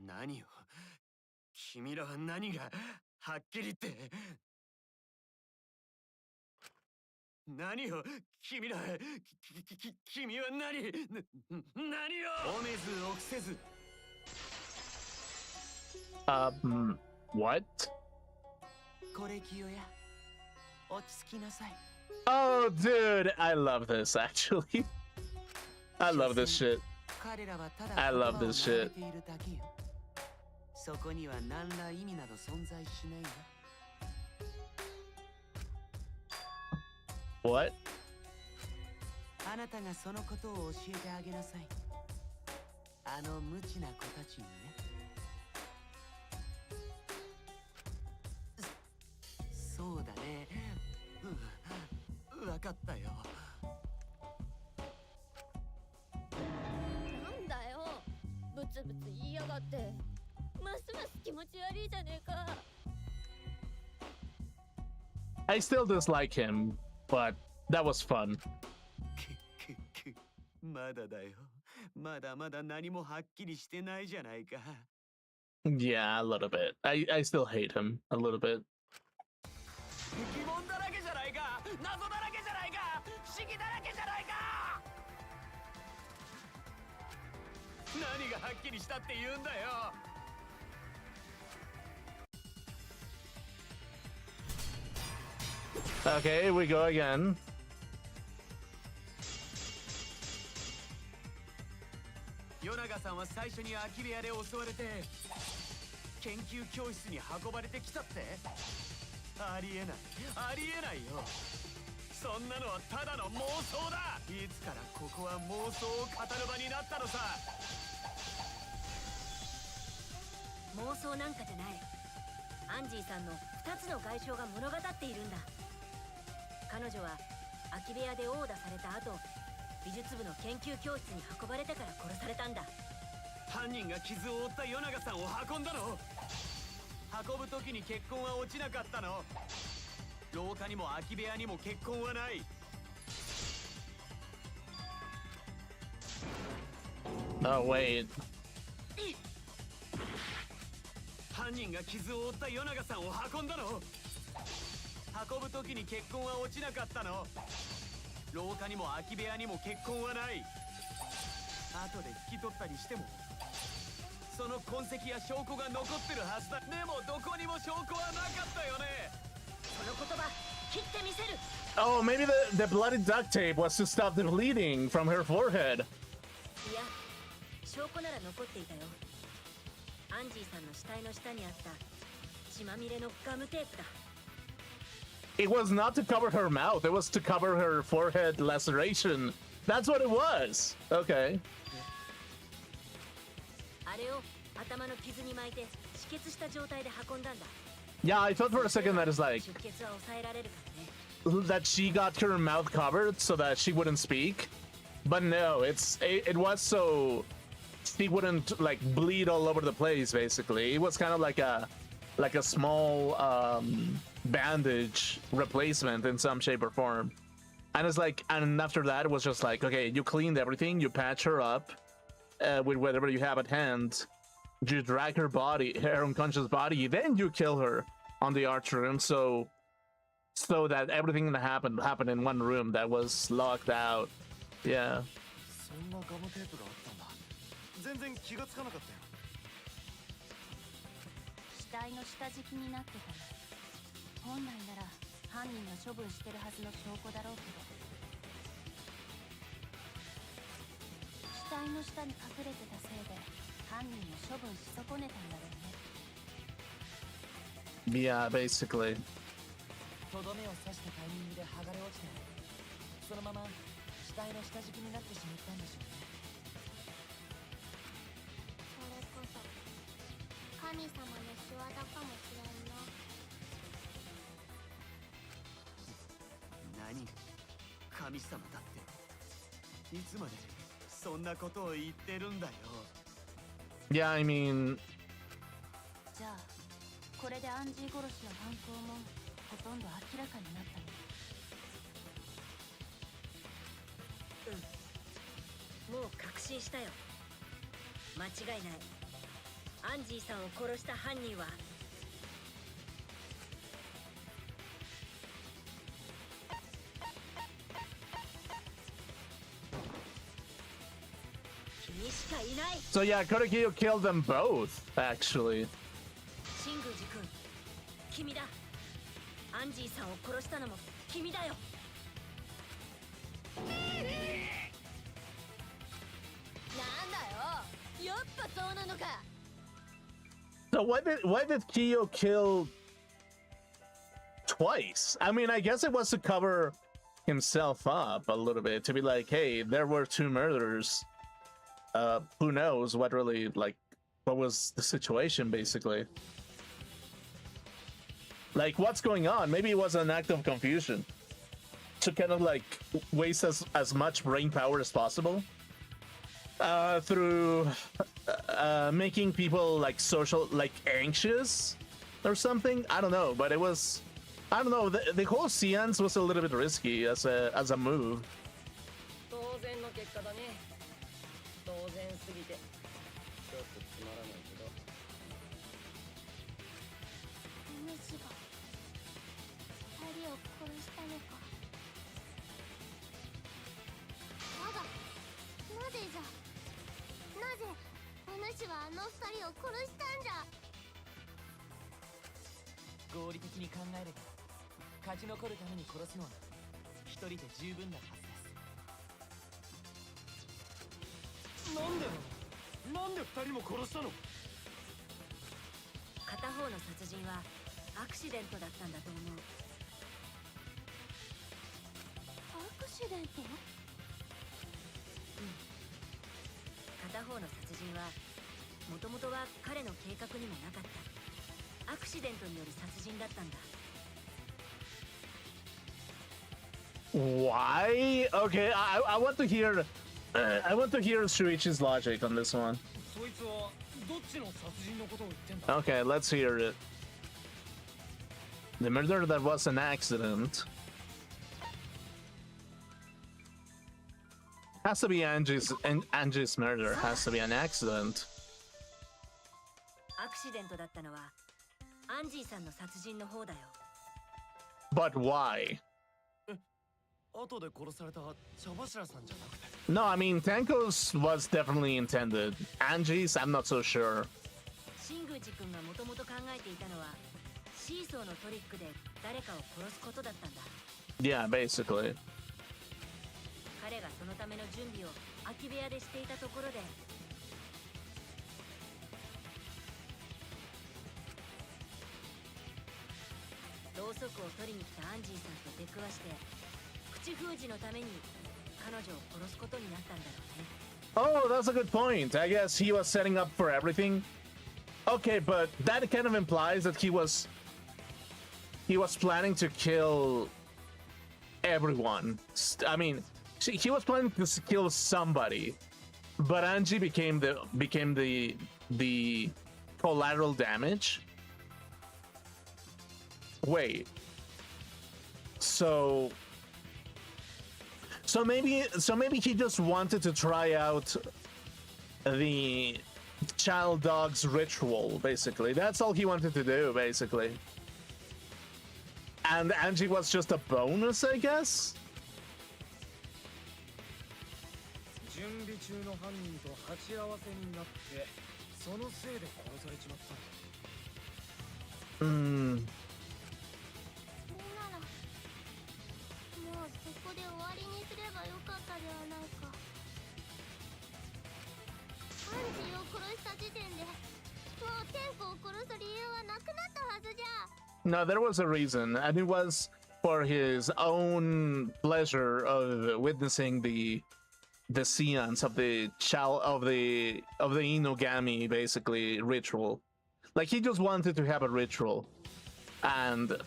何を君らは何がははっきり言って。何よ、君ら、君は何を。おめず臆せず。What? これ清や。落ち着きなさい。Oh, dude, I love this actually. I love this shit. 彼らはただ I love this shit. 言葉を並べているだけよ。そこには何ら意味など存在しないわ。What? あなたがそのことを教えてあげなさい。あの無知な子たちにね。そうだね。わかったよ。なんだよ、ブツブツ言いやがって。ますます気持ち悪いじゃねえか。I still dislike him, but that was fun. まだだよ。まだまだ何もはっきりしてないじゃないか。Yeah, a little bit. I still hate him a little bit. 疑問だらけじゃないか。謎だらけじゃないか。不思議だらけじゃないか。何がはっきりしたって言うんだよ。Okay, here we go again. 与永さんは最初に空き部屋で襲われて研究教室に運ばれてきたって。ありえない、ありえないよ。そんなのはただの妄想だ。いつからここは妄想を語る場になったのさ。妄想なんかじゃない。アンジーさんの2つの外傷が物語っているんだ。彼女は空き部屋で殴打された後、美術部の研究教室に運ばれてから殺されたんだ。犯人が傷を負った与永さんを運んだの。運ぶ時に血痕は落ちなかったの。廊下にも空き部屋にも血痕はない。Oh, wait. 犯人が傷を負った与永さんを運んだの。運ぶ時に血痕は落ちなかったの。廊下にも空き部屋にも血痕はない。後で拭き取ったりしてもその痕跡や証拠が残ってるはずだ。でもどこにも証拠はなかったよね。その言葉切ってみせる。 Oh, maybe the bloody duct tape was to stop the bleeding from her forehead. いや、証拠なら残っていたよ。アンジーさんの死体の下にあった血まみれのガムテープだ。It was not to cover her mouth, it was to cover her forehead laceration. That's what it was. Okay. あれを頭の傷に巻いて止血した状態で運んだんだ。 Yeah, I thought for a second that it's like 出血は抑えられるからね。 that she got her mouth covered so that she wouldn't speak. But no, it was so she wouldn't like bleed all over the place basically. It was kind of like a small bandage replacement in some shape or form. And it's like, and after that it was just like, okay, you cleaned everything, you patch her up with whatever you have at hand, you drag her body, her unconscious body, then you kill her on the art room, so that everything that happened in one room that was locked out. Yeah. そんなガムテープがあったんだ。全然気がつかなかったよ。死体の下敷きになってたの。本来なら犯人が処分してるはずの証拠だろうけど、死体の下に隠れてたせいで犯人を処分し損ねたんだろうね。 Yeah, basically. とどめを刺したタイミングで剥がれ落ちて、そのまま死体の下敷きになってしまったんでしょうね。それこそ神様の仕業かもしれんな。何神様だっていつまでそんなことを言ってるんだよ。 Yeah, I mean, じゃあこれでアンジー殺しの犯行もほとんど明らかになったね。もう確信したよ。間違いない。アンジーさんを殺した犯人はにしかいない。 So yeah, Korekiyo killed them both, actually. シングジ君、君だ。アンジーさんを殺したのも君だよ。なんだよ、やっぱそうなのか。 So why did Kiyo kill twice? I mean, I guess it was to cover himself up a little bit, to be like, hey, there were two murders. Who knows what really, like, what was the situation, basically? Like, what's going on? Maybe it was an act of confusion to kind of like waste as much brain power as possible through making people like anxious or something. I don't know, but it was, I don't know, the whole seance was a little bit risky as a move. 当然の結果だね。当然すぎてちょっとつまらないけど。お主が二人を殺したのか。だがなぜじゃ。なぜお主はあの二人を殺したんじゃ。合理的に考えれば勝ち残るために殺すのは一人で十分なはずです。なんで二人も殺したの？片方の殺人はアクシデントだったんだと思う。アクシデント。片方の殺人はもともとは彼の計画にもなかったアクシデントによる殺人だったんだ。 Why? Okay, I want to hear Shuichi's logic on this one. そいつはどっちの殺人のことを言ってんだ。 Okay, let's hear it. The murder that was an accident has to be Angie's murder. Has to be an accident. アクシデントだったのはアンジーさんの殺人の方だよ。 But why? 後で殺された茶柱さんじゃなくて。 No, I mean Tenko's was definitely intended. Angie's, I'm not so sure. シングジ君がもともと考えていたのはシーソーのトリックで誰かを殺すことだったんだ。 Yeah, basically. 彼がそのための準備を空き部屋でしていたところでろうそくを取りに来たアンジーさんと出くわして口封じのために彼女を殺すことになったんだろうね。 Oh, that's a good point. I guess he was setting up for everything. Okay, but that kind of implies that he was planning to kill everyone. I mean, he was planning to kill somebody, but Angie became the collateral damage. Wait. So maybe he just wanted to try out the child dog's ritual, basically. That's all he wanted to do, basically. And Angie was just a bonus, I guess? 準備中の犯人と鉢合わせになってそのせいで殺されちまったんだ。それならもうそこで終わりにすればよかったではないか。アンジーを殺した時点でもうテンコを殺す理由はなくなったはずじゃ。 No, there was a reason, and it was for his own pleasure of witnessing the seance of the Inogami, basically, ritual. Like, he just wanted to have a ritual and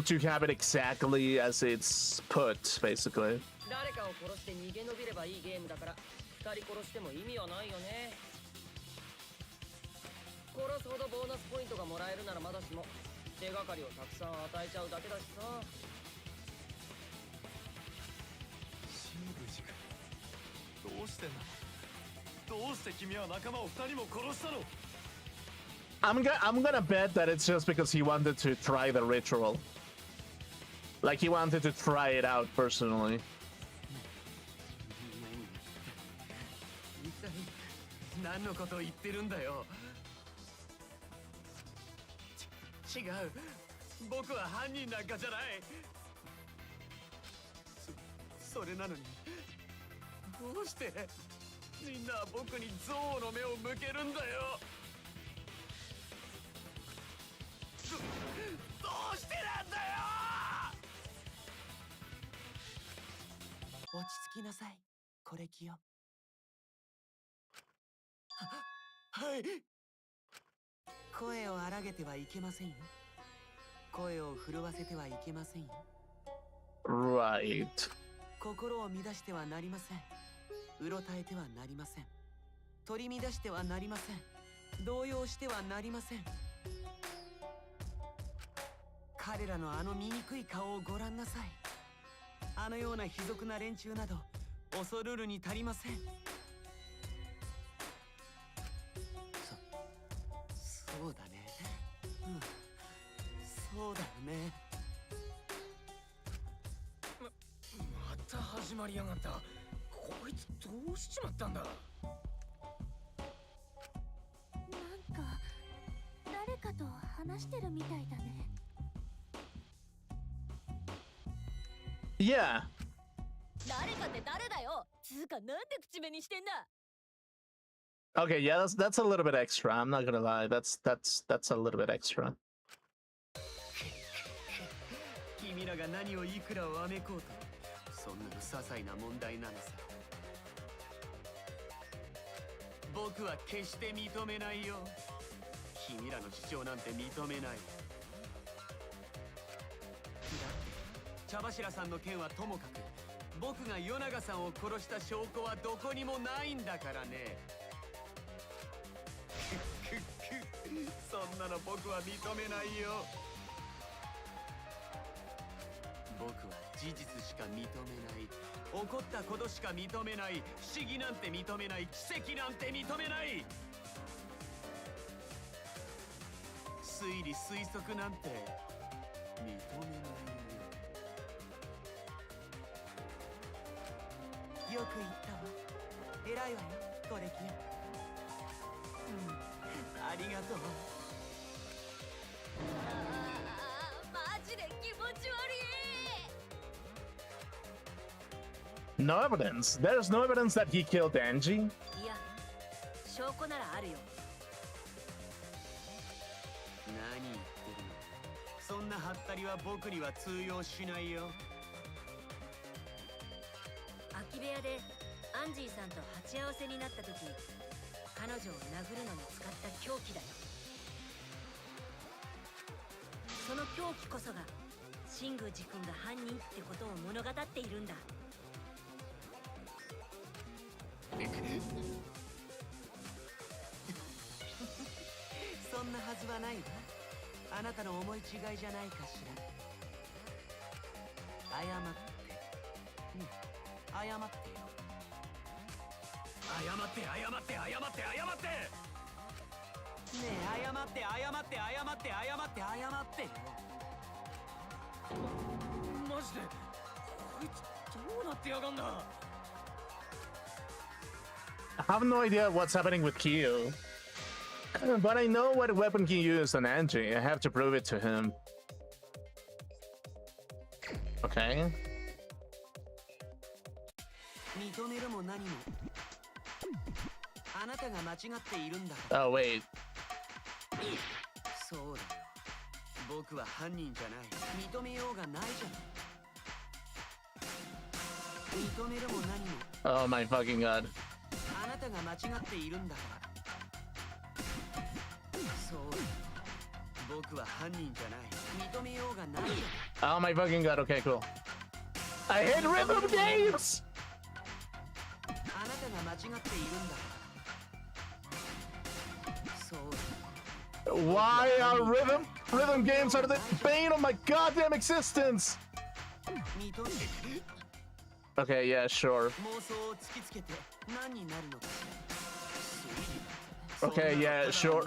to have it exactly as it's put, basically. 誰かを殺して逃げ延びればいいゲームだから二人殺しても意味はないよね。殺すほどボーナスポイントがもらえるならまだしも手がかりをたくさん与えちゃうだけだしさ。シングジ君、どうしてなの？どうして君は仲間を二人も殺したの？ I'm gonna bet that it's just because he wanted to try the ritual. Like, he wanted to try it out personally. 何のことを言ってるんだよ。違う、僕は犯人なんかじゃない。それなのにどうしてみんなは僕に憎悪の目を向けるんだよ。どうしてなんだよ。落ち着きなさい、コレキよ。はい。声を荒げてはいけませんよ。声を震わせてはいけませんよ。Right. 心を乱してはなりません。うろたえてはなりません。取り乱してはなりません。動揺してはなりません。彼らのあの醜い顔をご覧なさい。あのような卑俗な連中など恐るるに足りません。そうだね。そうだよね。また始まりやがった。こいつどうしちまったんだ。なんか誰かと話してるみたいだね。Yeah. 誰かって誰だよ。つうかなんで口紅してんだ。 Okay, yeah, that's a little bit extra. I'm not gonna lie. That's a little bit extra. 君らが何をいくらわめこうと、そんなの些細な問題なのさ。僕は決して認めないよ。君らの主張なんて認めない。だって茶柱さんの件はともかく、僕が与永さんを殺した証拠はどこにもないんだからね。そんなの僕は認めないよ。僕は事実しか認めない。起こったことしか認めない。不思議なんて認めない。奇跡なんて認めない。推理推測なんて認めないよ。よく言ったわ。偉いわよ、コレキ。ありがとう。マジで気持ち悪い。 No evidence. There's no evidence that he killed Angie. いや、証拠ならあるよ。何言ってるの。そんなハッタリは僕には通用しないよ。空き部屋でアンジーさんと鉢合わせになった時、彼女を殴るのに使った凶器だよ。その凶器こそが神宮寺君が犯人ってことを物語っているんだ。そんなはずはないわ。あなたの思い違いじゃないかしら。謝って。謝ってよ。謝って謝って謝って謝って。ねえ、謝って謝って謝って謝って謝ってよ。マジでこいつどうなってやがんだ。 I have no idea what's happening with Kyo. But I know what weapon he used on Angie. I have to prove it to him. Okay. 認めるも何も。あなたが間違っているんだから。Oh, wait. そうだよ。僕は犯人じゃない。認めようがないじゃん。認めるも何も。 Oh my fucking god. あなたが間違っているんだから。そうだ。僕は犯人じゃない。認めようがないじゃん。 Oh my fucking god. Okay, cool. I hate rhythm games! あなたが間違っているんだから。そうだ。 Why are rhythm games are the bane of my goddamn existence? Okay, yeah, sure. Okay, yeah, sure.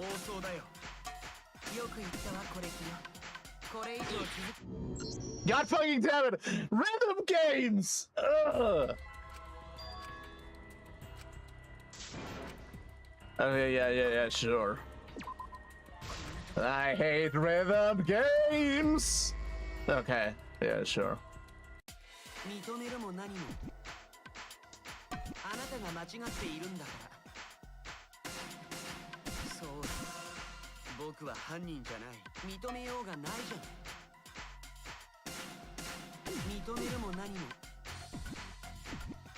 God fucking damn it! Rhythm games! Ugh. Okay, yeah, sure. I hate rhythm games. Okay, yeah, sure. 認めるも何もあなたが間違っているんだからそうだ僕は犯人じゃない認めようがないじゃん認めるも何も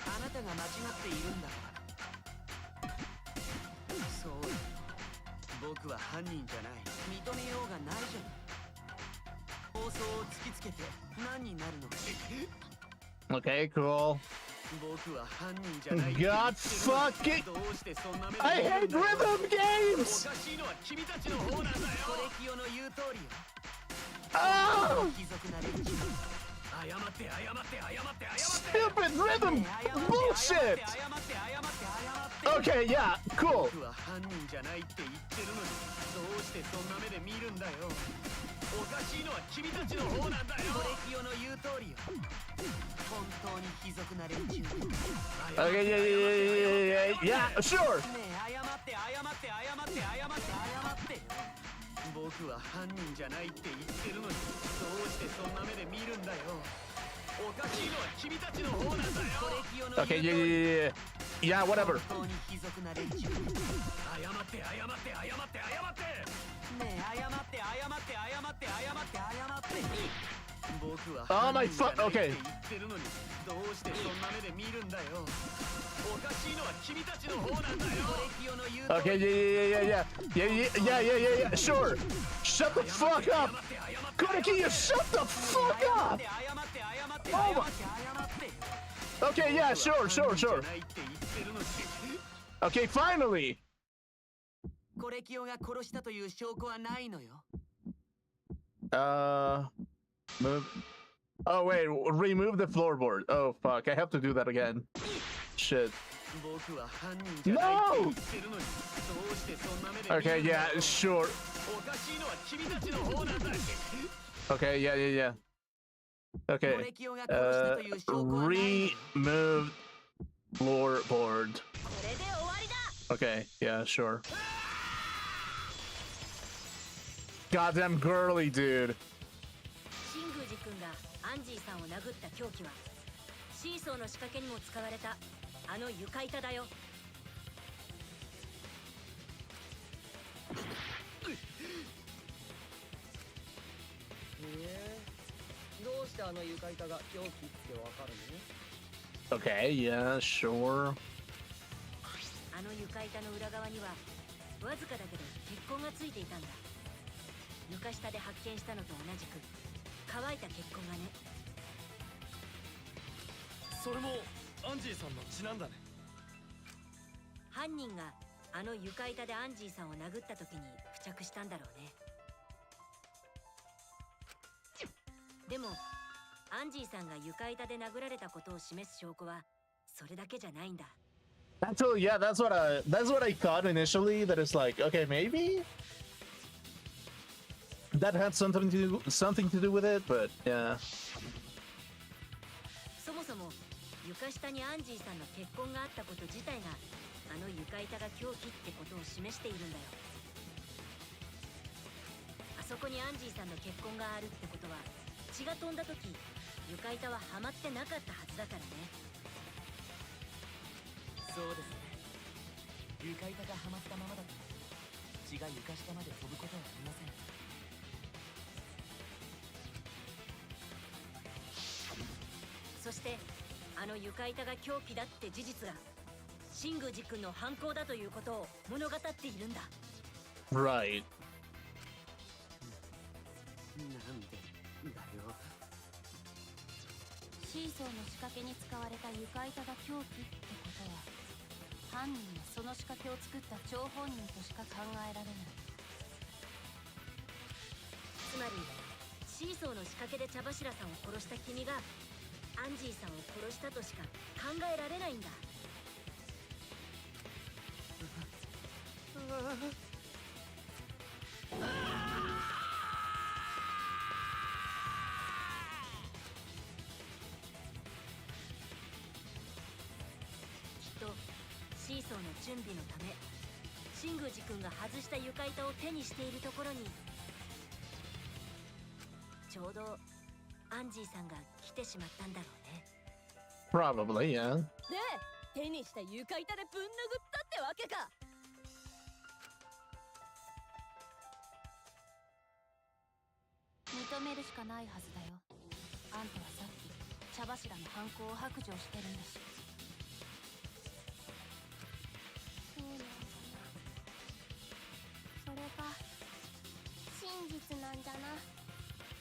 あなたが間違っているんだからそうだ僕は犯人じゃない認めようがないじゃん放送を突きつけて何になるの Okay, cool. 僕は犯人じゃない God fucking どうしてそんな目で I hate rhythm games! おかしいのは君たちの方なんだよコレキオの言う通りよ Oh! 貴族な連中謝って Stupid rhythm bullshit! Okay, yeah, cool. 僕は犯人じゃないって言ってるのにどうしてそんな目で見るんだよおかしいのは君たちの方なんだよコレキオの言う通りよ本当に貴族な連中 Okay, yeah, sure. ねえ謝って僕は犯人じゃないって言ってるのにどうしてそんな目で見るんだよおかしいのは君たちの方なんだよコレキオの言う Okay, 通り yeah, whatever. 本当に貴族な連中謝ってねえ謝って僕は Oh my 犯人じゃ fuck, ないって okay. 言ってるのにどうしてそんな目で見るんだよおかしいのは君たちの方なんだよコレキオの言う通 Okay, り yeah, sure. Shut the fuck up! Kuriki, you shut the fuck up! Oh my... Okay, yeah, sure. Okay, finally! コレキオが殺したという証拠はないのよ Move. Oh wait, remove the floorboard. Oh fuck, I have to do that again. Shit. 僕は犯人じゃないって言ってるのにどうしてそんな目で見るんだよ Okay, yeah, sure. おかしいのは君たちの方なんだ Okay, yeah. コ Okay. レキオが殺したという証拠はないのよ Remove floorboard. これで終わりだ Okay, yeah, sure. Goddamn girly, dude. 新宮寺君がアンジーさんを殴った凶器はシーソーの仕掛けにも使われたあの床板だよどうしてあの床板が凶器ってわかるの Okay, yeah, sure. あの床板の裏側にはわずかだけど血痕がついていたんだ床下で発見したのと同じく乾いた血痕がねそれもアンジーさんの血なんだね犯人があの床板でアンジーさんを殴った時に付着したんだろうねでもアンジーさんが床板で殴られたことを示す証拠はそれだけじゃないんだ Actually, yeah, that's what I thought initially. That it's like, okay, maybe that had something to do with it, but yeah. そもそも床下にアンジーさんの血痕があったこと自体があの床板が凶器ってことを示しているんだよあそこにアンジーさんの血痕があるってことは血が飛んだ時床板ははまってなかったはずだからねそうですね床板がはまったままだと血が床下まで飛ぶことはありませんそしてあの床板が凶器だって事実が新宮寺君の犯行だということを物語っているんだ Right. なんでだよシーソーの仕掛けに使われた床板が凶器ってことは犯人はその仕掛けを作った張本人としか考えられないつまりシーソーの仕掛けで茶柱さんを殺した君がアンジーさんを殺したとしか考えられないんだきっとシーソーの準備のため新宮寺君が外した床板を手にしているところにちょうどアンジーさんが来てしまったんだろうね。 Probably, yeah. で手にした床板でぶん殴ったってわけか。認めるしかないはずだよ。あんたはさっき茶柱の犯行を白状してるんだし。そうなんだな。それが真実なんじゃな。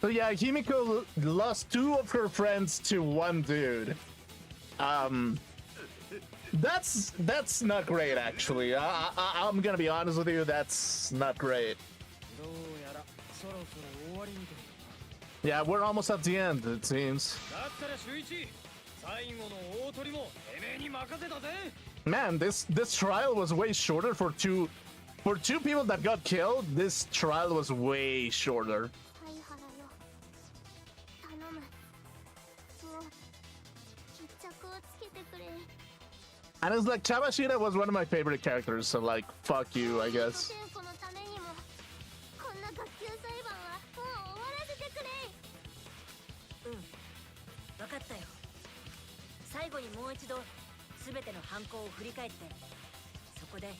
So yeah, Himiko lost 2 of her friends to 1 dude. That's not great, actually. I'm gonna be honest with you, that's not great. どうやらそろそろ終わりみたい Yeah, we're almost at the end, it seems. だったら周一最後の大鳥もてめえに任せたぜ。 Man, this trial was way shorter for two people that got killed. This trial was way shorter. ハイハラよ。頼む。もう決着をつけてくれ。 And it's like Chabashida was one of my favorite characters, so like fuck you, I guess. 天子のためにもこんな学級裁判はもう終わらせてくれ。うん分かったよ。最後にもう一度全ての犯行を振り返ってそこで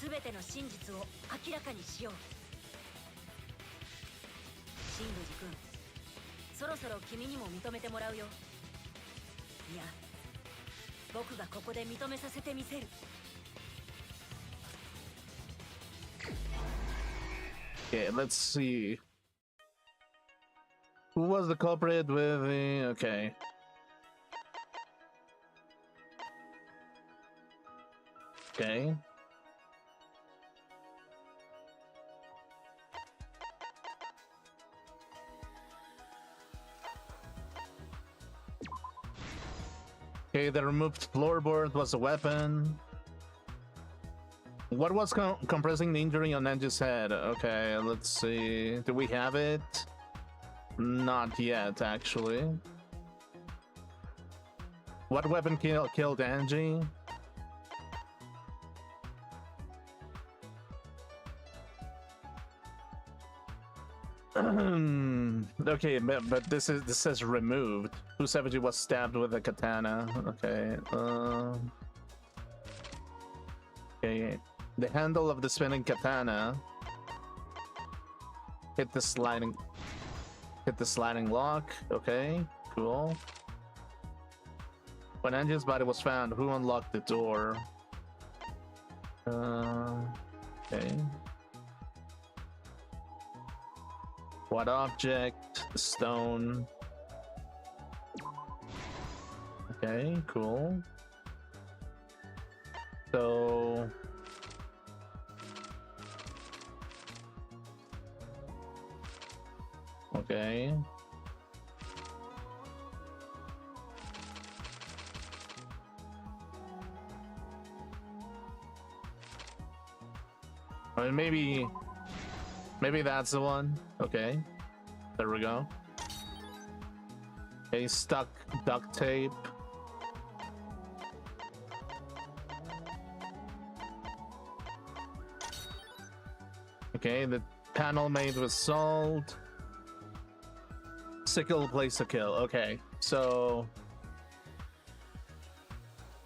全ての真実を明らかにしよう。新宮寺君そろそろ君にも認めてもらうよ。いや僕がここで認めさせてみせる。 Okay, let's see. Who was the culprit with the... Okay. Okay. Okay, the removed floorboard was a weapon. What was compressing the injury on Anji's head? Okay, let's see. Do we have it? Not yet, actually. What weapon killed Anji? Okay, but this says removed. 270 was stabbed with a katana. Okay. Okay. The handle of the spinning katana hit the sliding lock. Okay, cool. When Anji's body was found, who unlocked the door? Okay. What object? The stone. Okay, cool. So... Okay. I mean, maybe that's the one. Okay. There we go. Okay, stuck duct tape. Okay, the panel made with salt. Sickle place to kill. Okay, so...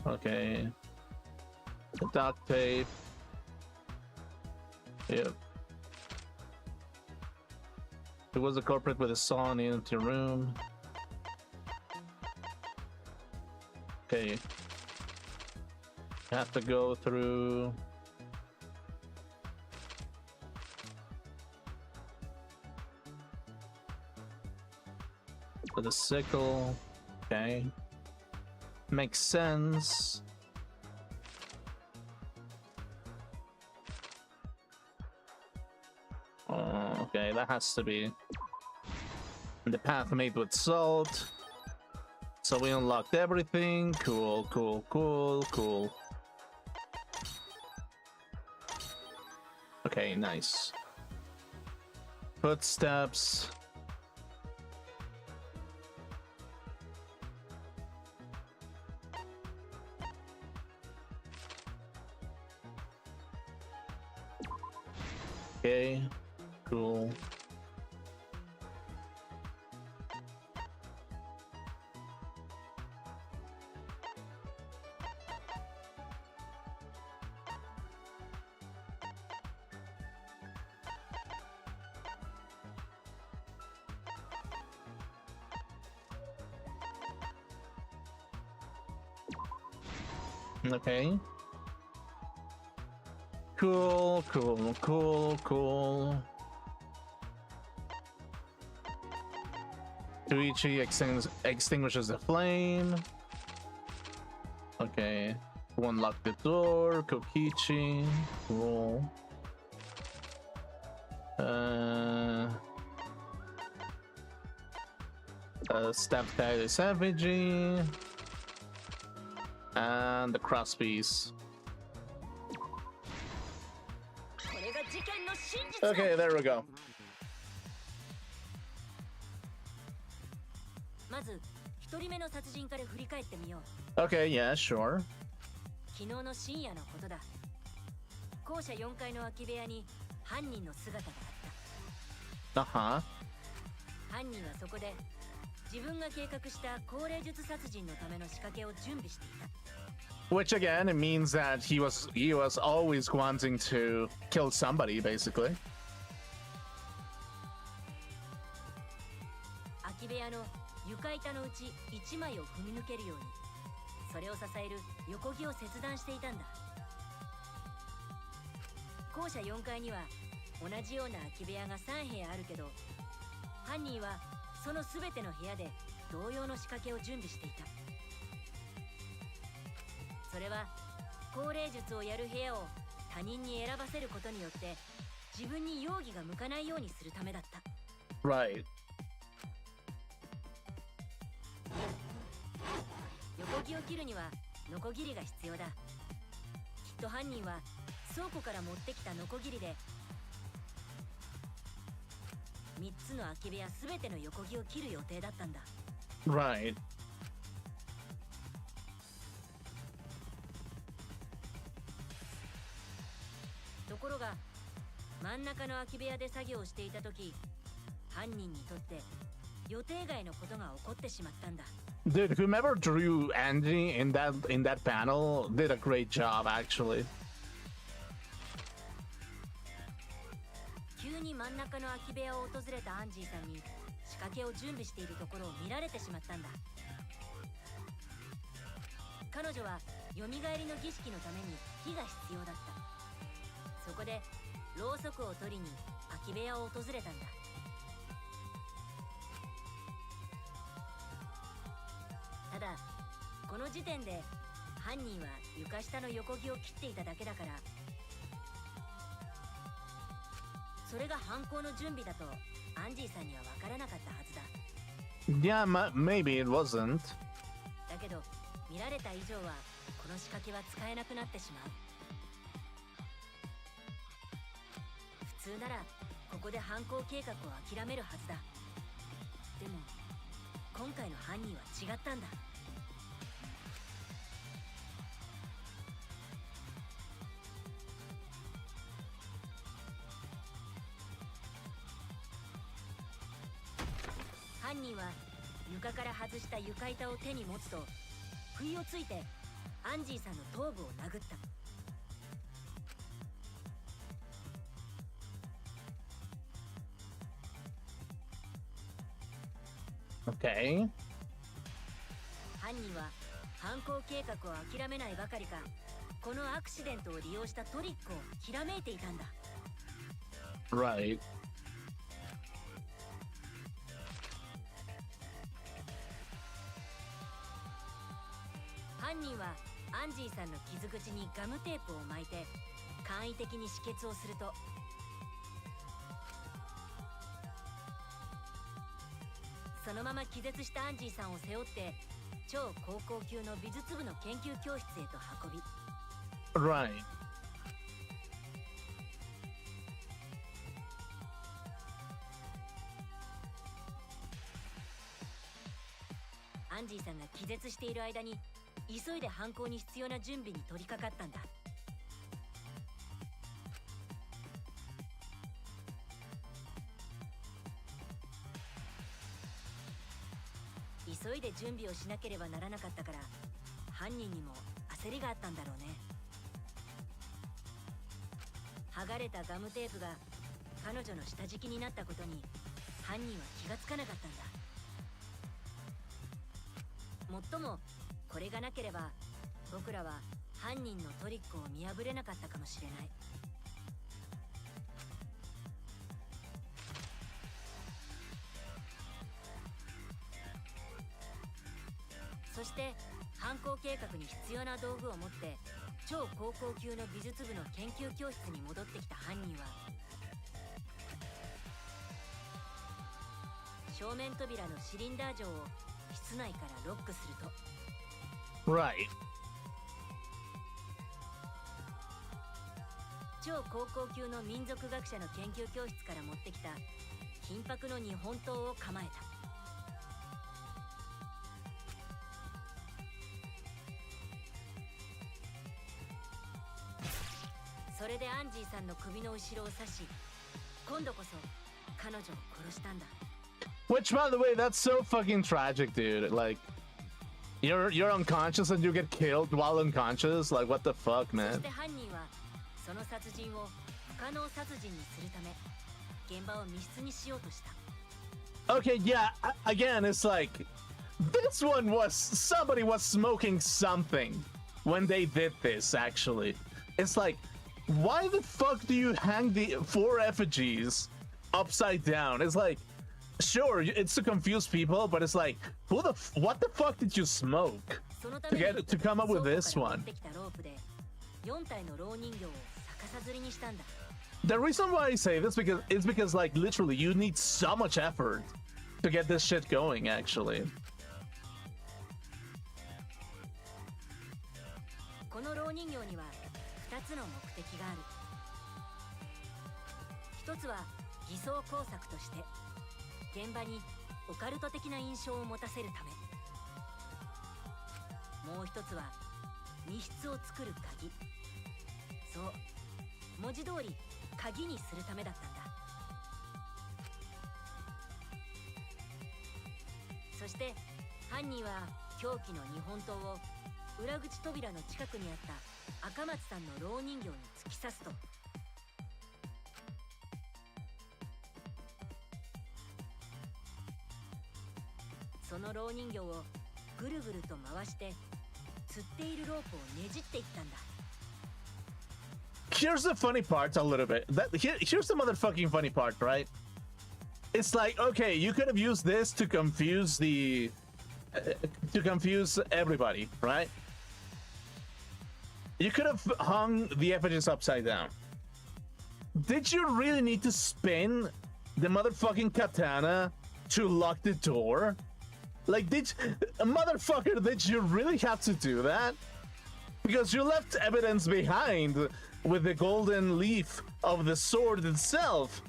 Okay. The duct tape. Yep. It was a culprit with a saw in the empty room. Okay. Have to go through... with a sickle. Okay. Makes sense. Okay, that has to be the path made with salt. So we unlocked everything. Cool, cool, cool, cool. Okay, nice. Footsteps. Okay, cool. Okay. Cool, cool, cool, cool. Tuichi extinguishes the flame. Okay. To unlock the door. Kokichi. Cool. Stab guy the Savagey. And the crosspiece. Okay, there we go. まず一人目の殺人から振り返ってみよう。Okay, yeah, sure. 昨日の深夜のことだ。校舎4階の空き部屋に犯人の姿があった。犯人はそこで自分が計画した高齢術殺人のための仕掛けを準備していた。Which again, it means that he was always wanting to kill somebody, basically. 空き部屋の床板のうち1枚を踏み抜けるように、それを支える横木を切断していたんだ。校舎4階には同じような空き部屋が3部屋あるけど、犯人はその全ての部屋で同様の仕掛けを準備していた。それは高齢術をやる部屋を他人に選ばせることによって自分に容疑が向かないようにするためだった。Right. 横木を切るにはノコギリが必要だ。きっと犯人は倉庫から持ってきたノコギリで3つの空き部屋全ての横木を切る予定だったんだ。Right. ところが真ん中の空き部屋で作業をしていた時、犯人にとって予定外のことが起こってしまったんだ。Dude, whomever drew Angie in that panel did a great job, actually. 急に真ん中の空き部屋を訪れたアンジーさんに仕掛けを準備しているところを見られてしまったんだ。彼女は蘇りの儀式のために火が必要だった。そこでろうそくを取りに空き部屋を訪れたんだ。ただこの時点で犯人は床下の横木を切っていただけだから、それが犯行の準備だとアンジーさんには分からなかったはずだ。Yeah, maybe it wasn't. だけど見られた以上はこの仕掛けは使えなくなってしまう。普通ならここで犯行計画を諦めるはずだ。でも今回の犯人は違ったんだ。犯人は床から外した床板を手に持つと不意をついてアンジーさんの頭部を殴った。Okay. 犯人は犯行計画を諦めないばかりか、このアクシデントを利用したトリックをひらめいていたんだ。Right. 犯人はアンジーさんの傷口にガムテープを巻いて簡易的に止血をすると、そのまま気絶したアンジーさんを背負って超高校級の美術部の研究教室へと運び、Right. アンジーさんが気絶している間に急いで犯行に必要な準備に取り掛かったんだ。急いで準備をしなければならなかったから、犯人にも焦りがあったんだろうね。剥がれたガムテープが彼女の下敷きになったことに犯人は気がつかなかったんだ。もっともこれがなければ僕らは犯人のトリックを見破れなかったかもしれない。そして犯行計画に必要な道具を持って超高校級の美術部の研究教室に戻ってきた犯人は、正面扉のシリンダー錠を室内からロックすると、Right. 超高校級の民族学者の研究教室から持ってきた金箔の日本刀を構えた。それでアンジーさんの首の後ろを刺し、今度こそ彼女を殺したんだ。Which, by the way, that's so fucking tragic, dude. Like, you're unconscious and you get killed while unconscious. Like, what the fuck, そ man? して犯人はその殺人を不可能殺人にするため現場を密室にしようとした。Okay, yeah. Again, it's like this one was somebody was smoking something when they did this. Actually, it's like, why the fuck do you hang the 4 effigies upside down? It's like, sure, it's to confuse people, but it's like, what the fuck did you smoke to come up with this one? The reason why I say this is because like literally you need so much effort to get this shit going. Actually, この蝋人形には2つの目的がある。一つは偽装工作として現場にオカルト的な印象を持たせるため、もう一つは密室を作る鍵。そう、文字通り鍵にするためだったんだ。そして犯人は凶器の日本刀を裏口扉の近くにあった赤松さんの蝋人形に突き刺すと、その蝋人形をぐるぐると回して釣っているロープをねじっていったんだ。here's the funny part a little bit. Here's the motherfucking funny part, right? It's like, okay, you could have used this to confuse everybody, right? You could have hung the effigies upside down. Did you really need to spin the motherfucking katana to lock the door? Like, motherfucker, did you really have to do that? Because you left evidence behind with the golden leaf of the sword itself.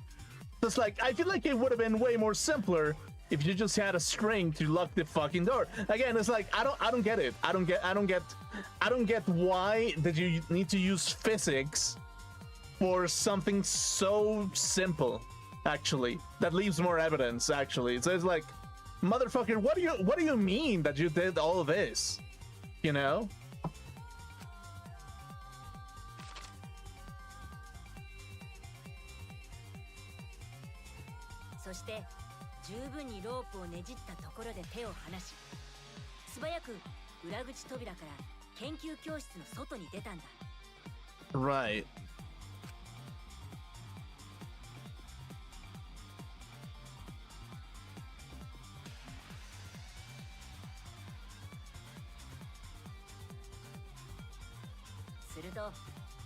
It's like, I feel like it would have been way more simpler if you just had a string to lock the fucking door. Again, it's like, I don't get it. I don't get why did you need to use physics for something so simple, actually, that leaves more evidence, actually. So it's like, motherfucker, what do you mean that you did all of this? You know? そして十分にロープをねじったところで手を離し、素早く裏口扉から研究教室の外に出たんだ。 Right. すると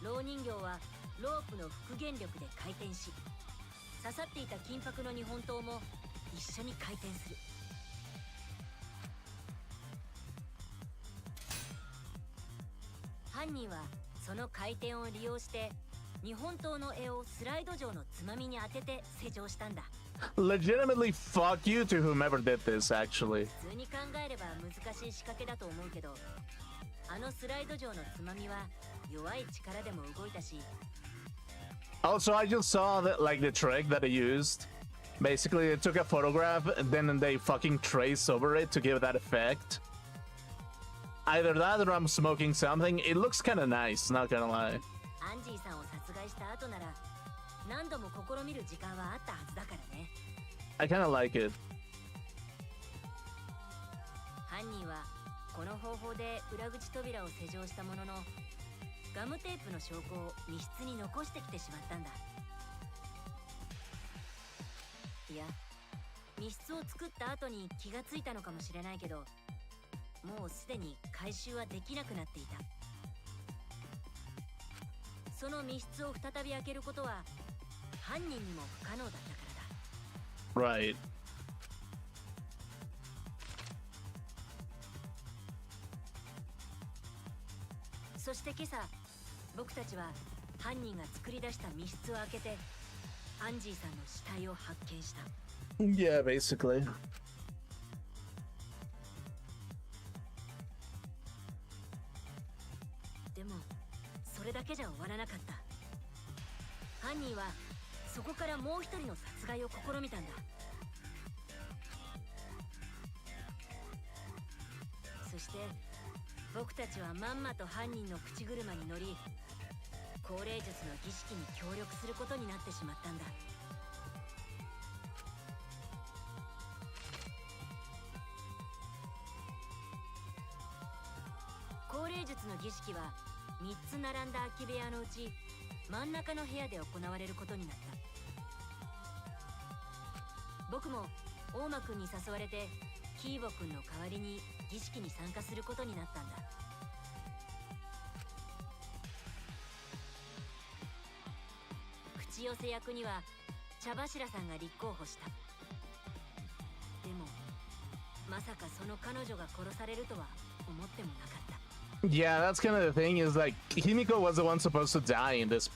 蝋人形はロープの復元力で回転し、刺さっていた金箔の日本刀も一緒に回転する。犯人はその回転を利用して日本刀の柄をスライド錠のつまみに当てて施錠したんだ。 Legitimately fuck you to whomever did this, actually. 普通に考えれば難しい仕掛けだと思うけど、あのスライド錠のつまみは弱い力でも動いたし。 Also, I just saw that, like, the trick that I used Basically, they took a photograph and then they fucking trace over it to give that effect. Either that or I'm smoking something. It looks kind of nice, not gonna lie. アンジーさんを殺害した後なら何度も試みる時間はあったはずだからね。 I kind of like it. 犯人はこの方法で裏口扉を施錠したもののガムテープの証拠を密室に残してきてしまったんだ。いや密室を作った後に気がついたのかもしれないけどもうすでに回収はできなくなっていた。その密室を再び開けることは犯人にも不可能だったからだ。 Right. そして今朝僕たちは犯人が作り出した密室を開けてアンジーさんの死体を発見した。 Yeah, basically. でもそれだけじゃ終わらなかった。犯人はそこからもう一人の殺害を試みたんだ。そして僕たちはまんまと犯人の口車に乗り降霊術の儀式に協力することになってしまったんだ。降霊術の儀式は3つ並んだ空き部屋のうち真ん中の部屋で行われることになった。僕も大間くんに誘われてキーボくんの代わりに儀式に参加することになったんだ。口寄せ役には茶柱さんが立候補した。でもまさかその彼女が殺されるとは思ってもなかった。 Yeah, that's kind of the thing. Is like Himiko was the one supposed to die in this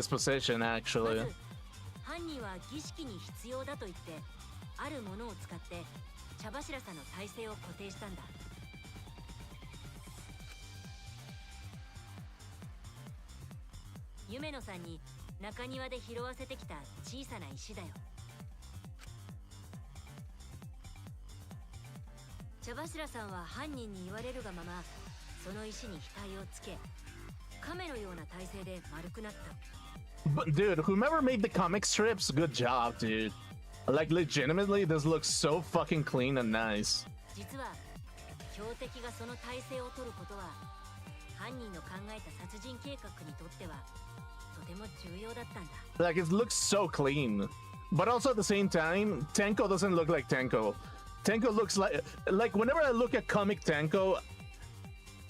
position, ま actually. ず犯人は儀式に必要だと言ってあるものを使って茶柱さんの体勢を固定したんだ。夢野さんに中庭で拾わせてきた小さな石だよ。茶柱さんは犯人に言われるがままその石に額をつけ亀のような体勢で丸くなった。 But dude, whomever made the comic strips, good job, dude. Like legitimately, this looks so fucking clean and nice. 実は標的がその体勢を取ることは犯人の考えた殺人計画にとってはとても重要だったんだ。 Like it looks so clean, but also at the same time, Tenko doesn't look like Tenko. Tenko looks like whenever I look at comic Tenko,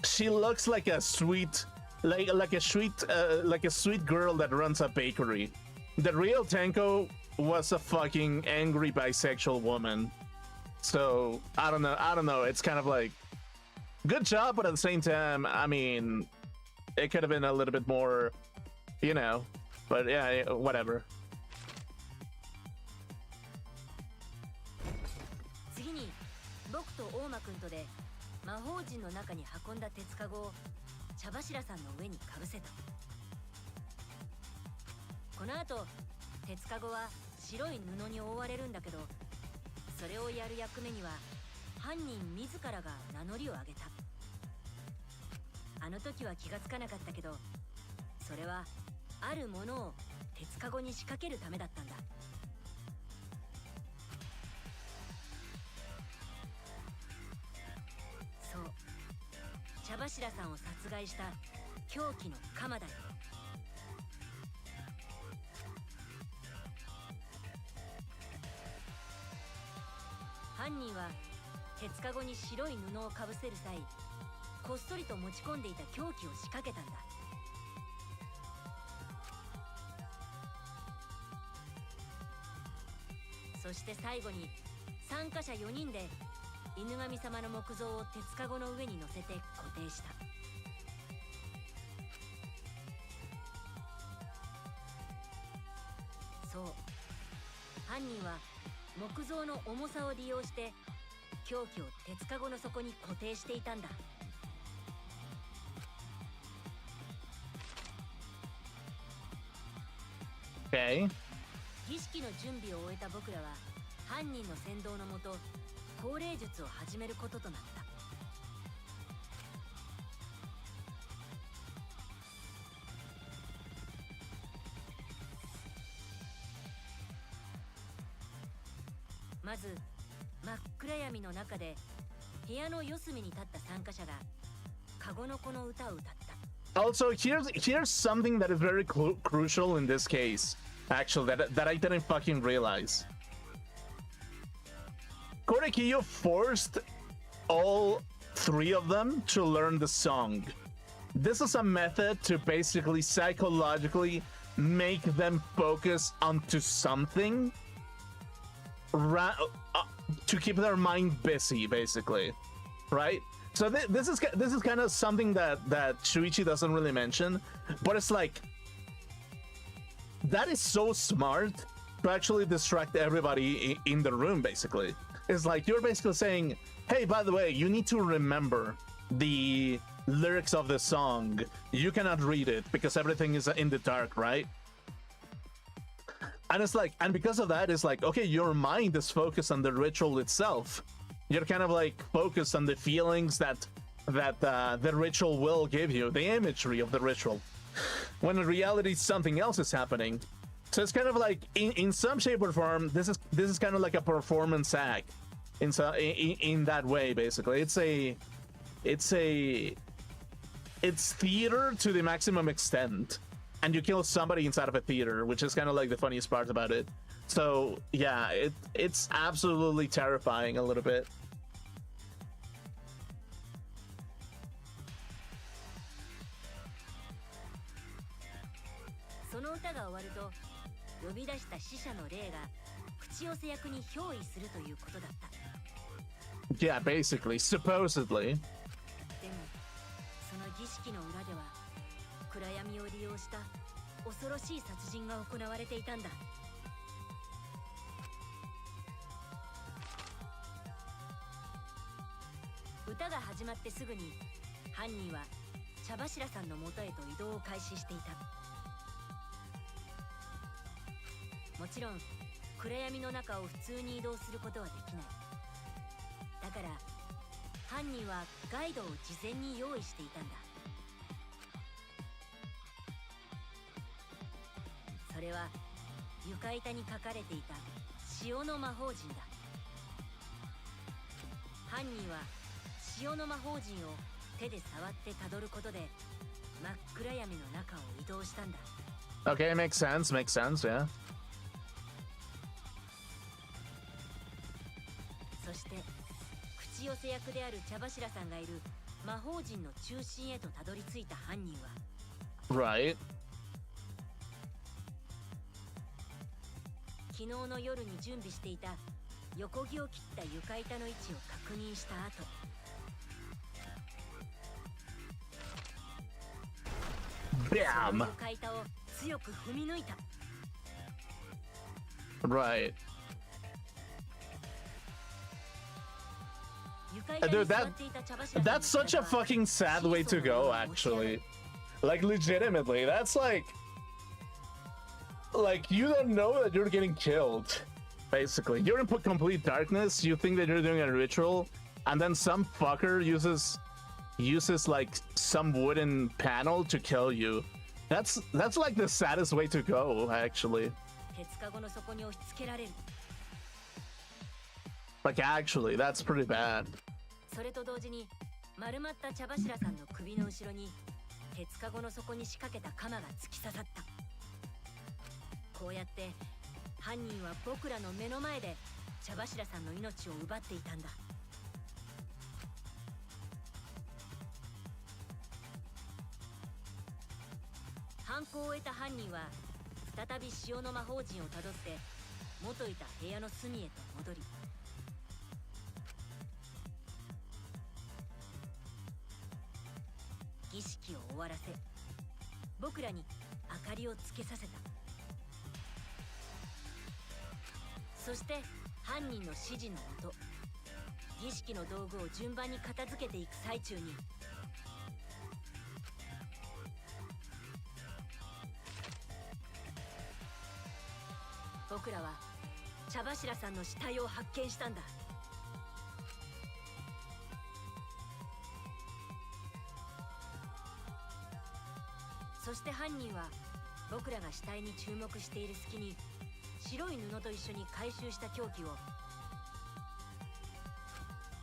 she looks like a sweet, like a sweet girl that runs a bakery. The real Tenko was a fucking angry bisexual woman. So I don't know. It's kind of like good job, but at the same time, I mean, it could have been a little bit more, you know. But yeah, whatever. 次に僕と大間くんとで魔法陣の中に運んだ鉄かごを茶柱さんの上にかぶせた。この後鉄かごは白い布に覆われるんだけどそれをやる役目には犯人自らが名乗りを上げた。あの時は気がつかなかったけどそれはあるものを鉄かごに仕掛けるためだったんだ。そう茶柱さんを殺害した凶器の鎌だよ。犯人は鉄かごに白い布をかぶせる際こっそりと持ち込んでいた凶器を仕掛けたんだ。そして最後に参加者4人で犬神様の木像を鉄かごの上に乗せて固定した。そう犯人は木像の重さを利用して凶器を鉄かごの底に固定していたんだ。Okay. 儀式の準備を終えた僕らは犯人の先導のもと降霊術を始めることとなった。まず真っ暗闇の中で部屋の四隅に立った参加者がカゴの子の歌を歌った。Also, here's something that is very crucial in this case. Actually, that I didn't fucking realize. Koreki, you forced all three of them to learn the song. This is a method to basically psychologically make them focus onto something to keep their mind busy, basically, right? So this is kind of something that Shuichi doesn't really mention, but it's like that is so smart to actually distract everybody in the room. Basically, it's like you're basically saying, "Hey, by the way, you need to remember the lyrics of the song. You cannot read it because everything is in the dark, right?" And it's like, and because of that, it's like, okay, your mind is focused on the ritual itself. You're kind of like focused on the feelings that the ritual will give you, the imagery of the ritual, when in reality something else is happening. So it's kind of like in some shape or form, this is kind of like a performance act in that way. Basically, it's theater to the maximum extent, and you kill somebody inside of a theater, which is kind of like the funniest part about it. So yeah, it's absolutely terrifying a little bit. その歌が終わると呼び出した死者の霊が口寄せ役に憑依するということだった。Yeah, basically, supposedly. でもその儀式の裏では暗闇を利用した恐ろしい殺人が行われていたんだ。歌が始まってすぐに犯人は茶柱さんの元へと移動を開始していた。もちろん暗闇の中を普通に移動することはできない。だから犯人はガイドを事前に用意していたんだ。それは床板に書かれていた潮の魔法陣だ。犯人は潮の魔法陣を手で触ってたどることで真っ暗闇の中を移動したんだ。Okay, makes sense, yeah. そして口寄せ役である茶柱さんがいる魔法陣の中心へとたどり着いた犯人は Right. 昨日の夜に準備していた横木を切った床板の位置を確認した後、その床板を強く踏み抜いた。Right. 床板に Dude, 座っていた茶柱さんの that's such a fucking sad way to go, actually. Like, legitimately, that's like you don't know that you're getting killed. Basically, you're in complete darkness. You think that you're doing a ritual, and then some fucker uses like some wooden panel to kill you. That's like the saddest way to go, actually. 鉄かごの底に押し付けられる。 Like, actually, that's pretty bad. それと同時に丸まった茶柱さんの首の後ろに鉄かごの底に仕掛けた鎌が突き刺さった。こうやって犯人は僕らの目の前で茶柱さんの命を奪っていたんだ。犯行を終えた犯人は再び潮の魔法陣をたどって元いた部屋の隅へと戻り、儀式を終わらせ僕らに明かりをつけさせた。そして犯人の指示のもと儀式の道具を順番に片付けていく最中に僕僕らは茶柱さんの死体を発見したんだ。そして犯人は僕らが死体に注目している隙に白い布と一緒に回収した凶器を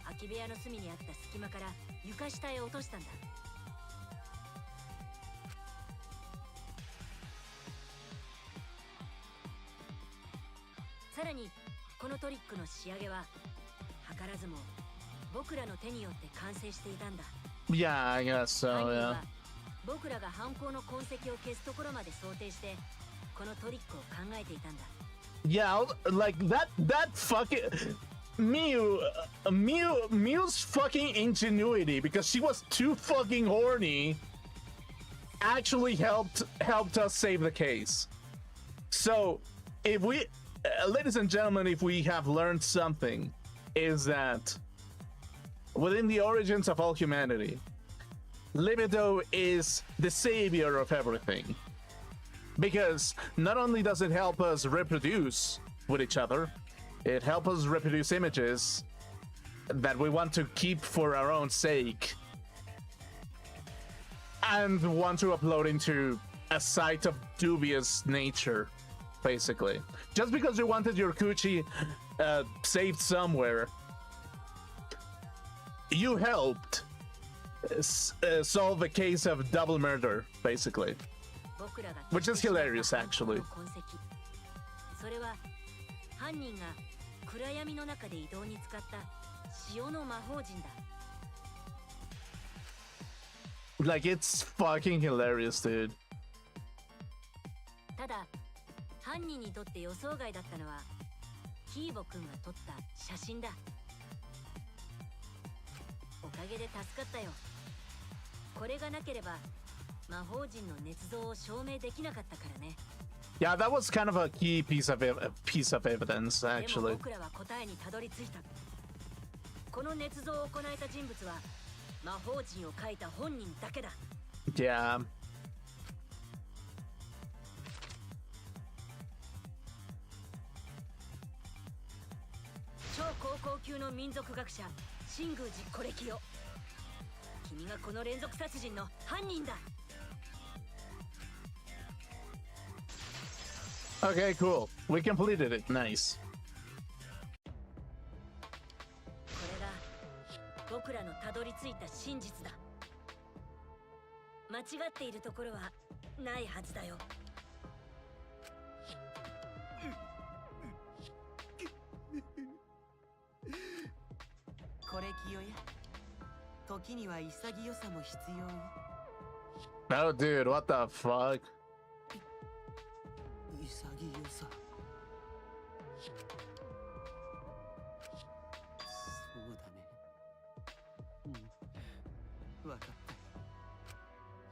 空き部屋の隅にあった隙間から床下へ落としたんだ。さらにこのトリックの仕上げは図らずも僕らの手によって完成していたんだ。Yeah, I guess so, 犯人 yeah. は僕らが犯行の痕跡を消すところまで想定してこのトリックを考えていたんだ。Yeah, like that fucking Mew's fucking ingenuity, because she was too fucking horny, actually helped us save the case. So if we ladies and gentlemen, if we have learned something, is that within the origins of all humanity, libido is the savior of everything. Because not only does it help us reproduce with each other, it helps us reproduce images that we want to keep for our own sake and want to upload into a site of dubious nature, basically. Just because you wanted your coochie saved somewhere, you helped solve a case of double murder, basically. Which is hilarious, actually. それは犯人が暗闇の中で移動に使った塩の魔法陣だ。Like, it's fucking hilarious, dude. ただ犯人にとって予想外だったのはキーボくんが撮った写真だ。おかげで助かったよ。これがなければ魔法陣の捏造を証明できなかったからね。Yeah, that was kind of a key piece of evidence, でも actually. 僕らは答えにたどり着いた。この捏造を行えた人物は魔法陣を描いた本人だけだ。Yeah. 超高校級の民族学者新宮寺コレキよ。君がこの連続殺人の犯人だ。Okay, cool. We completed it. Nice. これが僕らのたどり着いた真実だ。間違っているところはないはずだよ。これ清や。時には潔さも必要よ。Oh, dude, what the fuck? 潔さ。そうだね。うん。わかった。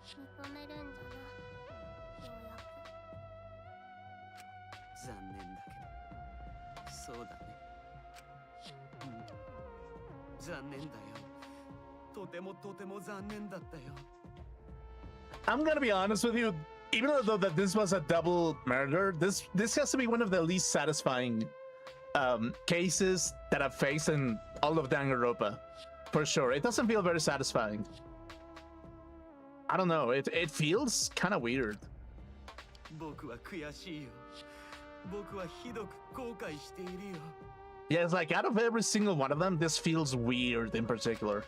認めるんじゃな、ようやく。残念だけど。そうだね。うん。残念だよ。とてもとても残念だったよ。I'm gonna be honest with you. Even though that this was a double murder, this has to be one of the least satisfying cases that I've faced in all of Danganronpa, for sure. It doesn't feel very satisfying. I don't know. It feels kind of weird. 僕は悔しいよ。僕はひどく後悔しているよ。Yeah, it's like out of every single one of them, this feels weird in particular.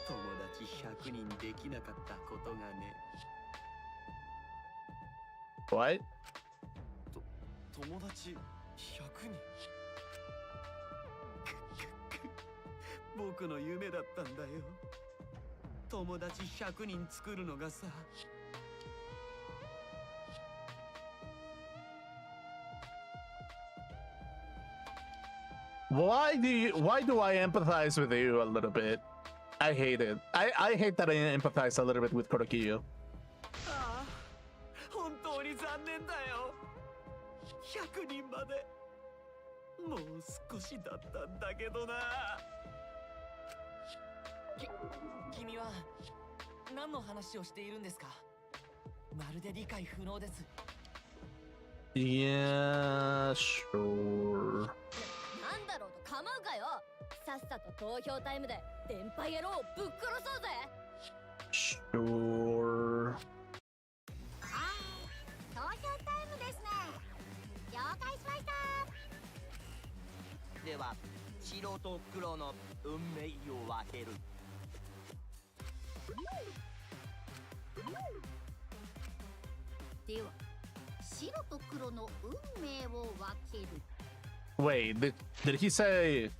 友達100人できなかったことがね。What? 友達100人僕の夢だったんだよ。友達100人作るのがさ。Why do I empathize with you a little bit? I hate it. I hate that I empathize a little bit with Korokiyo. ああ、本当に残念だよ。100人までもう少しだったんだけどな。君は何の話をしているんですか？まるで理解不能です。Yeah, sure. なんだろうと構うかよ。さっさと投票タイムで電波野郎をぶっ殺そうぜ。 Sure. 投票タイムですね。了解しました。では白と黒の運命を分ける。では白と黒の運命を分ける。 Wait, did he say?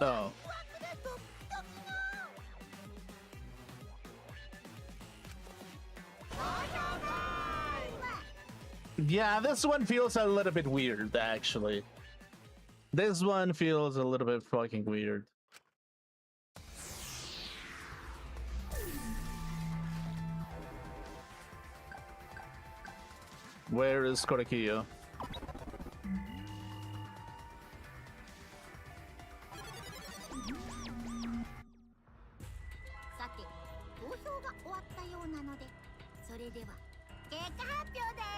Oh. Yeah, this one feels a little bit weird, actually. This one feels a little bit fucking weird. Where is Korekiyo? さて、投票が終わったようなので、それでは結果発表です。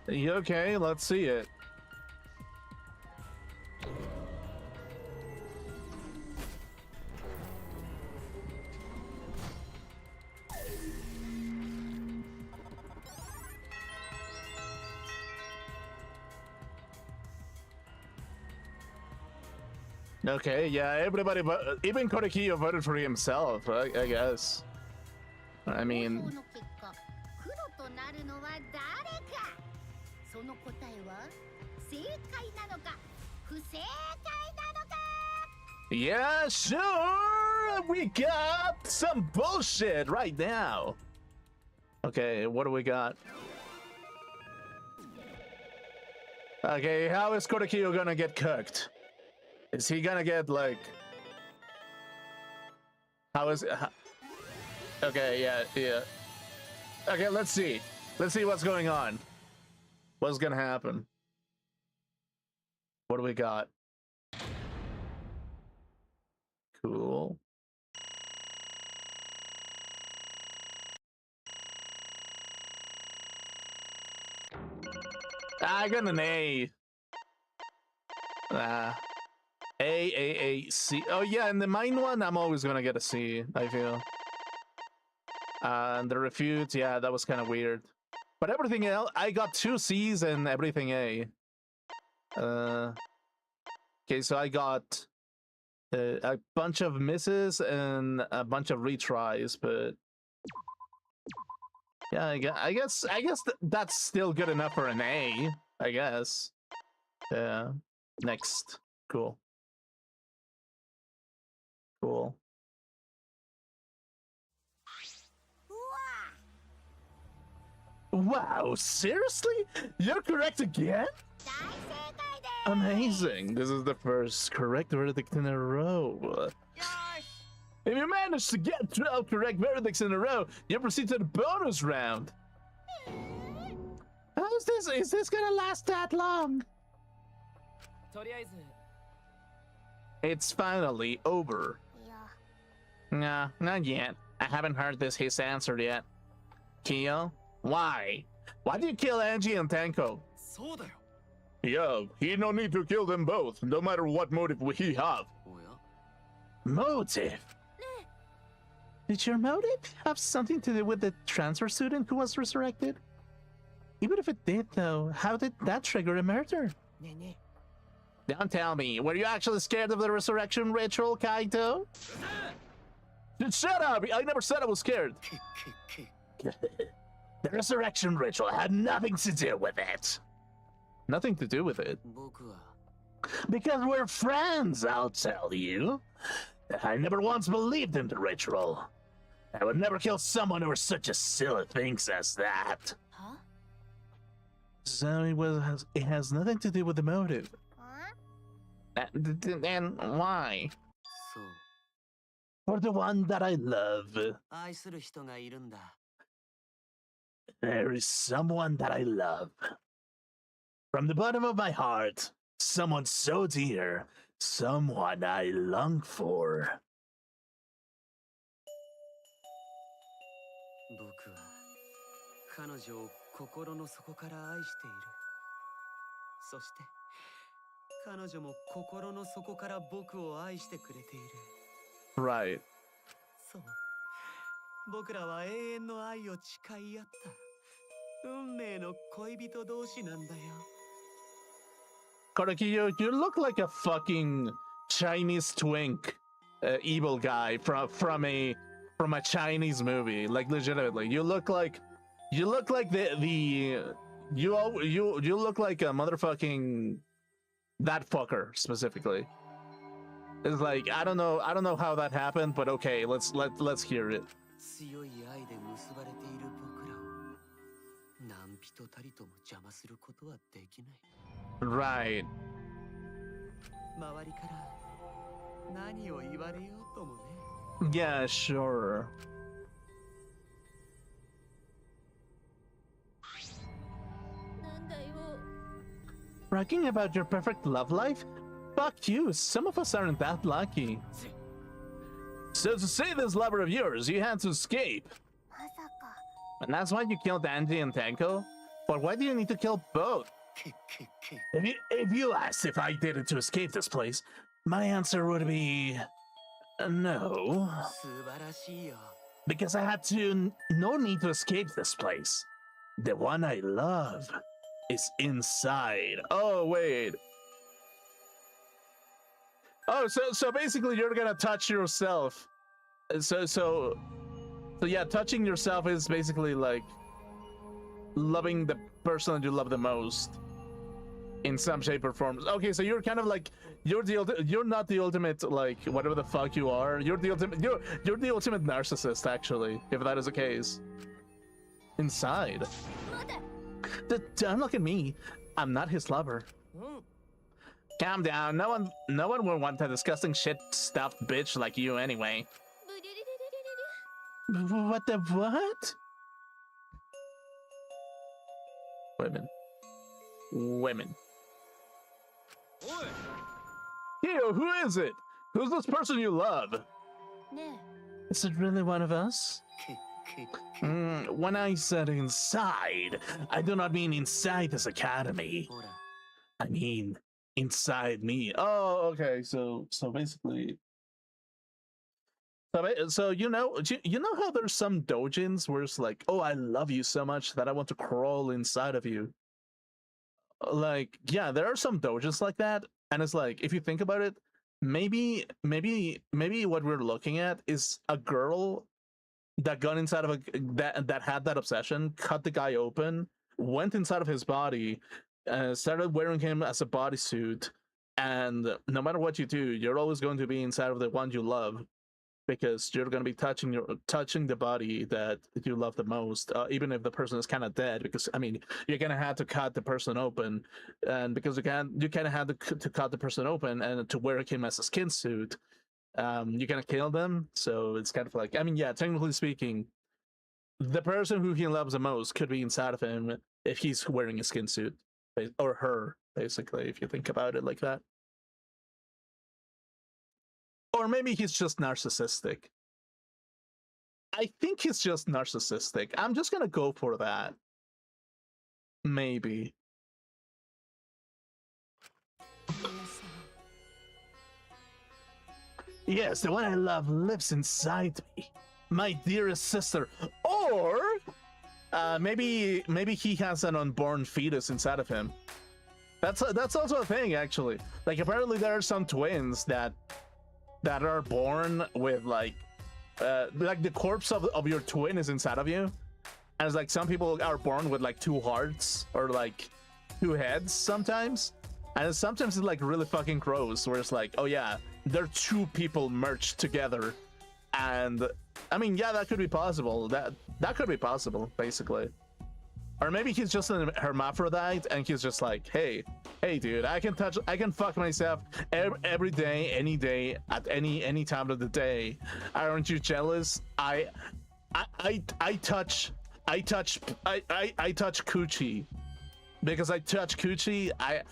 Okay, let's see it. Okay, yeah, everybody, even Korekiyo voted for himself, I guess. I 投 mean, 票の結果、黒となるのは誰か。その答えは正解なのか不正解なのか。 yeah, sure, we got some bullshit right now. Okay, what do we got? Okay, how is Korekiyo gonna get cooked? Is he gonna get like? How is it? Okay, yeah. Okay, let's see. Let's see what's going on. What's gonna happen? What do we got? Cool. I got an A. A, C. Oh yeah, and the mine one, I'm always gonna get a C, I feel. And the refute, yeah, that was kind of weird. But everything else, I got 2 C's and everything A. Okay, so I got a bunch of misses and a bunch of retries, but yeah, I guess that's still good enough for an A, I guess. Yeah. Next. Cool. Cool. Wow, seriously? You're correct again? 大正解です。 Amazing. This is the first correct verdict in a row. If you manage to get 12 correct verdicts in a row, you proceed to the bonus round. How is this? Is this gonna last that long? とりあえず It's finally over. いや、 Nah, not yet. I haven't heard his answer yet. Kyo? Why? Why do you kill Angie and Tenko? そうだよ。 Yo, he no need to kill them both, no matter what motive he have. おや Motive? Did your motive have something to do with the transfer student who was resurrected? Even if it did, though, how did that trigger a murder? ねえね Don't tell me, were you actually scared of the resurrection ritual, Kaito? Shut up! I never said I was scared. The resurrection ritual had nothing to do with it. Nothing to do with it. 僕は Because we're friends, I'll tell you. I never once believed in the ritual. I would never kill someone over such a silly thing as that. は So it has nothing to do with the motive. ん And why? そう For the one that I love. 愛する人がいるんだ There is someone that I love. From the bottom of my heart, someone so dear, someone I long for. 僕彼女を心の底から愛している。そして彼女も心の底から僕を愛してくれている。 Right. そう、僕らは永遠の愛を誓い合った。運命の恋人同士なんだよ。 Karaki, you look like a fucking Chinese twink, evil guy from a Chinese movie. Like legitimately, you look like you look like you look like a motherfucking that fucker specifically. It's like I don't know how that happened, but okay, let's hear it. 強い愛で結ばれている僕らを何人たりとも邪魔することはできない。 Right. 周りから何を言われようともね。 Yeah, sure. なんだよ。 Bragging about your perfect love life? Fuck you, some of us aren't that lucky. So to save this lover of yours, you had to escape. まさか。 And that's why you killed Angie and Tenko? But why do you need to kill both? If you asked if I did it to escape this place, my answer would be... no. 素晴らしいよ。 Because I had no need to escape this place. The one I love is inside. Oh, wait. Oh, so basically you're gonna touch yourself. So yeah, touching yourself is basically like loving the person that you love the most in some shape or form. Okay, so you're kind of like you're not the ultimate like whatever the fuck you are. You're the ultimate narcissist actually, if that is the case. Inside. Don't look at me. I'm not his lover. Calm down. No one will want a disgusting shit stuffed bitch like you anyway. What the what? Women. Yo, who is it? Who's this person you love? Is it really one of us? When I said inside, I do not mean inside this academy. I mean inside me. Oh, okay. So basically, so you know how there's some doujins where it's like, oh, I love you so much that I want to crawl inside of you. Like, yeah, there are some doujins like that, and it's like, if you think about it, maybe what we're looking at is a girl that got inside of that had that obsession, cut the guy open, went inside of his body, started wearing him as a bodysuit, and no matter what you do, you're always going to be inside of the one you love, because you're going to be touching the body that you love the most, even if the person is kind of dead. Because I mean, you're gonna have to cut the person open, and because you kind of have to cut the person open and to wear him as a skin suit, you're gonna kill them. So it's kind of like, I mean, yeah, technically speaking, the person who he loves the most could be inside of him if he's wearing a skin suit, or her, basically, if you think about it like that. Or maybe he's just narcissistic. I think he's just narcissistic. I'm just gonna go for that. Maybe. Yes, the one I love lives inside me. My dearest sister. Or maybe he has an unborn fetus inside of him. That's also a thing, actually. Like, apparently there are some twins that are born with like the corpse of your twin is inside of you, and it's like some people are born with like 2 hearts or like 2 heads sometimes, and sometimes it's like really fucking gross where it's like, oh yeah, they're 2 people merged together. And I mean, yeah, that could be possible. That could be possible, basically. Or maybe he's just a hermaphrodite and he's just like, hey dude, I can fuck myself every day, any day, at any time of the day. Aren't you jealous? I touch coochie. Because I touch coochie, I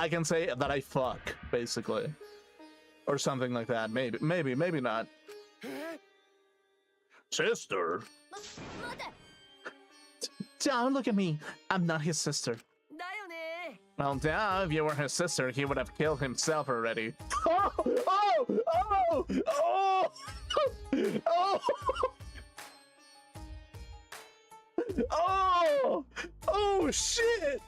can say that I fuck, basically. Or something like that. Maybe not. Sister. Don't look at me. I'm not his sister. だよね。 Well, duh, if you were his sister, he would have killed himself already. Oh! Oh! Oh! Oh! Oh! Oh! Oh, shit!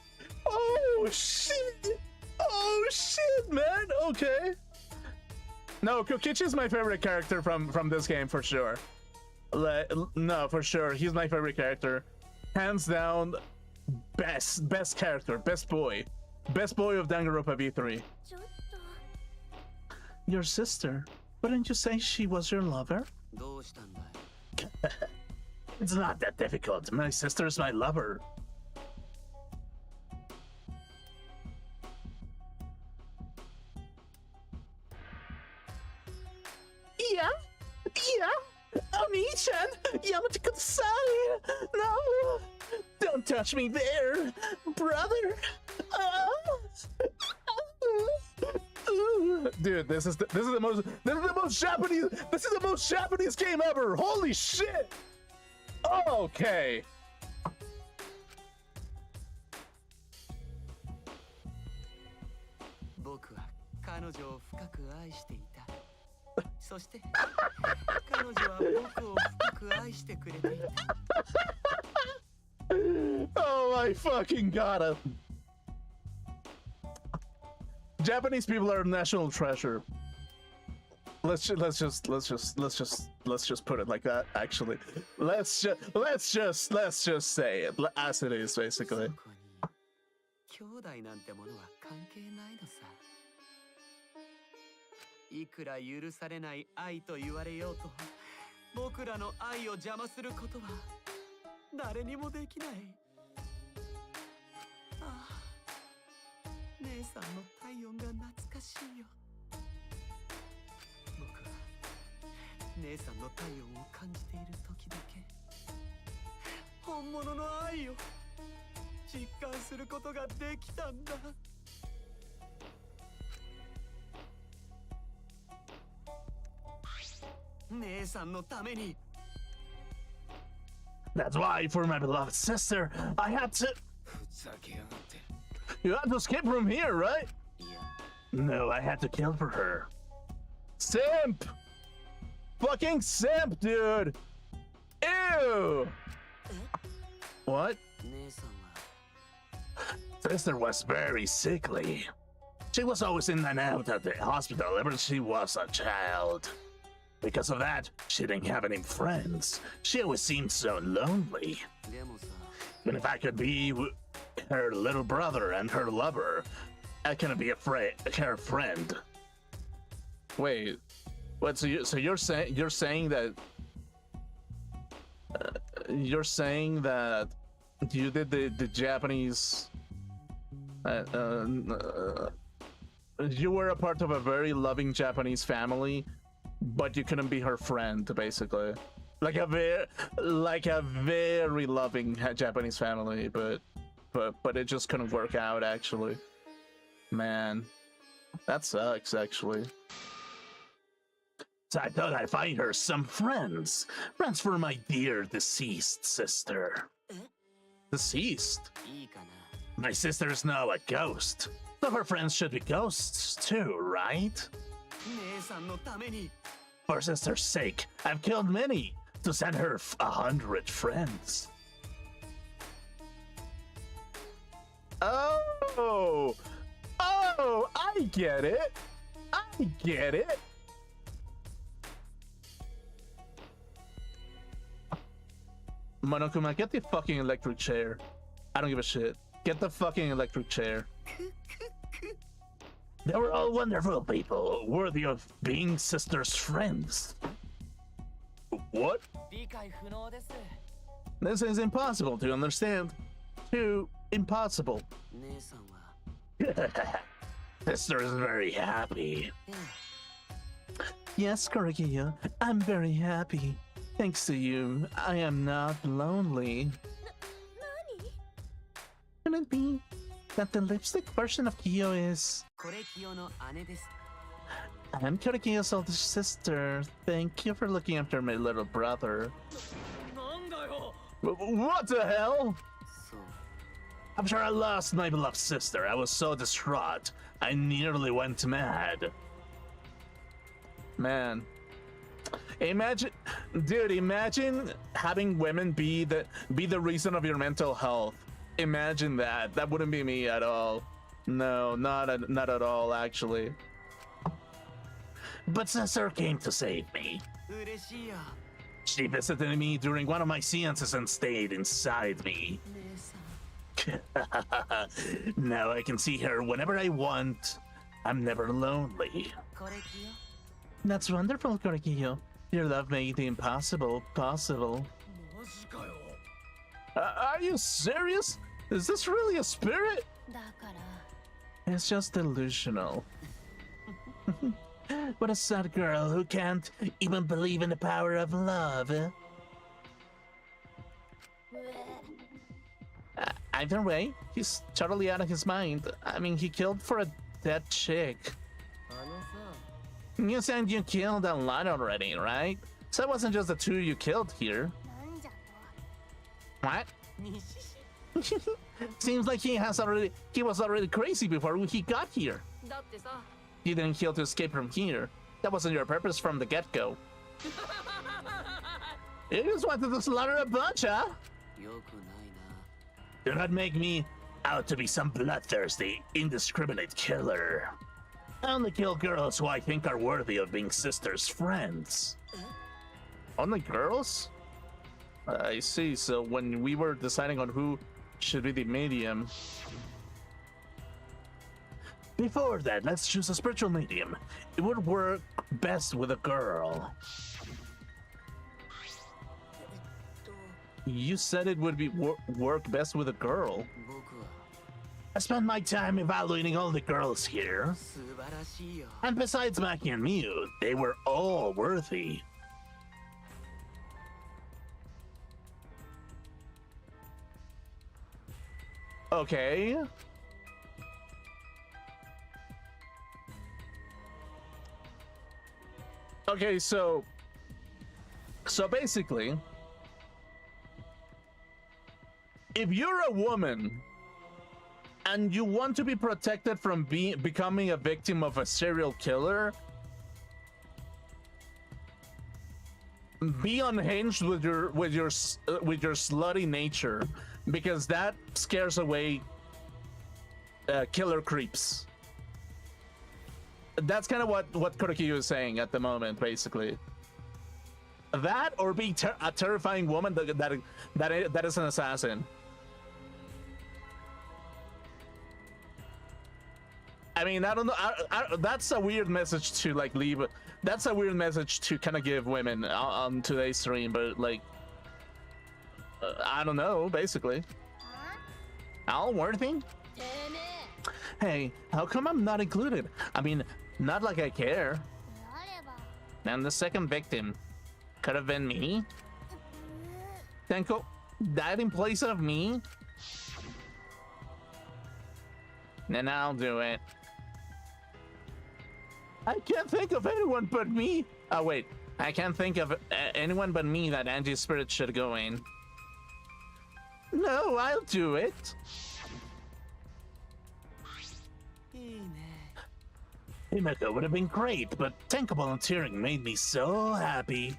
Oh, shit! Oh, shit, man! Okay. No, Kokichi's my favorite character from this game, for sure. No, for sure. He's my favorite character. Hands down, best character, best boy of Danganronpa V3. ちょっと Your sister? Wouldn't you say she was your lover? どうしたんだい It's not that difficult. My sister's my lover. Yeah? Oni-chan! Yamate Kudasai! No! Don't touch me there, brother! Dude, this is the most Japanese game ever! Holy shit! Okay. 僕は彼女を深く愛していた。そして彼女は僕を深く愛してくれていた。Oh my fucking god. Japanese people are a national treasure. Let's just put it like that. Actually, let's just say it as it is, basically. そこに兄弟なんてものは関係ないのさ。いくら許されない愛と言われようと、僕らの愛を邪魔することは誰にもできない。ああ、姉さんの体温が懐かしいよ。僕は姉さんの体温を感じている時だけ本物の愛を実感することができたんだ。姉さんのために。That's why, for my beloved sister, I had to. ふざけやがって。 You had to escape from here, right? いや。 No, I had to kill for her. Simp! Fucking simp, dude! Ew! What? 姉さんは Sister was very sickly. She was always in and out at the hospital ever since she was a child. Because of that, she didn't have any friends. She always seemed so lonely. でもさ。 Even if I could be her little brother and her lover, I couldn't be her friend. Wait, what? So you're saying that you're saying that you did the Japanese. You were a part of a very loving Japanese family, but you couldn't be her friend, basically. Like a very loving Japanese family, but it just couldn't work out, actually. Man, that sucks, actually. So I thought I'd find her some friends for my dear deceased sister. Deceased? いいかな。 My sister's now a ghost, so her friends should be ghosts too, right? 姉さんのために。 For sister's sake, I've killed many to send her 100 friends. Oh, I get it. Monokuma, get the fucking electric chair. I don't give a shit. Get the fucking electric chair. They were all wonderful people, worthy of being sister's friends. What? 理解不能です。 This is impossible to understand. Too impossible. 姉さんは。 Sister is very happy. ええ。 Yes, Karagiya, I'm very happy. Thanks to you, I am not lonely. 何 Can it be that the lipstick version of Kiyo is... これ清の姉です。 I'm Karagiya's older sister. Thank you for looking after my little brother. なんだよ。 What the hell? After I lost my beloved sister, I was so distraught, I nearly went mad. Man. Imagine, dude, imagine having women be the reason of your mental health. Imagine that. That wouldn't be me at all. No, not at all, actually. But sister came to save me. 嬉しいよ She visited me during one of my seances and stayed inside me. 姉さん Now I can see her whenever I want. I'm never lonely. これ着よ That's wonderful, Korekiyo. Your love made the impossible possible. マジかよ Are you serious? Is this really a spirit? だから It's just delusional. What a sad girl who can't even believe in the power of love. うえ Either way, he's totally out of his mind. I mean, he killed for a dead chick. あのさ You said you killed a lot already, right? So it wasn't just the two you killed here. なんじゃと What? 西市 Seems like he was already crazy before he got here. だってさ You didn't kill to escape from here. That wasn't your purpose from the get-go. You just wanted to slaughter a bunch, huh? よくないな Do not make me out to be some bloodthirsty, indiscriminate killer. I only kill girls who I think are worthy of being sisters' friends. Only girls? I see. So when we were deciding on who should be the medium... Before that, let's choose a spiritual medium. It would work best with a girl. You said it would be work best with a girl. 僕は I spent my time evaluating all the girls here. 素晴らしいよ And besides Maki and Miu, they were all worthy. Okay. Okay, so basically, if you're a woman and you want to be protected from becoming a victim of a serial killer, be unhinged with your slutty nature, because that scares away killer creeps. That's kind of what Kurokiyu is saying at the moment, basically. That or be a terrifying woman that is an assassin. I mean, I don't know. That's a weird message to like leave. That's a weird message to kind of give women on today's stream, but like, I don't know. Basically, all worthy. てめえ Hey, how come I'm not included? I mean, not like I care. であれば And the second victim could have been me. Tenko died in place of me. Then I'll do it. I can't think of anyone but me. Oh wait, I can't think of anyone but me that Angie's spirit should go in. No, I'll do it. いいね Himeko would have been great, but Tenko volunteering made me so happy.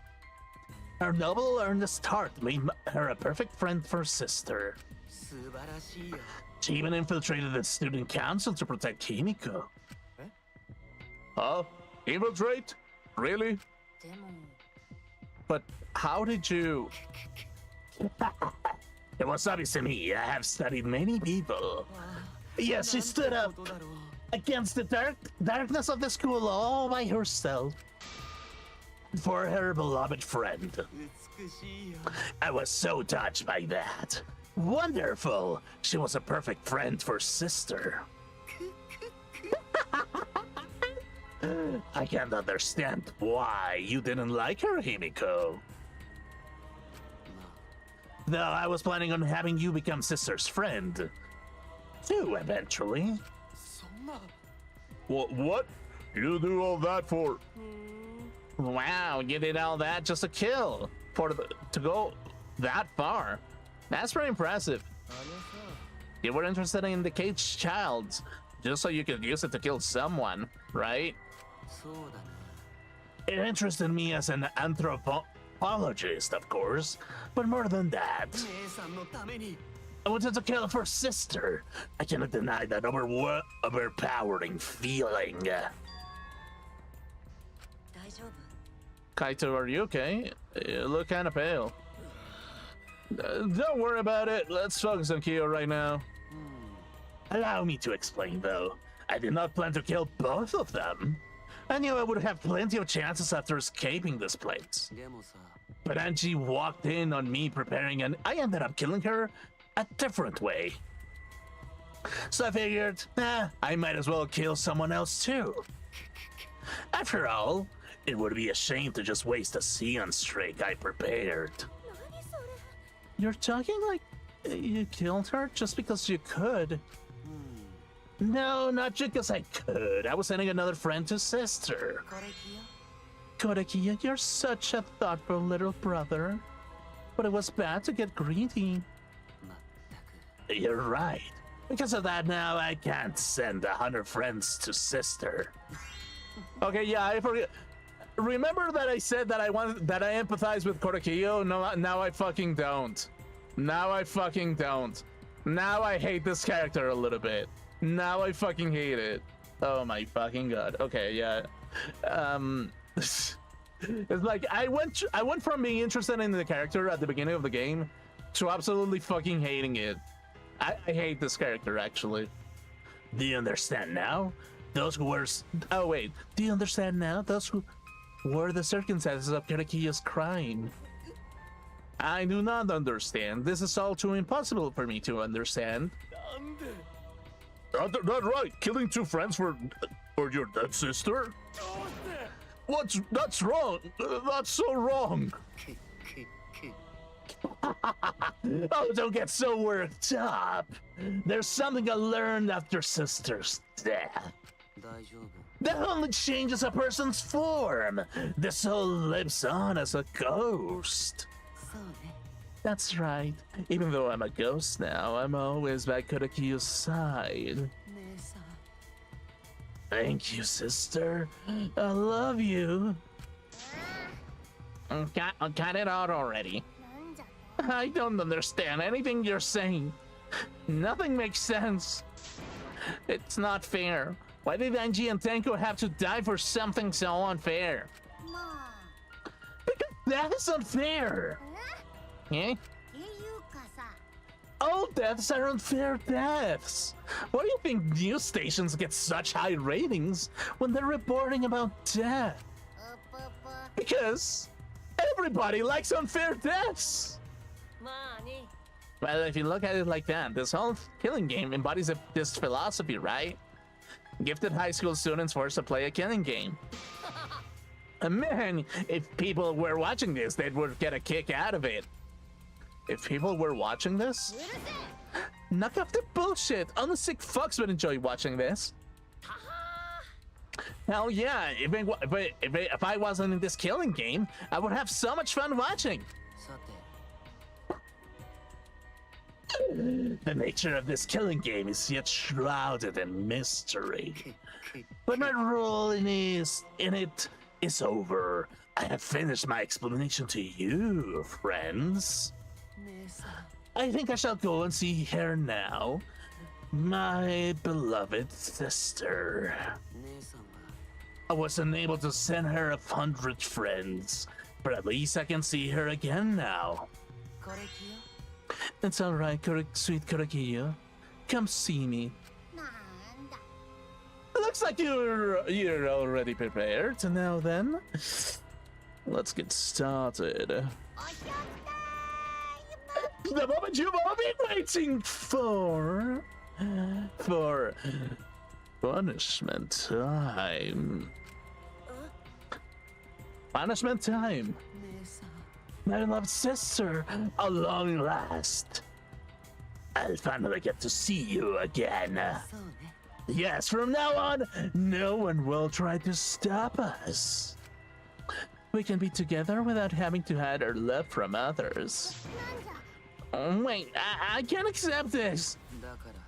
Her noble, earnest heart made her a perfect friend for sister. 素晴らしいよ She even infiltrated the student council to protect Himiko. Eh? Huh? Infiltrate? Really? でも But how did you... It was obvious to me. I have studied many people. Yes, she stood up ことだろう against the darkness of the school all by herself. For her beloved friend. 美しいよ I was so touched by that. Wonderful. She was a perfect friend for sister. I can't understand why you didn't like her, Himiko. Though I was planning on having you become sister's friend. Too, eventually. そんな What? You do all that for... Wow, you did all that just to kill. To go that far. That's pretty impressive. あのさ You were interested in the caged child, just so you could use it to kill someone, right? そうだな。 It interested me as an anthropologist, of course, but more than that, 姉さんのために。 I wanted to kill her sister. I cannot deny that overpowering feeling. 大丈夫？ Kaito, are you okay? You look kind of pale. Don't worry about it. Let's focus on Kyo right now. Allow me to explain, though. I did not plan to kill both of them. I knew I would have plenty of chances after escaping this place. でもさ、 But Angie walked in on me preparing, and I ended up killing her a different way. So I figured, I might as well kill someone else too. After all, it would be a shame to just waste a Sion streak I prepared. You're talking like you killed her just because you could? No, not just because I could. I was sending another friend to sister. これキヨ。 Korekiya, you're such a thoughtful little brother. But it was bad to get greedy. まったく。 You're right. Because of that now, I can't send 100 friends to sister. Okay, yeah, I forget. Remember that I said that I empathize with Korekiyo? No, now I fucking don't. Now I fucking don't. Now I hate this character a little bit. Now I fucking hate it. Oh my fucking god. Okay, yeah. It's like I went from being interested in the character at the beginning of the game to absolutely fucking hating it. I hate this character, actually. Do you understand now? Those who were... Oh, wait. Do you understand now? Those who were the circumstances of Korekiyo's crime. I do not understand. This is all too impossible for me to understand. Not right. Killing 2 friends for your dead sister? That's wrong. That's so wrong. Oh, don't get so worked up. There's something I learned after sister's death. 大丈夫。 That only changes a person's form. The soul lives on as a ghost. そうね。 That's right. Even though I'm a ghost now, I'm always by Korekiyo's side. 姉さん。 Thank you, sister. I love you. Got it out already. なんじゃと？ I don't understand anything you're saying. Nothing makes sense. It's not fair. Why did Angie and Tenko have to die for something so unfair? まあ、 Because that is unfair. Eh? っていうかさ、 All deaths are unfair deaths. Why do you think news stations get such high ratings when they're reporting about death? うぷぷ。 Because everybody likes unfair deaths. まあね。 Well, if you look at it like that, this whole killing game embodies this philosophy, right? Gifted high school students forced to play a killing game. Man, if people were watching this, they would get a kick out of it. If people were watching this? うるせえ。 Knock off the bullshit! Only sick fucks would enjoy watching this. Hell yeah, if I wasn't in this killing game, I would have so much fun watching. さて。 The nature of this killing game is yet shrouded in mystery. But my role in it is over. I have finished my explanation to you, friends. 姉さん。 I think I shall go and see her now. My beloved sister. 姉さんは。 I wasn't able to send her 100 friends, but at least I can see her again now. これキヨ。 It's alright, sweet Korekiyo. Come see me. なんだ。 Looks like you're already prepared. Now then, let's get started. おしゃくたー The moment you've all been waiting for punishment time. Punishment time. 姉さん。 My loved sister, at long last. I'll finally get to see you again. そうね。 Yes, from now on, no one will try to stop us. We can be together without having to hide our love from others. なんじゃ。 Oh, wait, I can't accept this. だから。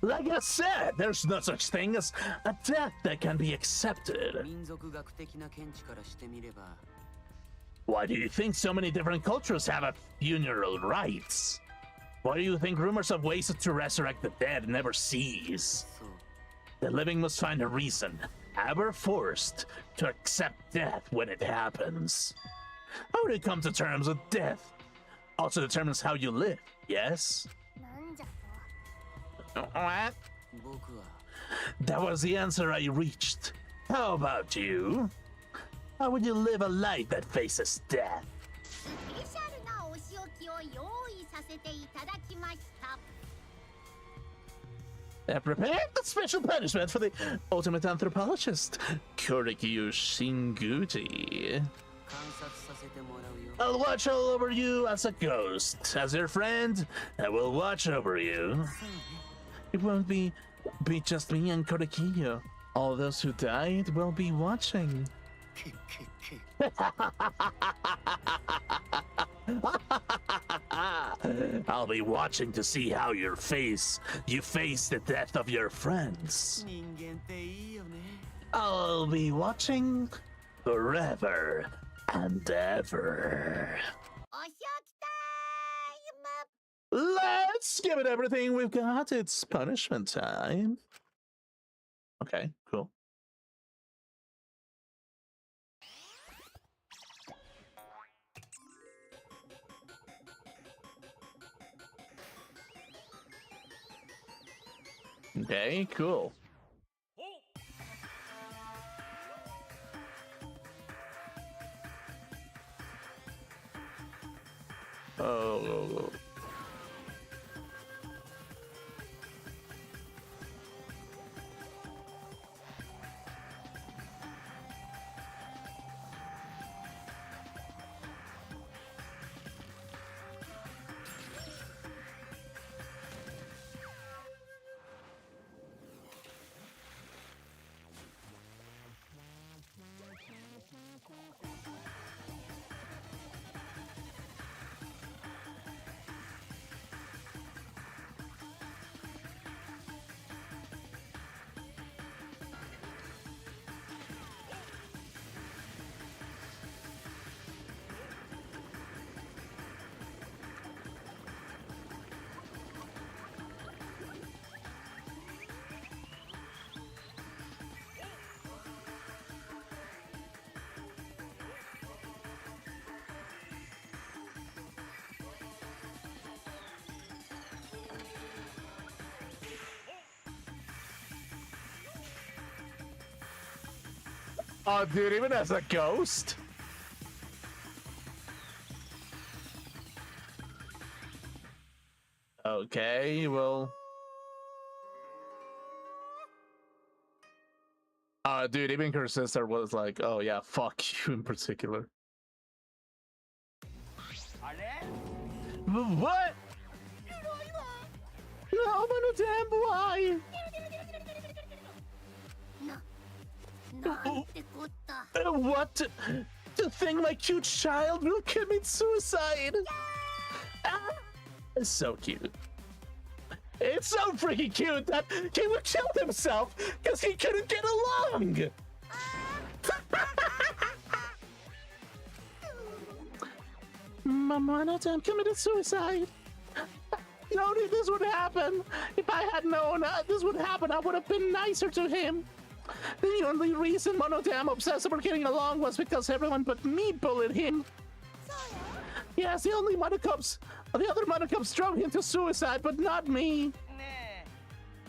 Like I said, there's no such thing as a death that can be accepted. 民族学的な見地からしてみれば Why do you think so many different cultures have a funeral rites? Why do you think rumors of ways to resurrect the dead never cease? そう The living must find a reason, ever forced, to accept death when it happens. How do you come to terms with death? Also determines how you live, yes? なんじゃと What? 僕は That was the answer I reached. How about you? How would you live a life that faces death? スペシャルなお仕置きを用意させていただきました I prepared the special punishment for the ultimate anthropologist, Kurikyu Shinguji. 観察させてもらうよ I'll watch all over you as a ghost. As your friend, I will watch over you. そうね It won't be just me and Kurikyu. All those who died will be watching. けけけ I'll be watching to see how you face the death of your friends. 人間っていいよね I'll be watching forever and ever. お仕置きタイム Let's give it everything we've got. It's punishment time. Okay, cool. Okay, cool. Oh. Oh, dude, even as a ghost? Okay, well... dude, even her sister was like, oh yeah, fuck you in particular. What? No, but damn, why? なんてこった What? To think my cute child will commit suicide? Ah, it's so cute. It's so freaking cute that he would kill himself because he couldn't get along. Mama, no time committed suicide. No, this would happen. If I had known this would happen, I would have been nicer to him. The only reason Monodam obsessed over getting along was because everyone but me bullied him. Yes, the other Monocubs drove him to suicide, but not me.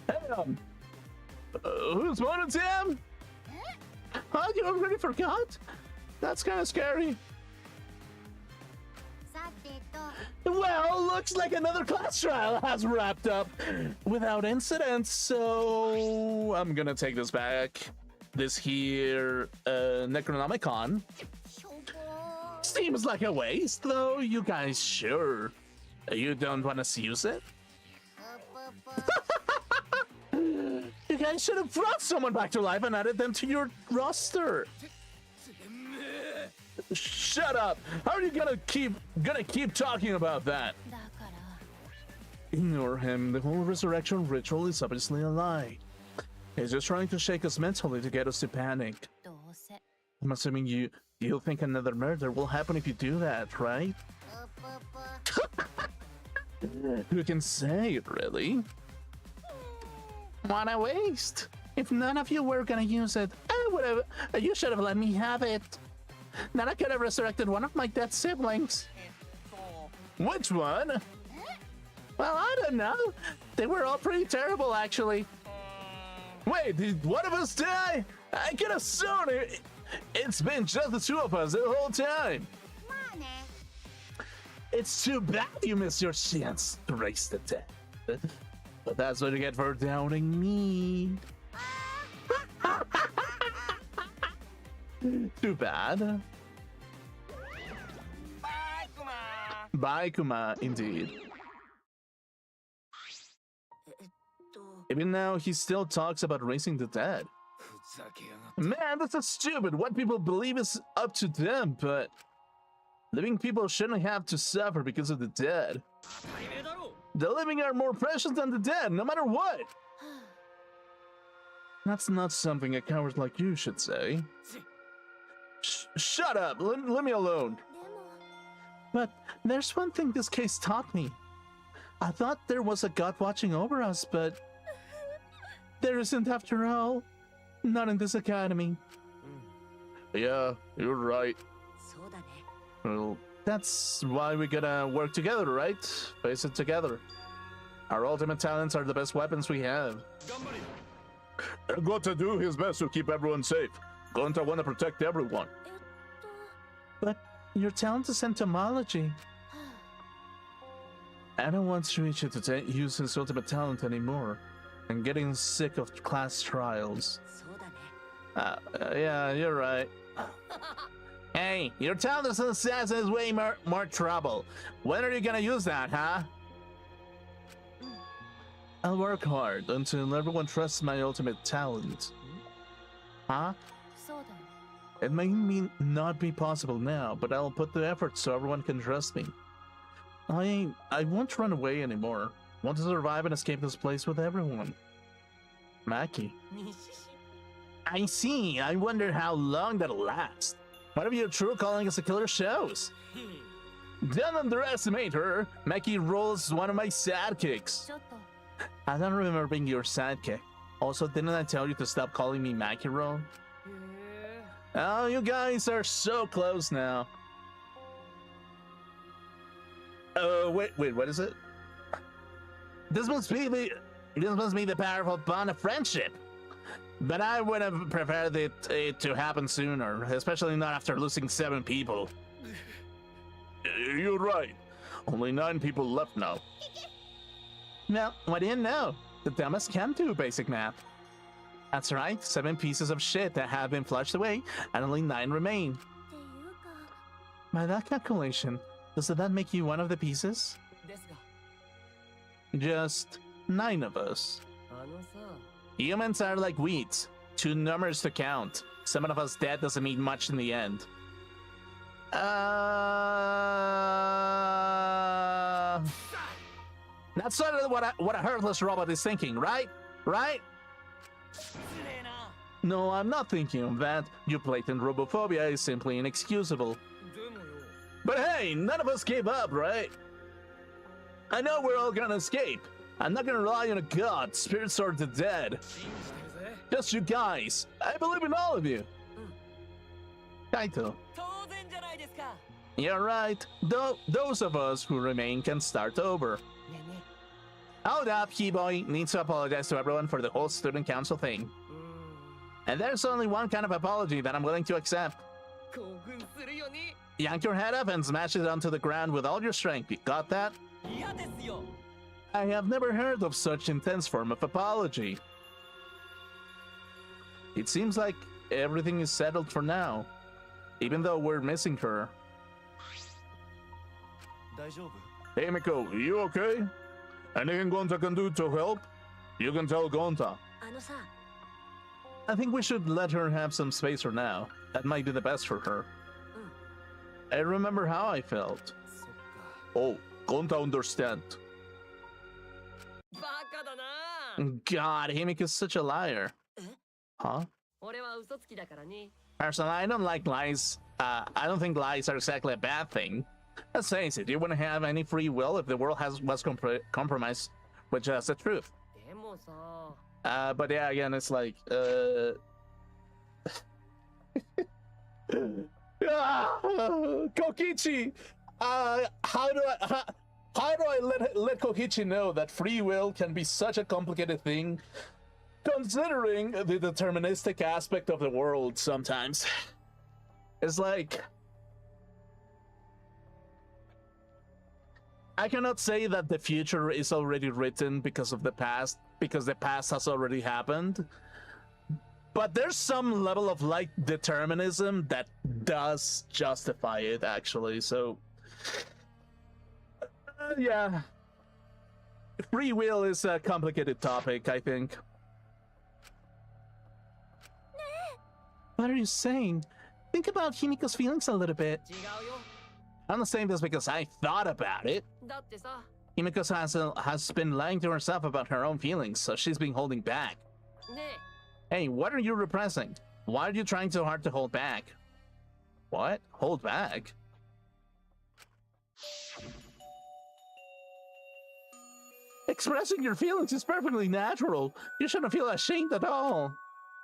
Damn. Who's Monodam? Huh? You already forgot? That's kind of scary. さてと Well, looks like another class trial has wrapped up without incident, so I'm gonna take this back. This here, Necronomicon. しょぼー Seems like a waste, though. You guys sure? You don't want us to use it? ぷぷぷ You guys should have brought someone back to life and added them to your roster. Shut up! How are you gonna keep talking about that? だから Ignore him. The whole resurrection ritual is obviously a lie. He's just trying to shake us mentally to get us to panic. どうせ I'm assuming you think another murder will happen if you do that, right? ぷぷぷ Who can say, really? What a waste! If none of you were gonna use it, you should have let me have it. Then I could have resurrected one of my dead siblings. Which one? Well, I don't know. They were all pretty terrible, actually. Wait, did one of us die? I could have sworn it's been just the two of us the whole time. まあね It's too bad you missed your chance to raise the dead. But that's what you get for doubting me. Too bad. Bye, Kuma, indeed. えっと Even now, he still talks about raising the dead. ふざけやがって Man, that's so stupid. What people believe is up to them, but living people shouldn't have to suffer because of the dead. 当たり前だろ The living are more precious than the dead, no matter what. That's not something a coward like you should say. Shut up. Let me alone. でも But there's one thing this case taught me. I thought there was a god watching over us, but there isn't after all. Not in this academy. Yeah, you're right. そうだね Well, that's why we gotta work together, right? Face it together. Our ultimate talents are the best weapons we have. 頑張れ Gonta do his best to keep everyone safe. Gonta wanna protect everyone. えっと But your talent is entomology. I don't want Shuichi to use his ultimate talent anymore. I'm getting sick of class trials. そうだね Yeah, you're right. Hey, your talent as an assassin is way more trouble. When are you gonna use that, huh? I'll work hard until everyone trusts my ultimate talent. Huh? そうだよ It may not be possible now, but I'll put the effort so everyone can trust me. I won't run away anymore. Want to survive and escape this place with everyone. Maki. 西市 I see. I wonder how long that'll last. What if your true calling as a killer shows? Don't underestimate her. Maki rolls one of my sidekicks. ちょっと I don't remember being your sidekick. Also, didn't I tell you to stop calling me Maki roll? へえ Oh, you guys are so close now. Wait, what is it? This must be the powerful bond of friendship. But I would have preferred it to happen sooner, especially not after losing 7 people. You're right. Only 9 people left now. Well, what do you know? The dumbest can do basic math. That's right, 7 pieces of shit that have been flushed away, and only 9 remain. っていうか By that calculation, does that make you one of the pieces? ですが Just 9 of us. あのさ Humans are like weeds, 2 numbers to count. 7 of us dead doesn't mean much in the end. That's sort of what a heartless robot is thinking, right? Right? 失礼な No, I'm not thinking of that. Your blatant robophobia is simply inexcusable. でもよ But hey, none of us gave up, right? I know we're all gonna escape. I'm not gonna rely on a god, spirits, or the dead. 信じてるぜ Just you guys. I believe in all of you. Kaito, 当然じゃないですか you're right. Those of us who remain can start over. ねえね Hold up, Keyboy needs to apologize to everyone for the whole student council thing. うーん And there's only one kind of apology that I'm willing to accept. 興奮するよね Yank your head up and smash it onto the ground with all your strength. You got that? 嫌ですよ I have never heard of such intense form of apology. It seems like everything is settled for now, even though we're missing her. 大丈夫 Hey Miko, you okay? Anything Gonta can do to help? You can tell Gonta. あのさ I think we should let her have some space for now. That might be the best for her. I remember how I felt. そっか Oh, Gonta understand. God, Himiko's such a liar. Huh? 俺は嘘つきだからね。 Personally, I don't like lies. I don't think lies are exactly a bad thing. Let's face it, you wouldn't have any free will if the world was compromised with just the truth. でもさ。But yeah, again, it's like, Kokichi, how do I let Kokichi know that free will can be such a complicated thing, considering the deterministic aspect of the world sometimes? It's like, I cannot say that the future is already written because of the past, because the past has already happened. But there's some level of like determinism that does justify it, actually. So, yeah. Free will is a complicated topic, I think. What are you saying? Think about Himiko's feelings a little bit. 違うよ。 I'm not saying this because I thought about it. だってさ。 Himiko has been lying to herself about her own feelings, so she's been holding back. ね Hey, what are you repressing? Why are you trying so hard to hold back? What? Hold back? Expressing your feelings is perfectly natural. You shouldn't feel ashamed at all.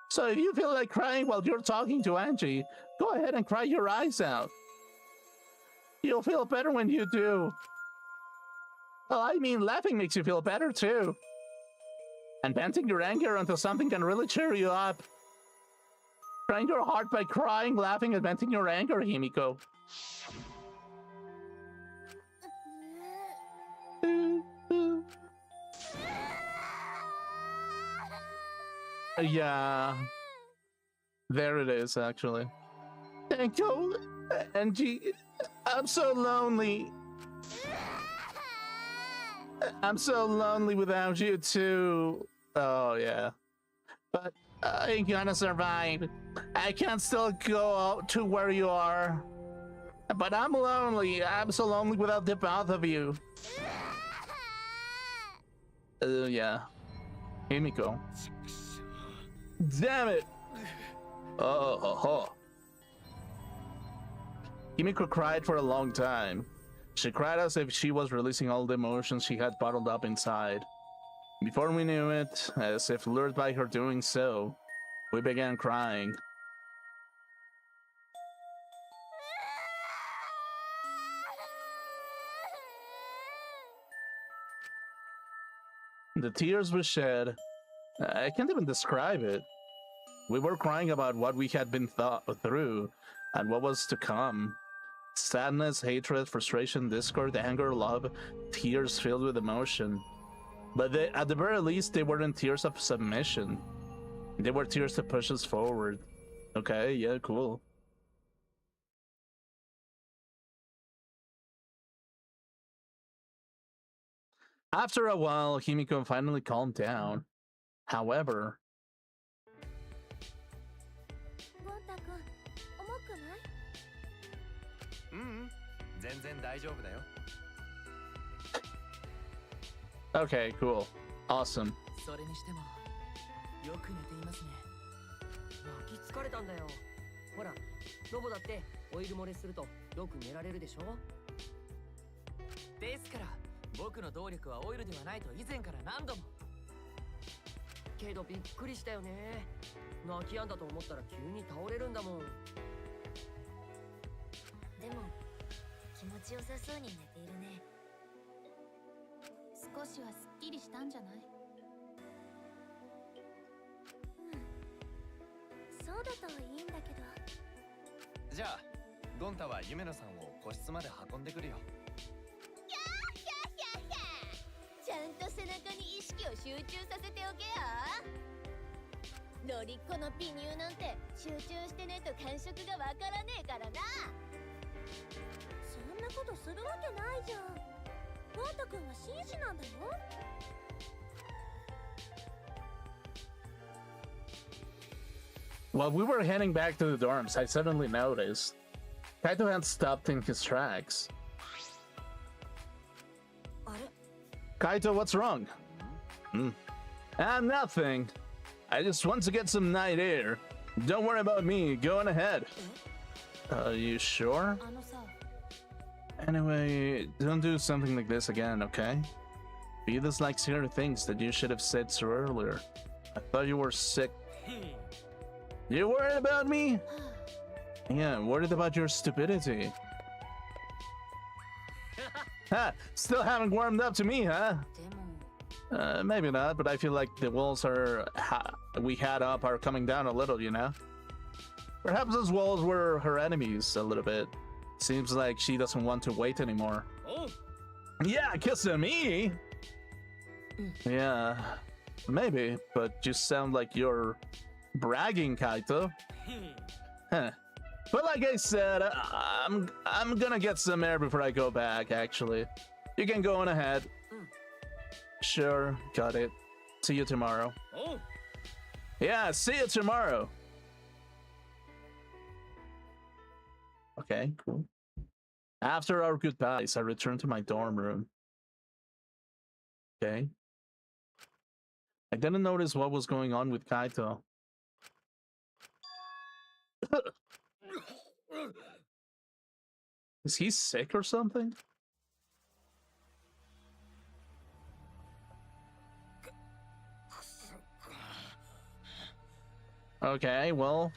So if you feel like crying while you're talking to Angie, go ahead and cry your eyes out. You'll feel better when you do. Well, I mean, laughing makes you feel better too. And venting your anger onto something can really cheer you up. Trying your heart by crying, laughing, and venting your anger, Himiko. Yeah. There it is, actually. Thank you, Angie. I'm so lonely. I'm so lonely without you, too. Oh, yeah. But I'm gonna survive. I can still go out to where you are. But I'm lonely. I'm so lonely without the both of you. Yeah. Himiko. Damn it! Oh, ho, ho. Himiko cried for a long time. She cried as if she was releasing all the emotions she had bottled up inside. Before we knew it, as if lured by her doing so, we began crying. The tears we shed, I can't even describe it. We were crying about what we had been through and what was to come. Sadness, hatred, frustration, discord, anger, love, tears filled with emotion. But at the very least, they weren't tears of submission. They were tears to push us forward. Okay, yeah, cool. After a while, Himiko finally calmed down. However... ゴンタ君、重くない？全然大丈夫だよ。 Okay, cool. Awesome. それにしてもよく寝ていますね。泣き疲れたんだよ。ほら、ロボだってオイル漏れするとよく寝られるでしょ。ですから僕の動力はオイルではないと以前から何度も。けどびっくりしたよね。泣き止んだと思ったら急に倒れるんだもん。でも気持ちよさそうに寝ているね。少しはすっきりしたんじゃない？そうだといいんだけど。じゃあゴンタは夢野さんを個室まで運んでくるよ。ちゃんと背中に意識を集中させておけよ。ロリッコのピニューなんて集中してねと感触がわからねえからな。そんなことするわけないじゃん。ゴンタ君は紳士なんだよ。While we were heading back to the dorms, I suddenly noticed Kaito had stopped in his tracks. あれ Kaito, what's wrong? Nothing. I just want to get some night air. Don't worry about me. Going ahead. You sure? Anyway, don't do something like this again, okay? Beavis likes hearing things that you should have said so earlier. I thought you were sick. You worried about me? Yeah, worried about your stupidity. Ha! Still haven't warmed up to me, huh? Maybe not, but I feel like the walls we had up are coming down a little, you know? Perhaps those walls were her enemies a little bit. Seems like she doesn't want to wait anymore. Oh. Yeah, kissing me? Yeah, maybe, but you sound like you're bragging, Kaito. Huh. But like I said, I'm gonna get some air before I go back, actually. You can go on ahead. Sure, got it. See you tomorrow. Oh. Yeah, see you tomorrow. Okay, cool. After our goodbyes, I return to my dorm room. Okay. I didn't notice what was going on with Kaito. Is he sick or something? Okay, well.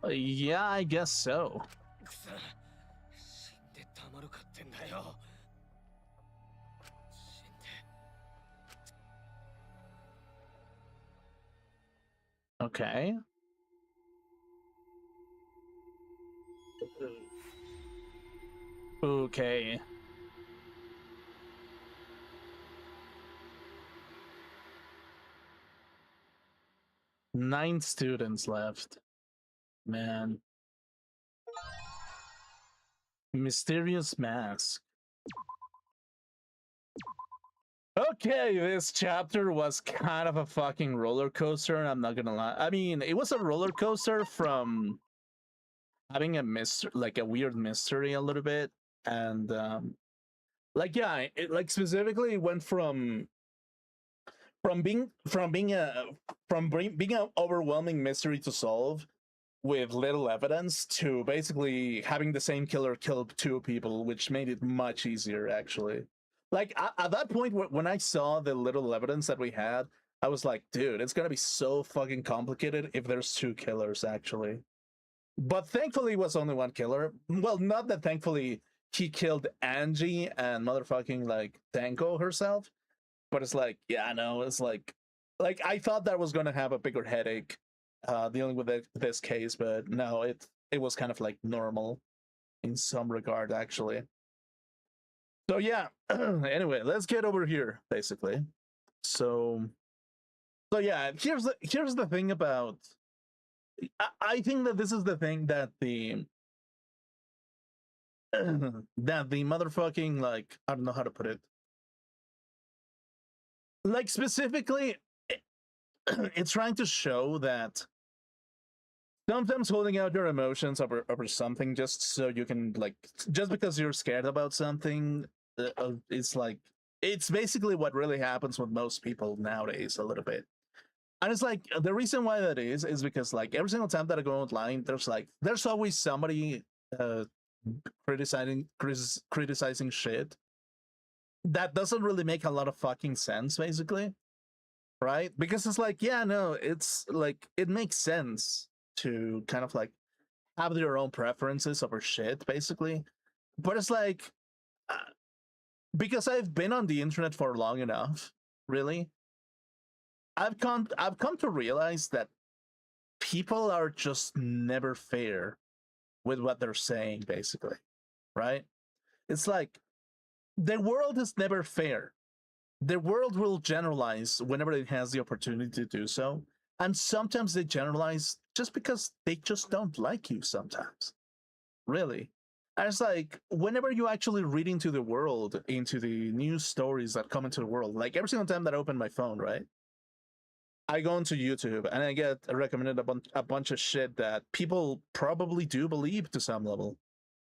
Yeah, I guess so. Okay. Okay. Nine students left. Man. Mysterious mask. Okay, this chapter was kind of a fucking roller coaster, I'm not gonna lie. I mean, it was a roller coaster from having a like a weird mystery a little bit, and like yeah, it like specifically it went from being an overwhelming mystery to solve with little evidence to basically having the same killer kill two people, which made it much easier actually. Like at that point when I saw the little evidence that we had, I was like, dude, it's gonna be so fucking complicated if there's two killers actually. But thankfully it was only one killer. Well, not that thankfully he killed Angie and motherfucking like Danko herself, but it's like, yeah, no, it's like I thought that was gonna have a bigger headache dealing with this case, but no, it was kind of like normal in some regard actually. So yeah, anyway, let's get over here basically. So yeah, here's the thing about I think that this is the thing that the that the motherfucking like I don't know how to put it. Like specifically it's trying to show that sometimes holding out your emotions over something just so you can like just because you're scared about something it's like it's basically what really happens with most people nowadays a little bit. And it's like the reason why that is because like every single time that I go online there's always somebody criticizing shit that doesn't really make a lot of fucking sense basically, right? Because it's like, yeah, no, it's like it makes sense to kind of like have your own preferences over shit basically, but it's like because I've been on the internet for long enough, really, I've come to realize that people are just never fair with what they're saying basically, right? It's like the world is never fair. The world will generalize whenever it has the opportunity to do so, and sometimes they generalize just because they just don't like you sometimes, really. And it's like whenever you actually read into the world, into the news stories that come into the world, like every single time that I open my phone, right, I go into YouTube and I get recommended a bunch of shit that people probably do believe to some level,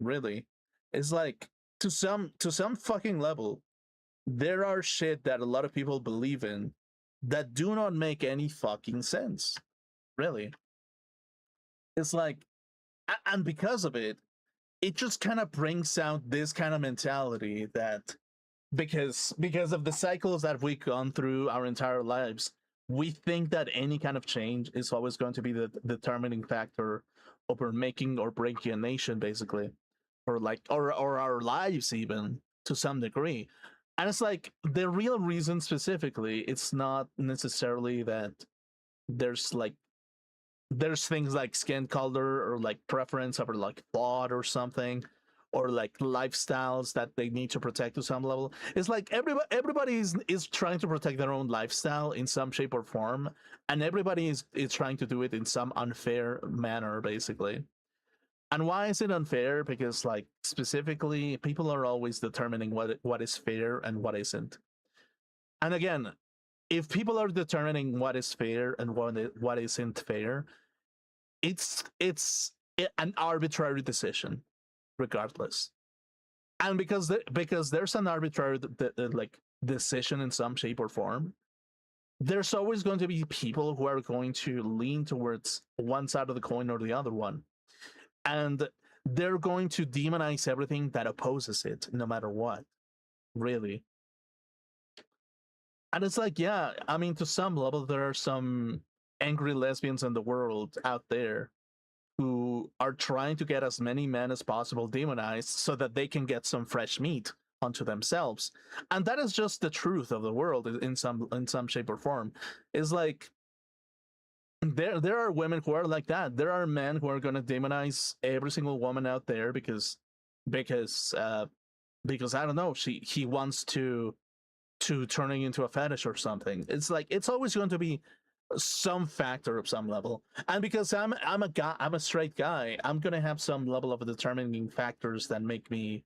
really. It's like to some fucking level, there are shit that a lot of people believe in that do not make any fucking sense. Really. It's like, and because of it, it just kind of brings out this kind of mentality that because of the cycles that we've gone through our entire lives, we think that any kind of change is always going to be the determining factor over making or breaking a nation, basically, or like or our lives even to some degree. And it's like the real reason specifically, it's not necessarily that there's like there's things like skin color or like preference over like thought or something, or like lifestyles that they need to protect to some level. It's like everybody is trying to protect their own lifestyle in some shape or form, and everybody is trying to do it in some unfair manner, basically. And why is it unfair? Because like specifically, people are always determining what is fair and what isn't. And again, if people are determining what is fair and what isn't fair, it's an arbitrary decision, regardless. And because there's an arbitrary like decision in some shape or form, there's always going to be people who are going to lean towards one side of the coin or the other one, and they're going to demonize everything that opposes it, no matter what. Really. And it's like, yeah, I mean, to some level, there are some angry lesbians in the world out there who are trying to get as many men as possible demonized so that they can get some fresh meat onto themselves. And that is just the truth of the world in some shape or form. Is like there are women who are like that. There are men who are going to demonize every single woman out there because I don't know, he wants to turning into a fetish or something. It's like it's always going to be some factor of some level, and because I'm a straight guy, I'm gonna have some level of determining factors that make me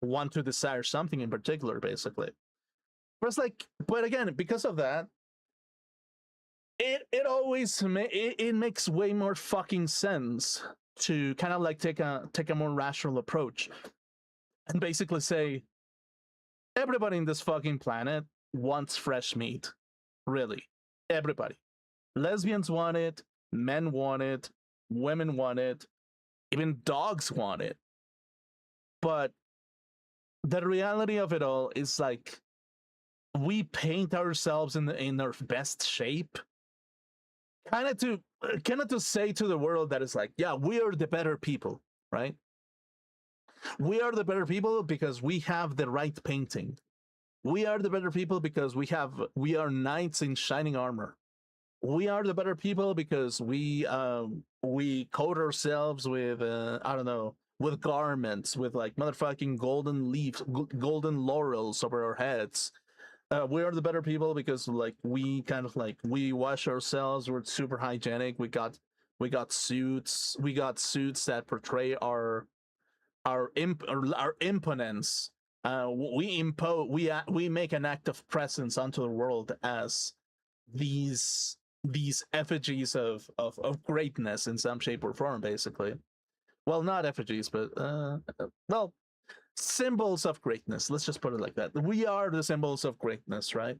want to desire something in particular, basically. But it's like, but again, because of that, it always it makes way more fucking sense to kind of like take a more rational approach and basically say everybody in this fucking planet wants fresh meat. Really. Everybody. Lesbians want it, men want it, women want it, even dogs want it. But the reality of it all is like we paint ourselves in our best shape, kind of to say to the world that it's like, yeah, we are the better people, right? We are the better people because we have the right painting. We are the better people because we are knights in shining armor. We are the better people because we coat ourselves with I don't know, with garments with like motherfucking golden leaves, golden laurels over our heads. We are the better people because like we kind of like we wash ourselves. We're super hygienic. We got suits. We got suits that portray our imponence. We make an act of presence onto the world as these effigies of greatness in some shape or form, basically. Well, not effigies, but well, symbols of greatness. Let's just put it like that. We are the symbols of greatness, right?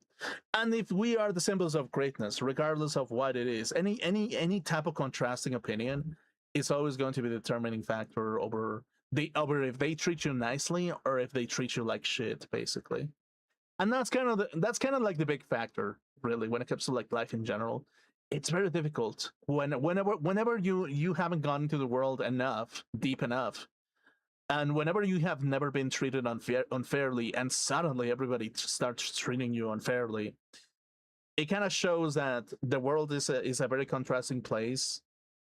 And if we are the symbols of greatness, regardless of what it is, any type of contrasting opinion is always going to be the determining factor over if they treat you nicely or if they treat you like shit, basically. And that's kind of like the big factor, really, when it comes to like life in general. It's very difficult whenever you haven't gone into the world deep enough, and whenever you have never been treated unfairly, and suddenly everybody starts treating you unfairly. It kind of shows that the world is a very contrasting place,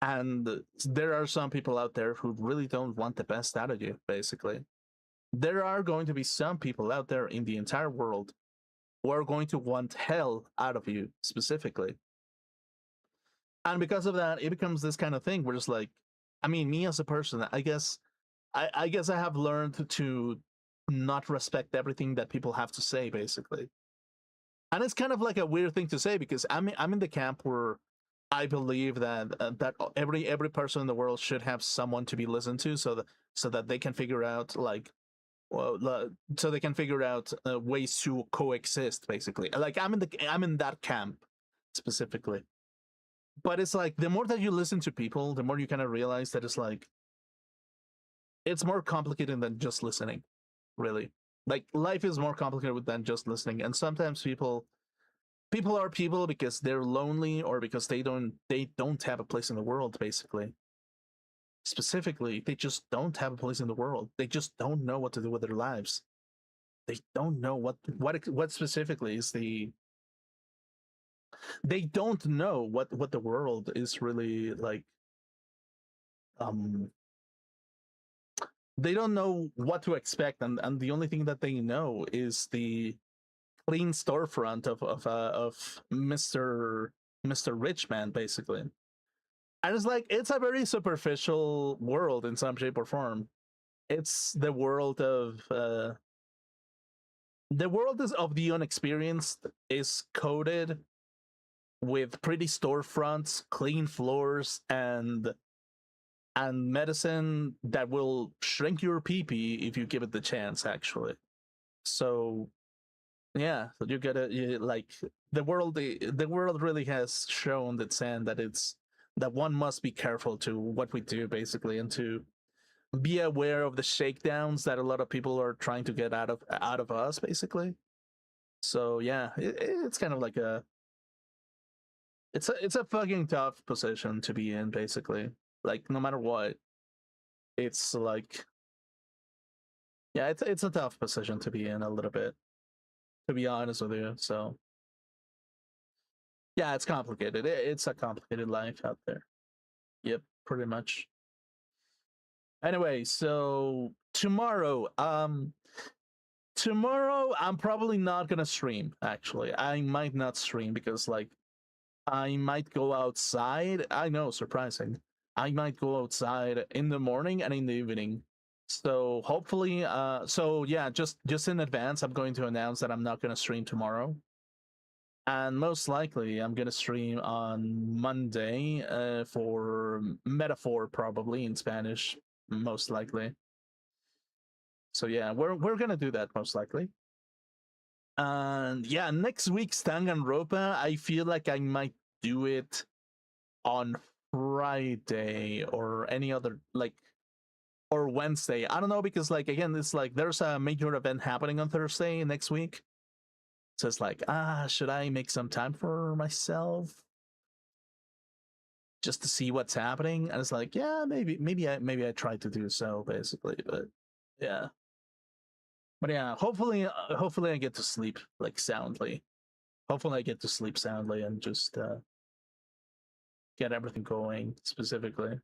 and there are some people out there who really don't want the best out of you, basically. There are going to be some people out there in the entire world who are going to want hell out of you, specifically. And because of that, it becomes this kind of thing where it's like, I mean, me as a person, I guess I have learned to not respect everything that people have to say, basically. And it's kind of like a weird thing to say because I'm in the camp where I believe that that every person in the world should have someone to be listened to, so so that they can figure out ways to coexist, basically. Like I'm in that camp specifically. But it's like the more that you listen to people, the more you kind of realize that it's like it's more complicated than just listening, really. Like life is more complicated than just listening, and sometimes people are people because they're lonely or because they don't have a place in the world, basically. Specifically, they just don't have a place in the world. They just don't know what to do with their lives. They don't know what specifically is the. They don't know what the world is really like. They don't know what to expect, and the only thing that they know is the clean storefront of Mr. Richman, basically. And it's like it's a very superficial world in some shape or form. It's the world of the unexperienced is coded with pretty storefronts, clean floors, and medicine that will shrink your pee-pee if you give it the chance, actually. So yeah, so like the world really has shown its hand that one must be careful to what we do, basically, and to be aware of the shakedowns that a lot of people are trying to get out of us, basically. So yeah, it's kind of like it's a fucking tough position to be in, basically. Like no matter what, it's like yeah, it's a tough position to be in a little bit, to be honest with you. So yeah, it's complicated. It's a complicated life out there. Yep, pretty much. Anyway, so tomorrow I'm probably not gonna stream. Actually, I might not stream because like I might go outside. I know, surprising. I might go outside in the morning and in the evening. So hopefully, so yeah, just in advance, I'm going to announce that I'm not gonna stream tomorrow, and most likely I'm gonna stream on Monday for Metaphor, probably in Spanish, most likely. So yeah, we're gonna do that most likely. And yeah, next week's Danganronpa, I feel like I might do it on Friday or any other like or Wednesday. I don't know because like again, it's like there's a major event happening on Thursday next week. So it's like, should I make some time for myself just to see what's happening? And it's like, yeah, maybe I try to do so, basically, but yeah. But yeah, hopefully I get to sleep like soundly. Hopefully I get to sleep soundly and just get everything going specifically.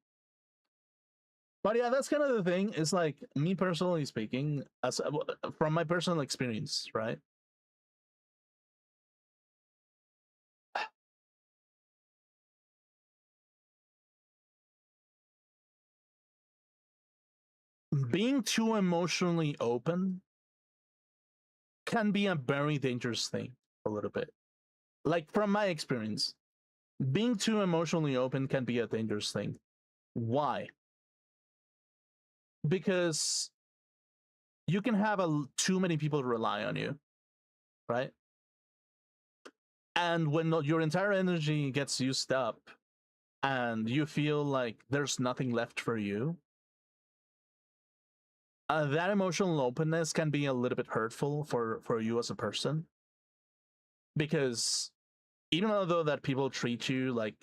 But yeah, that's kind of the thing. Is like me personally speaking, as from my personal experience, right? Being too emotionally open can be a very dangerous thing, a little bit. Like from my experience, being too emotionally open can be a dangerous thing. Why? Because you can have too many people rely on you, right? And when your entire energy gets used up and you feel like there's nothing left for you, that emotional openness can be a little bit hurtful for you as a person, because even though that people treat you like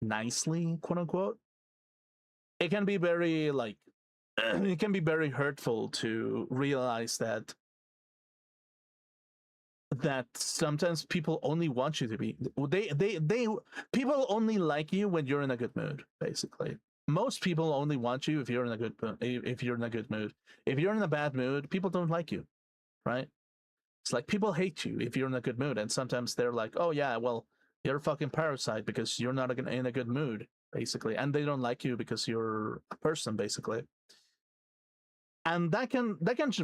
nicely, quote unquote, it can be very like it can be very hurtful to realize that sometimes people only want you to be they people only like you when you're in a good mood, basically. Most people only want you if you're in a good mood. If you're in a good mood, if you're in a bad mood, people don't like you, right? It's like people hate you if you're in a good mood, and sometimes they're like, "Oh yeah, well, you're a fucking parasite because you're not in a good mood," basically, and they don't like you because you're a person, basically. And that can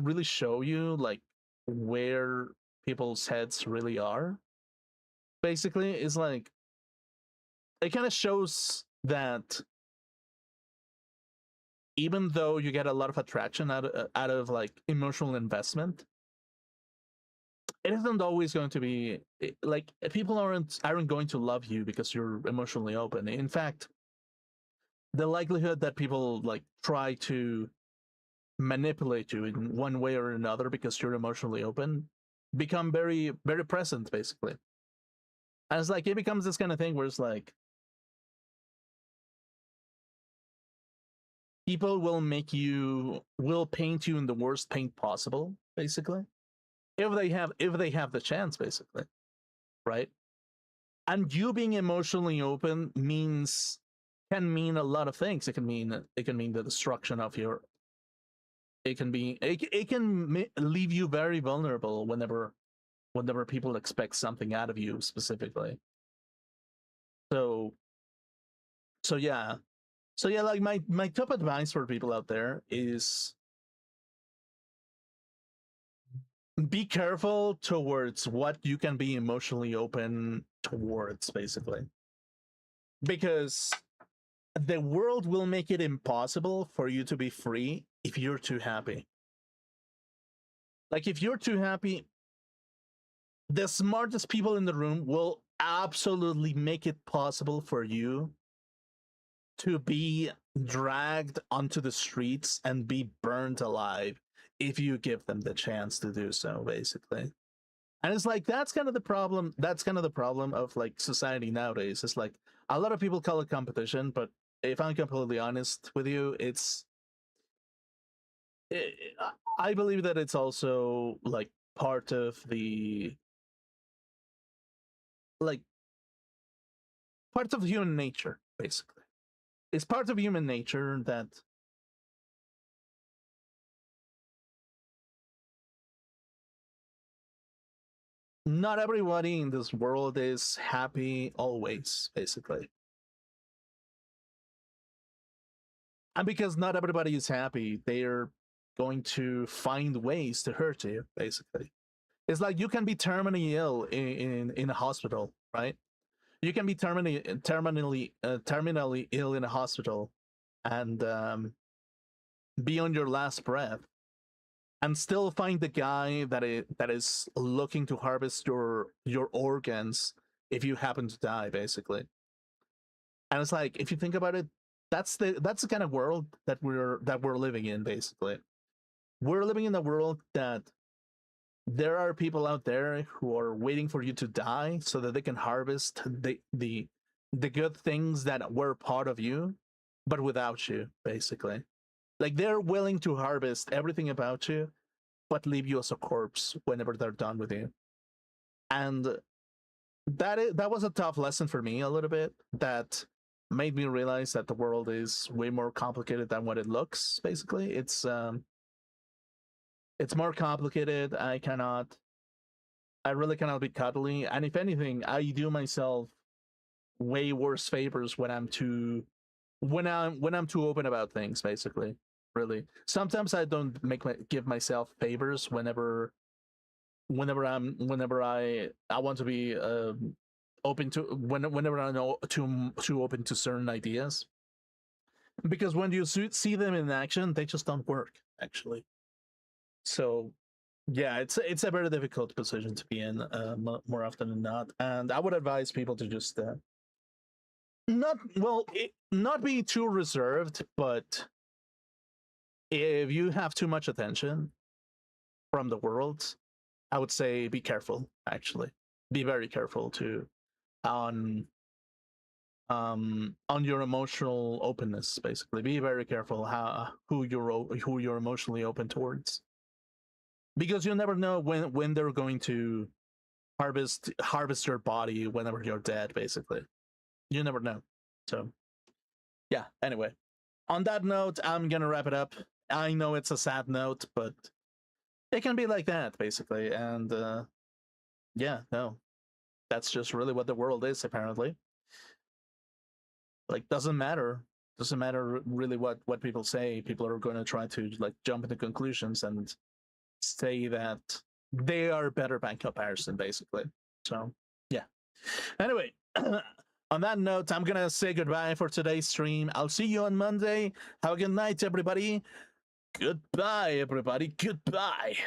really show you like where people's heads really are. Basically, is like it kind of shows that even though you get a lot of attraction out of like emotional investment, it isn't always going to be like people aren't going to love you because you're emotionally open. In fact, the likelihood that people like try to manipulate you in one way or another because you're emotionally open become very, very present, basically. And it's like it becomes this kind of thing where it's like people will paint you in the worst paint possible, basically, if they have the chance, basically, right? And you being emotionally open can mean a lot of things. It can mean the destruction of your. It can leave you very vulnerable whenever people expect something out of you specifically. So yeah. So yeah, like my top advice for people out there is be careful towards what you can be emotionally open towards, basically. Because the world will make it impossible for you to be free if you're too happy. Like if you're too happy, the smartest people in the room will absolutely make it possible for you to be dragged onto the streets and be burned alive if you give them the chance to do so, basically. And it's like that's kind of the problem of like society nowadays. It's like a lot of people call it competition, but if I'm completely honest with you, I believe that it's also like part of the like parts of human nature, basically. It's part of human nature that not everybody in this world is happy always, basically. And because not everybody is happy, they're going to find ways to hurt you, basically. It's like you can be terminally ill in a hospital, right? You can be terminally ill in a hospital and be on your last breath and still find the guy that is looking to harvest your organs if you happen to die, basically. And it's like if you think about it, that's the kind of world that we're living in, basically. We're living in a world that there are people out there who are waiting for you to die so that they can harvest the good things that were part of you, but without you, basically. Like they're willing to harvest everything about you, but leave you as a corpse whenever they're done with you. And that was a tough lesson for me a little bit. That made me realize that the world is way more complicated than what it looks. Basically, it's more complicated. I really cannot be cuddly, and if anything, I do myself way worse favors when I'm too open about things, basically. Really, sometimes I don't give myself favors whenever I want to be open to whenever I know too open to certain ideas, because when you see them in action, they just don't work, actually. So yeah, it's a very difficult position to be in more often than not, and I would advise people to just not be too reserved, but if you have too much attention from the world, I would say be careful. Actually, be very careful on your emotional openness. Basically, be very careful who you're emotionally open towards, because you never know when they're going to harvest your body whenever you're dead. Basically, you never know. So yeah. Anyway, on that note, I'm gonna wrap it up. I know it's a sad note, but it can be like that, basically. And yeah, no, that's just really what the world is, apparently. Like, doesn't matter really what people say. People are going to try to like jump into conclusions and say that they are better by comparison, basically. So yeah. Anyway, on that note, I'm gonna say goodbye for today's stream. I'll see you on Monday. Have a good night, everybody. Goodbye, everybody. Goodbye.